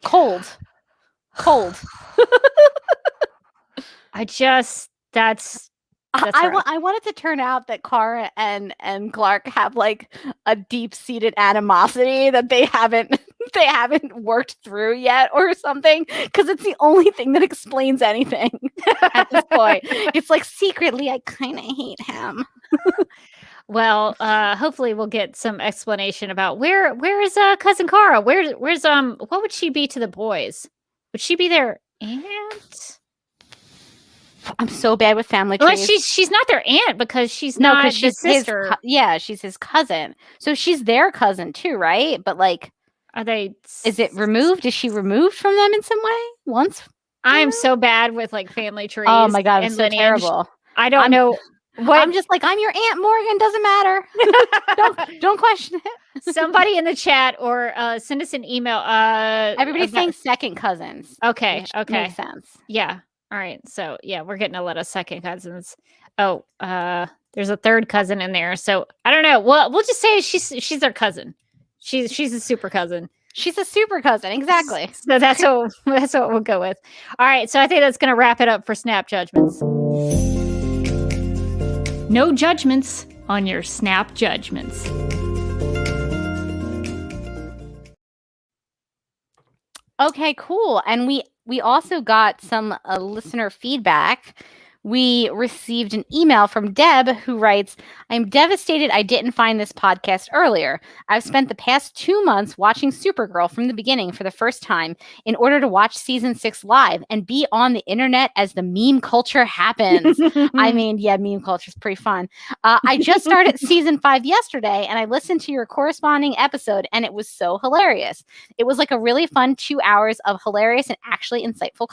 Cold. I want it to turn out that Kara and Clark have like a deep-seated animosity that they haven't worked through yet or something, because it's the only thing that explains anything at this point. It's like secretly I kind of hate him. Well, hopefully we'll get some explanation about where is cousin Kara? Where's what would she be to the boys? Would she be their aunt? I'm so bad with family trees. Well, she's not their aunt because she's not his sister. She's his cousin. So she's their cousin too, right? But like, are they? Is it removed? Is she removed from them in some way? Once? I'm so bad with like family trees. Oh my god, I'm so lineage. terrible. I don't know. What? I'm just like, I'm your Aunt Morgan. Doesn't matter. don't question it. Somebody in the chat or send us an email. Everybody's saying second cousins. Okay. Makes sense. Yeah. All right. So yeah, we're getting a lot of second cousins. Oh, there's a third cousin in there. So I don't know. Well, we'll just say she's their cousin. She's a super cousin. She's a super cousin. Exactly. So that's what we'll go with. All right. So I think that's going to wrap it up for Snap Judgments. No judgments on your Snap Judgments. Okay, cool. And we also got some listener feedback. We received an email from Deb who writes, I'm devastated I didn't find this podcast earlier. I've spent the past 2 months watching Supergirl from the beginning for the first time in order to watch season 6 live and be on the internet as the meme culture happens. I mean, yeah, meme culture is pretty fun. I just started season 5 yesterday and I listened to your corresponding episode and it was so hilarious. It was like a really fun 2 hours of hilarious and actually insightful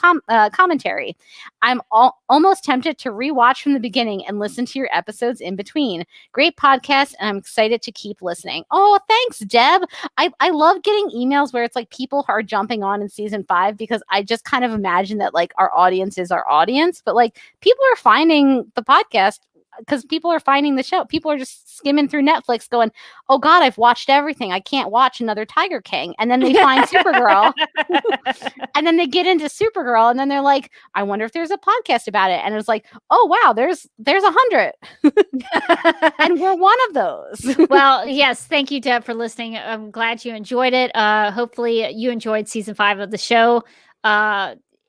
commentary. I'm almost tempted to rewatch from the beginning and listen to your episodes in between. Great podcast, and I'm excited to keep listening. Oh, thanks, Deb. I love getting emails where it's like people are jumping on in season 5 because I just kind of imagine that like our audience is our audience, but like people are finding the podcast because people are finding the show. People are just skimming through Netflix going, oh God, I've watched everything. I can't watch another Tiger King. And then they find Supergirl. And then they get into Supergirl. And then they're like, I wonder if there's a podcast about it. And it's like, oh wow, there's 100. And we're one of those. Well, yes. Thank you, Deb, for listening. I'm glad you enjoyed it. Hopefully you enjoyed season 5 of the show.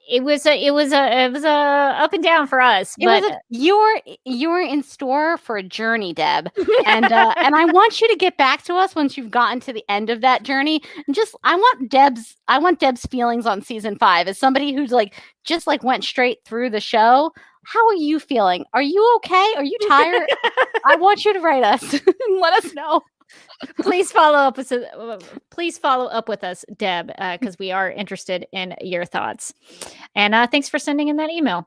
It was a up and down for us. You're in store for a journey, Deb, and I want you to get back to us once you've gotten to the end of that journey. And I want Deb's feelings on season 5 as somebody who's just went straight through the show. How are you feeling? Are you okay? Are you tired? I want you to write us and let us know. Please follow up with us, Deb, because we are interested in your thoughts. And thanks for sending in that email.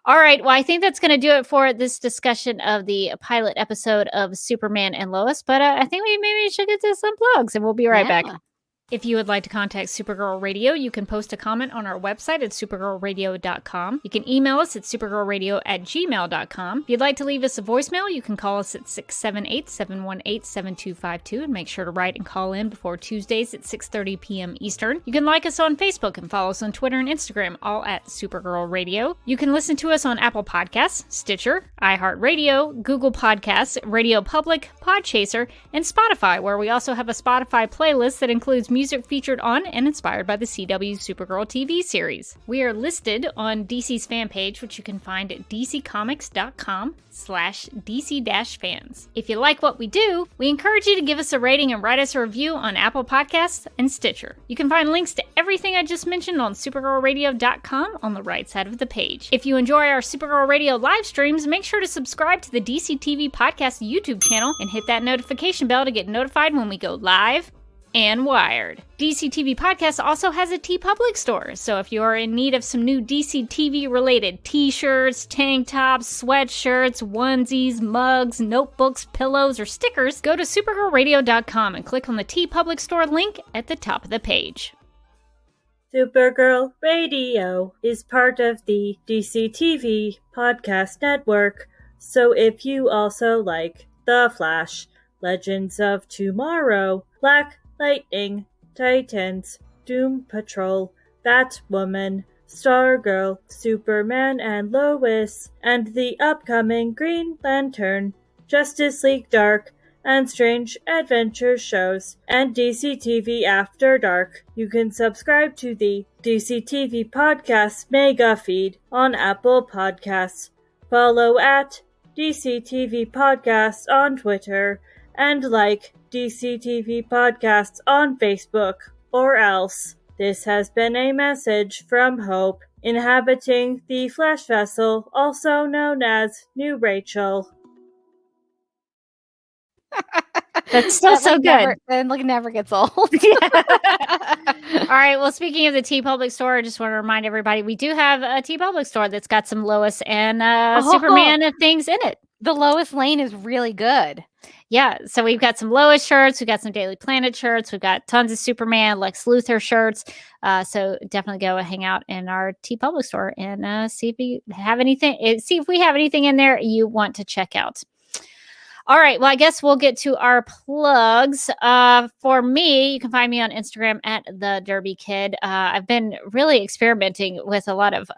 All right. Well, I think that's going to do it for this discussion of the pilot episode of Superman and Lois. But I think we maybe should get to some plugs, and we'll be right back. If you would like to contact Supergirl Radio, you can post a comment on our website at supergirlradio.com. You can email us at supergirlradio@gmail.com. If you'd like to leave us a voicemail, you can call us at 678-718-7252 and make sure to write and call in before Tuesdays at 6:30 p.m. Eastern. You can like us on Facebook and follow us on Twitter and Instagram, all at Supergirl Radio. You can listen to us on Apple Podcasts, Stitcher, iHeartRadio, Google Podcasts, Radio Public, Podchaser, and Spotify, where we also have a Spotify playlist that includes music featured on and inspired by the CW Supergirl TV series. We are listed on DC's fan page, which you can find at dccomics.com/DC-fans. If you like what we do, we encourage you to give us a rating and write us a review on Apple Podcasts and Stitcher. You can find links to everything I just mentioned on supergirlradio.com on the right side of the page. If you enjoy our Supergirl Radio live streams, make sure to subscribe to the DC TV Podcast YouTube channel and hit that notification bell to get notified when we go live and wired. DC TV Podcast also has a TeePublic store, so if you are in need of some new DC TV related t-shirts, tank tops, sweatshirts, onesies, mugs, notebooks, pillows, or stickers, go to supergirlradio.com and click on the TeePublic store link at the top of the page. Supergirl Radio is part of the DC TV Podcast Network, so if you also like The Flash, Legends of Tomorrow, Black Lightning, Titans, Doom Patrol, Batwoman, Stargirl, Superman and Lois, and the upcoming Green Lantern, Justice League Dark, and Strange Adventure shows, and DC TV After Dark, you can subscribe to the DC TV Podcast Mega Feed on Apple Podcasts. Follow at DC TV Podcasts on Twitter, and like DC TV Podcasts on Facebook, or else. This has been a message from Hope, inhabiting the Flash vessel, also known as New Rachel. That's still so good. Never gets old. All right. Well, speaking of the TeePublic store, I just want to remind everybody we do have a TeePublic store that's got some Lois and Superman things in it. The Lois Lane is really good. Yeah, so we've got some Lois shirts, we've got some Daily Planet shirts, we've got tons of Superman, Lex Luthor shirts. So definitely go hang out in our TeePublic store and see if we have anything in there you want to check out. All right. Well, I guess we'll get to our plugs. For me, you can find me on Instagram at the Derby Kid. I've been really experimenting with a lot of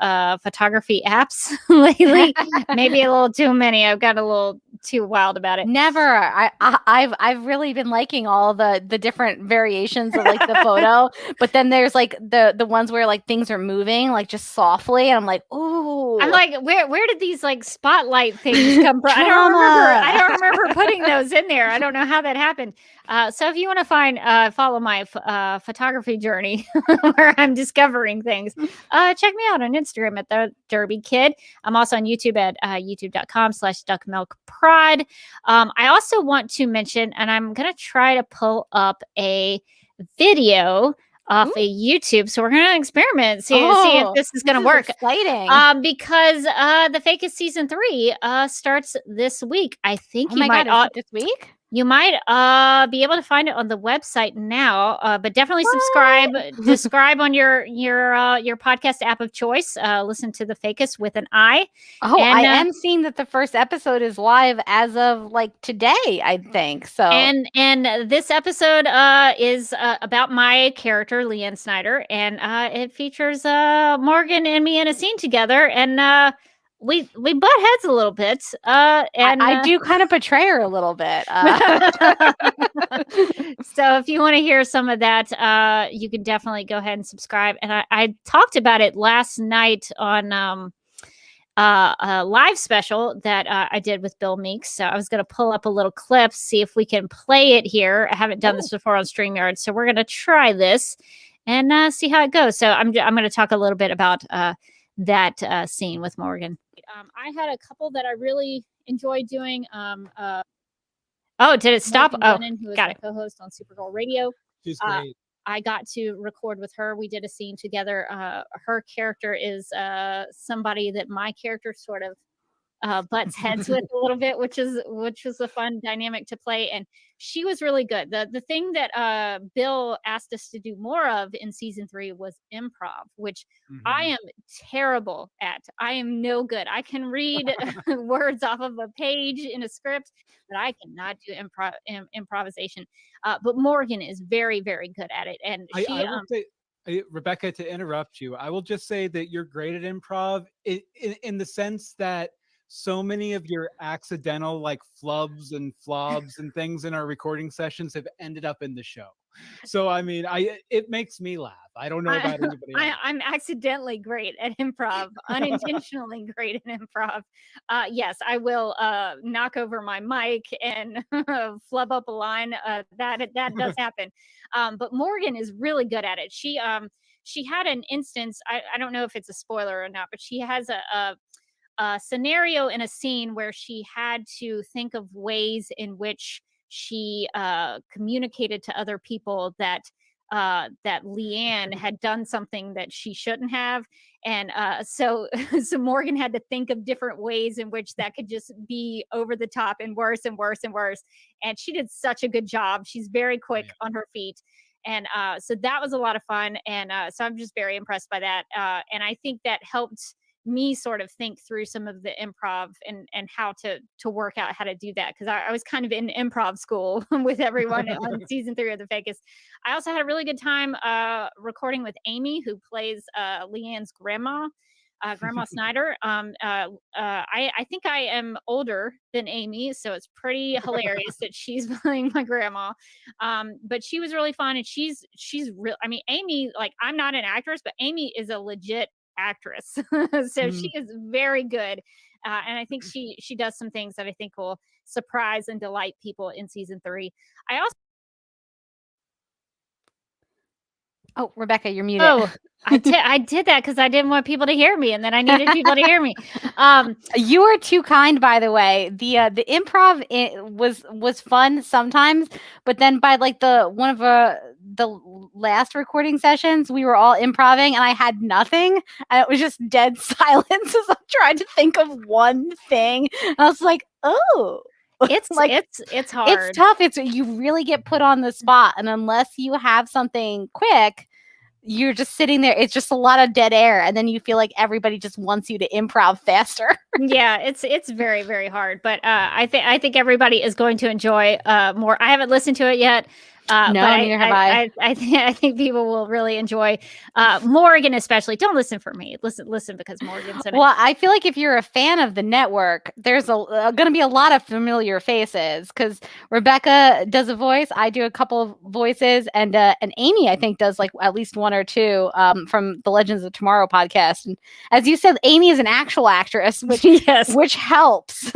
photography apps lately. Maybe a little too many. I've got a little too wild about it. Never. I've really been liking all the different variations of the photo, but then there's the ones where things are moving just softly, and I'm like, ooh. I'm like, where did these spotlight things come from? I don't remember putting those in there. I don't know how that happened. So if you want to follow my photography journey where I'm discovering things, check me out on Instagram at the Derby Kid. I'm also on YouTube at youtube.com/duckmilkprod. I also want to mention, and I'm going to try to pull up a video off of YouTube. So we're going to experiment, see if this is going to work. Exciting. Because The Fakest Season 3 starts this week. I think this week? You might be able to find it on the website now, but definitely subscribe on your podcast app of choice. Listen to the Facus with an I. Oh, And, I am seeing that the first episode is live as of like today, I think. So and this episode is about my character Leanne Snyder, and it features Morgan and me in a scene together, and we butt heads a little bit. And I do kind of betray her a little bit. So if you want to hear some of that, you can definitely go ahead and subscribe. And I talked about it last night on a live special that I did with Bill Meeks. So I was going to pull up a little clip, see if we can play it here. I haven't done this before on StreamYard, so we're going to try this and see how it goes. So I'm going to talk a little bit about that scene with Morgan. I had a couple that I really enjoyed doing. Oh, did it stop? Glennon, Who is my co-host on Supergirl Radio. She's great. I got to record with her. We did a scene together. Her character is somebody that my character sort of butts heads with a little bit, which was a fun dynamic to play. And she was really good. The thing that Bill asked us to do more of in season 3 was improv, which I am terrible at. I am no good. I can read words off of a page in a script, but I cannot do improvisation. But Morgan is very, very good at it. And she, I will say, Rebecca, to interrupt you, I will just say that you're great at improv in the sense that so many of your accidental like flubs and flobs and things in our recording sessions have ended up in the show. So I mean, it makes me laugh. I don't know about anybody else. I'm accidentally great at improv, unintentionally great at improv. Yes, I will knock over my mic and flub up a line. That does happen. But Morgan is really good at it. She had an instance. I don't know if it's a spoiler or not, but she has a scenario in a scene where she had to think of ways in which she communicated to other people that Leanne had done something that she shouldn't have. And so Morgan had to think of different ways in which that could just be over the top and worse and worse and worse. And she did such a good job. She's very quick on her feet. And so that was a lot of fun. And so I'm just very impressed by that. And I think that helped me sort of think through some of the improv and how to work out how to do that, because I was kind of in improv school with everyone on season 3 of The Fakest. I also had a really good time recording with Amy, who plays Leanne's grandma, Grandma Snyder. I think I am older than Amy, so it's pretty hilarious that she's playing my grandma. But she was really fun, and she's real. I mean, Amy, like, I'm not an actress, but Amy is a legit actress. So she is very good, and I think she does some things that I think will surprise and delight people in season 3. I also Rebecca, you're muted. I did that because I didn't want people to hear me, and then I needed people to hear me. You were too kind, by the way. The improv was fun sometimes, but then by like one of the last recording sessions, we were all improving, and I had nothing, and it was just dead silence as I tried to think of one thing. And I was like, oh. It's like it's hard. It's tough. You really get put on the spot, and unless you have something quick, you're just sitting there. It's just a lot of dead air, and then you feel like everybody just wants you to improv faster. Yeah, it's very, very hard, but I think everybody is going to enjoy more. I haven't listened to it yet. No, but neither have I. I think people will really enjoy Morgan, especially. Don't listen for me. Listen because Morgan's in it. Well, I feel like if you're a fan of the network, there's going to be a lot of familiar faces, because Rebecca does a voice, I do a couple of voices, and Amy, I think, does like at least one or two from the Legends of Tomorrow podcast. And as you said, Amy is an actual actress, which which helps.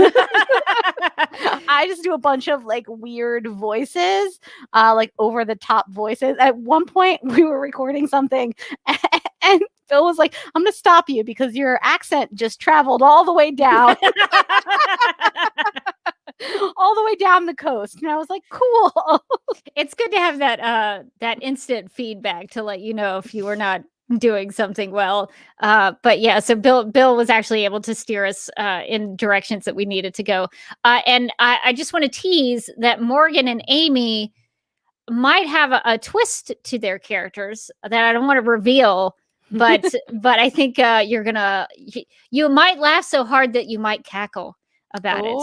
I just do a bunch of like weird voices, like over the top voices. At one point, we were recording something, and Phil was like, "I'm going to stop you because your accent just traveled all the way down, all the way down the coast." And I was like, "Cool." It's good to have that instant feedback to let you know if you were not doing something well. But yeah, so Bill was actually able to steer us in directions that we needed to go. And I just want to tease that Morgan and Amy might have a twist to their characters that I don't want to reveal. But I think you might laugh so hard that you might cackle about it.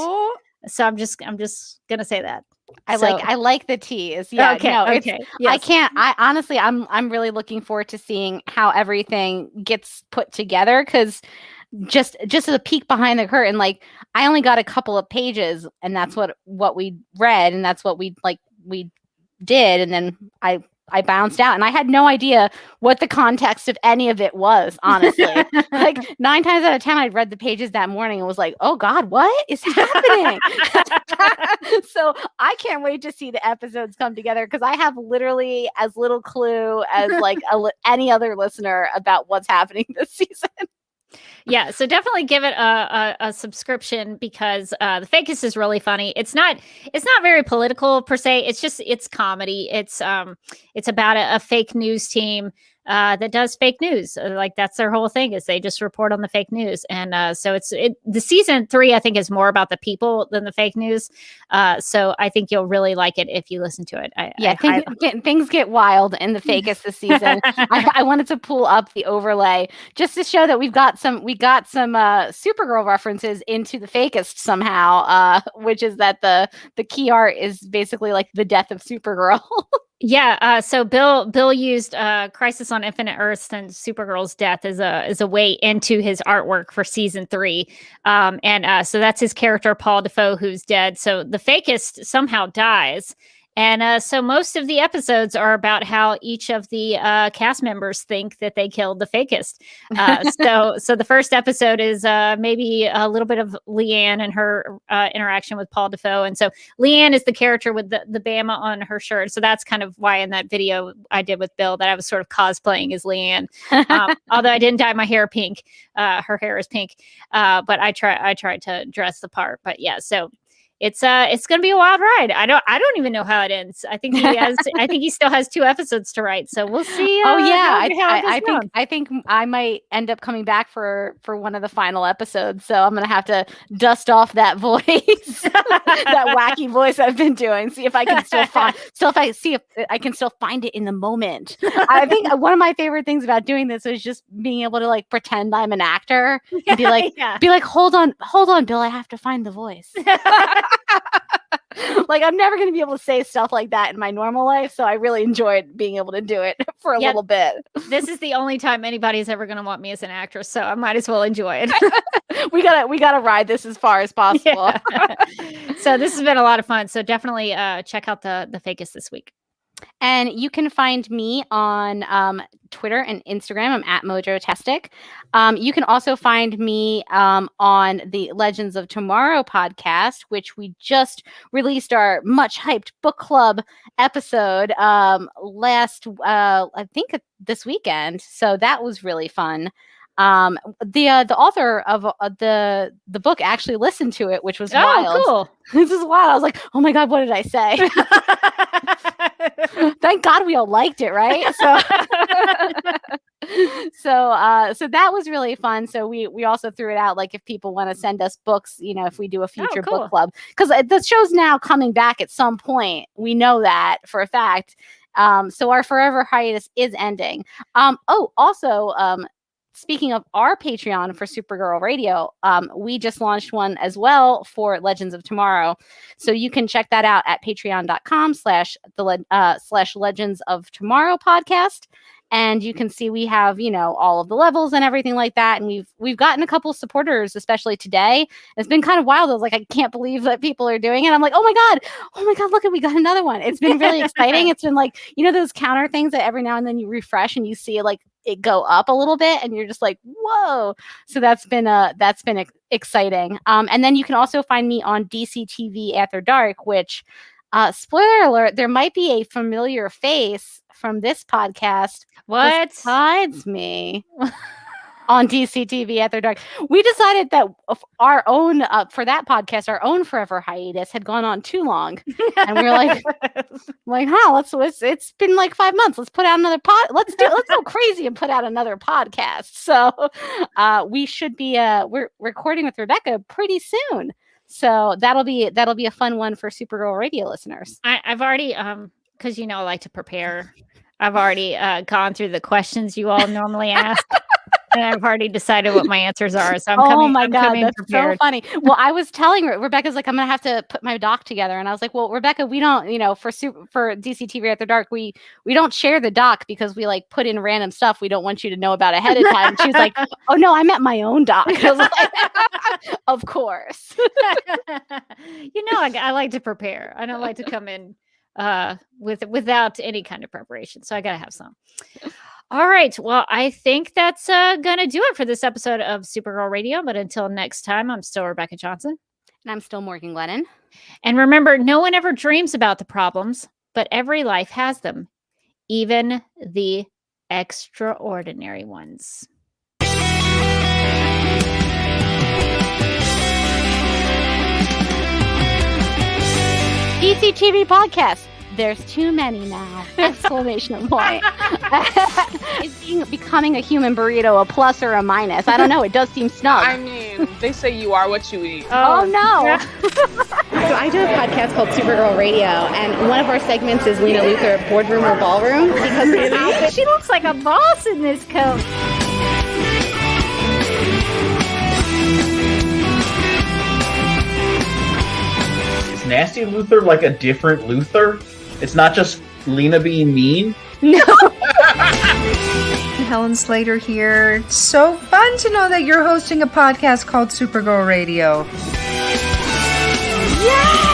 So I'm just gonna say that. I like the tease. Yeah. Okay. No, Okay. Yes. I can't. I honestly, I'm really looking forward to seeing how everything gets put together, because just as a peek behind the curtain, like I only got a couple of pages, and that's what we read, and that's what we did, and then I bounced out, and I had no idea what the context of any of it was, honestly. Like 9 times out of 10, I'd read the pages that morning and was like, oh God, what is happening? So I can't wait to see the episodes come together, because I have literally as little clue as like any other listener about what's happening this season. Yeah, so definitely give it a subscription, because the Fakest is really funny. It's not very political per se. It's comedy. It's about a fake news team that does fake news. Like that's their whole thing, is they just report on the fake news. And so the season 3 I think is more about the people than the fake news. So I think you'll really like it if you listen to it. Things get wild in the Fakest this season. I wanted to pull up the overlay just to show that we got some Supergirl references into the Fakest somehow, which is that the key art is basically like the death of Supergirl. Yeah, so Bill used Crisis on Infinite Earths and Supergirl's death as a way into his artwork for season 3, and so that's his character Paul Defoe, who's dead. So the Fakest somehow dies, and so most of the episodes are about how each of the cast members think that they killed the Fakest. So the first episode is maybe a little bit of Leanne and her interaction with Paul Defoe. And so Leanne is the character with the Bama on her shirt. So that's kind of why in that video I did with Bill that I was sort of cosplaying as Leanne. Although I didn't dye my hair pink. Her hair is pink. But I tried to dress the part. But yeah, so it's gonna be a wild ride. I don't even know how it ends. I think he still has 2 episodes to write, so we'll see. I think I might end up coming back for one of the final episodes. So I'm gonna have to dust off that voice, that wacky voice I've been doing. See if I can still find it in the moment. I think one of my favorite things about doing this is just being able to like pretend I'm an actor and be like, hold on, Bill, I have to find the voice. Like I'm never going to be able to say stuff like that in my normal life, so I really enjoyed being able to do it for a little bit. This is the only time anybody's ever going to want me as an actress, so I might as well enjoy it. we gotta ride this as far as possible. Yeah. So this has been a lot of fun. So definitely check out the Fakest this week. And you can find me on Twitter and Instagram. I'm at Mojotastic. You can also find me on the Legends of Tomorrow podcast, which we just released our much hyped book club episode I think this weekend. So that was really fun. The author of the book actually listened to it, which was wild. Cool. This is wild. I was like, oh my God, what did I say? Thank God we all liked it, right? So that was really fun. So we also threw it out, like if people want to send us books, if we do a future book club, because the show's now coming back at some point. We know that for a fact. So our forever hiatus is ending. Speaking of our Patreon for Supergirl Radio, we just launched one as well for Legends of Tomorrow. So you can check that out at patreon.com/Legends of Tomorrow podcast. And you can see we have, all of the levels and everything like that. And we've gotten a couple supporters, especially today. It's been kind of wild. I was like, I can't believe that people are doing it. I'm like, oh my God, look, we got another one. It's been really exciting. It's been like, those counter things that every now and then you refresh and you see like it go up a little bit and you're just like, whoa. So that's been exciting. And then you can also find me on DC TV After Dark, which spoiler alert, there might be a familiar face from this podcast besides me. on DCTV After Dark. We decided that our own, for that podcast, our own forever hiatus had gone on too long. And we were like, it's been like 5 months. Let's put out another let's go crazy and put out another podcast. So we should be, we're recording with Rebecca pretty soon. So that'll be a fun one for Supergirl Radio listeners. I've already, because I like to prepare. I've already gone through the questions you all normally ask, and I've already decided what my answers are. So I'm that's prepared. so funny. Well, I was telling Rebecca's like, I'm gonna have to put my doc together, and I was like, well, Rebecca, we don't, for DCTV After Dark, we don't share the doc because we like put in random stuff we don't want you to know about ahead of time. And she's like, oh no, I meant my own doc. I was like, of course. I like to prepare. I don't like to come in without any kind of preparation. So I gotta have some. All right. Well, I think that's gonna do it for this episode of Supergirl Radio. But until next time, I'm still Rebecca Johnson. And I'm still Morgan Glennon. And remember, no one ever dreams about the problems, but every life has them, even the extraordinary ones. DCTV podcast. There's too many now! Exclamation point. Is becoming a human burrito a plus or a minus? I don't know. It does seem snug. I mean, they say you are what you eat. Oh no! Yeah. So I do a podcast called Supergirl Radio, and one of our segments is Lena Luthor, Boardroom or Ballroom, because she looks like a boss in this coat. Is Nasty Luthor like a different Luthor? It's not just Lena being mean? No. Helen Slater here. It's so fun to know that you're hosting a podcast called Supergirl Radio. Yeah!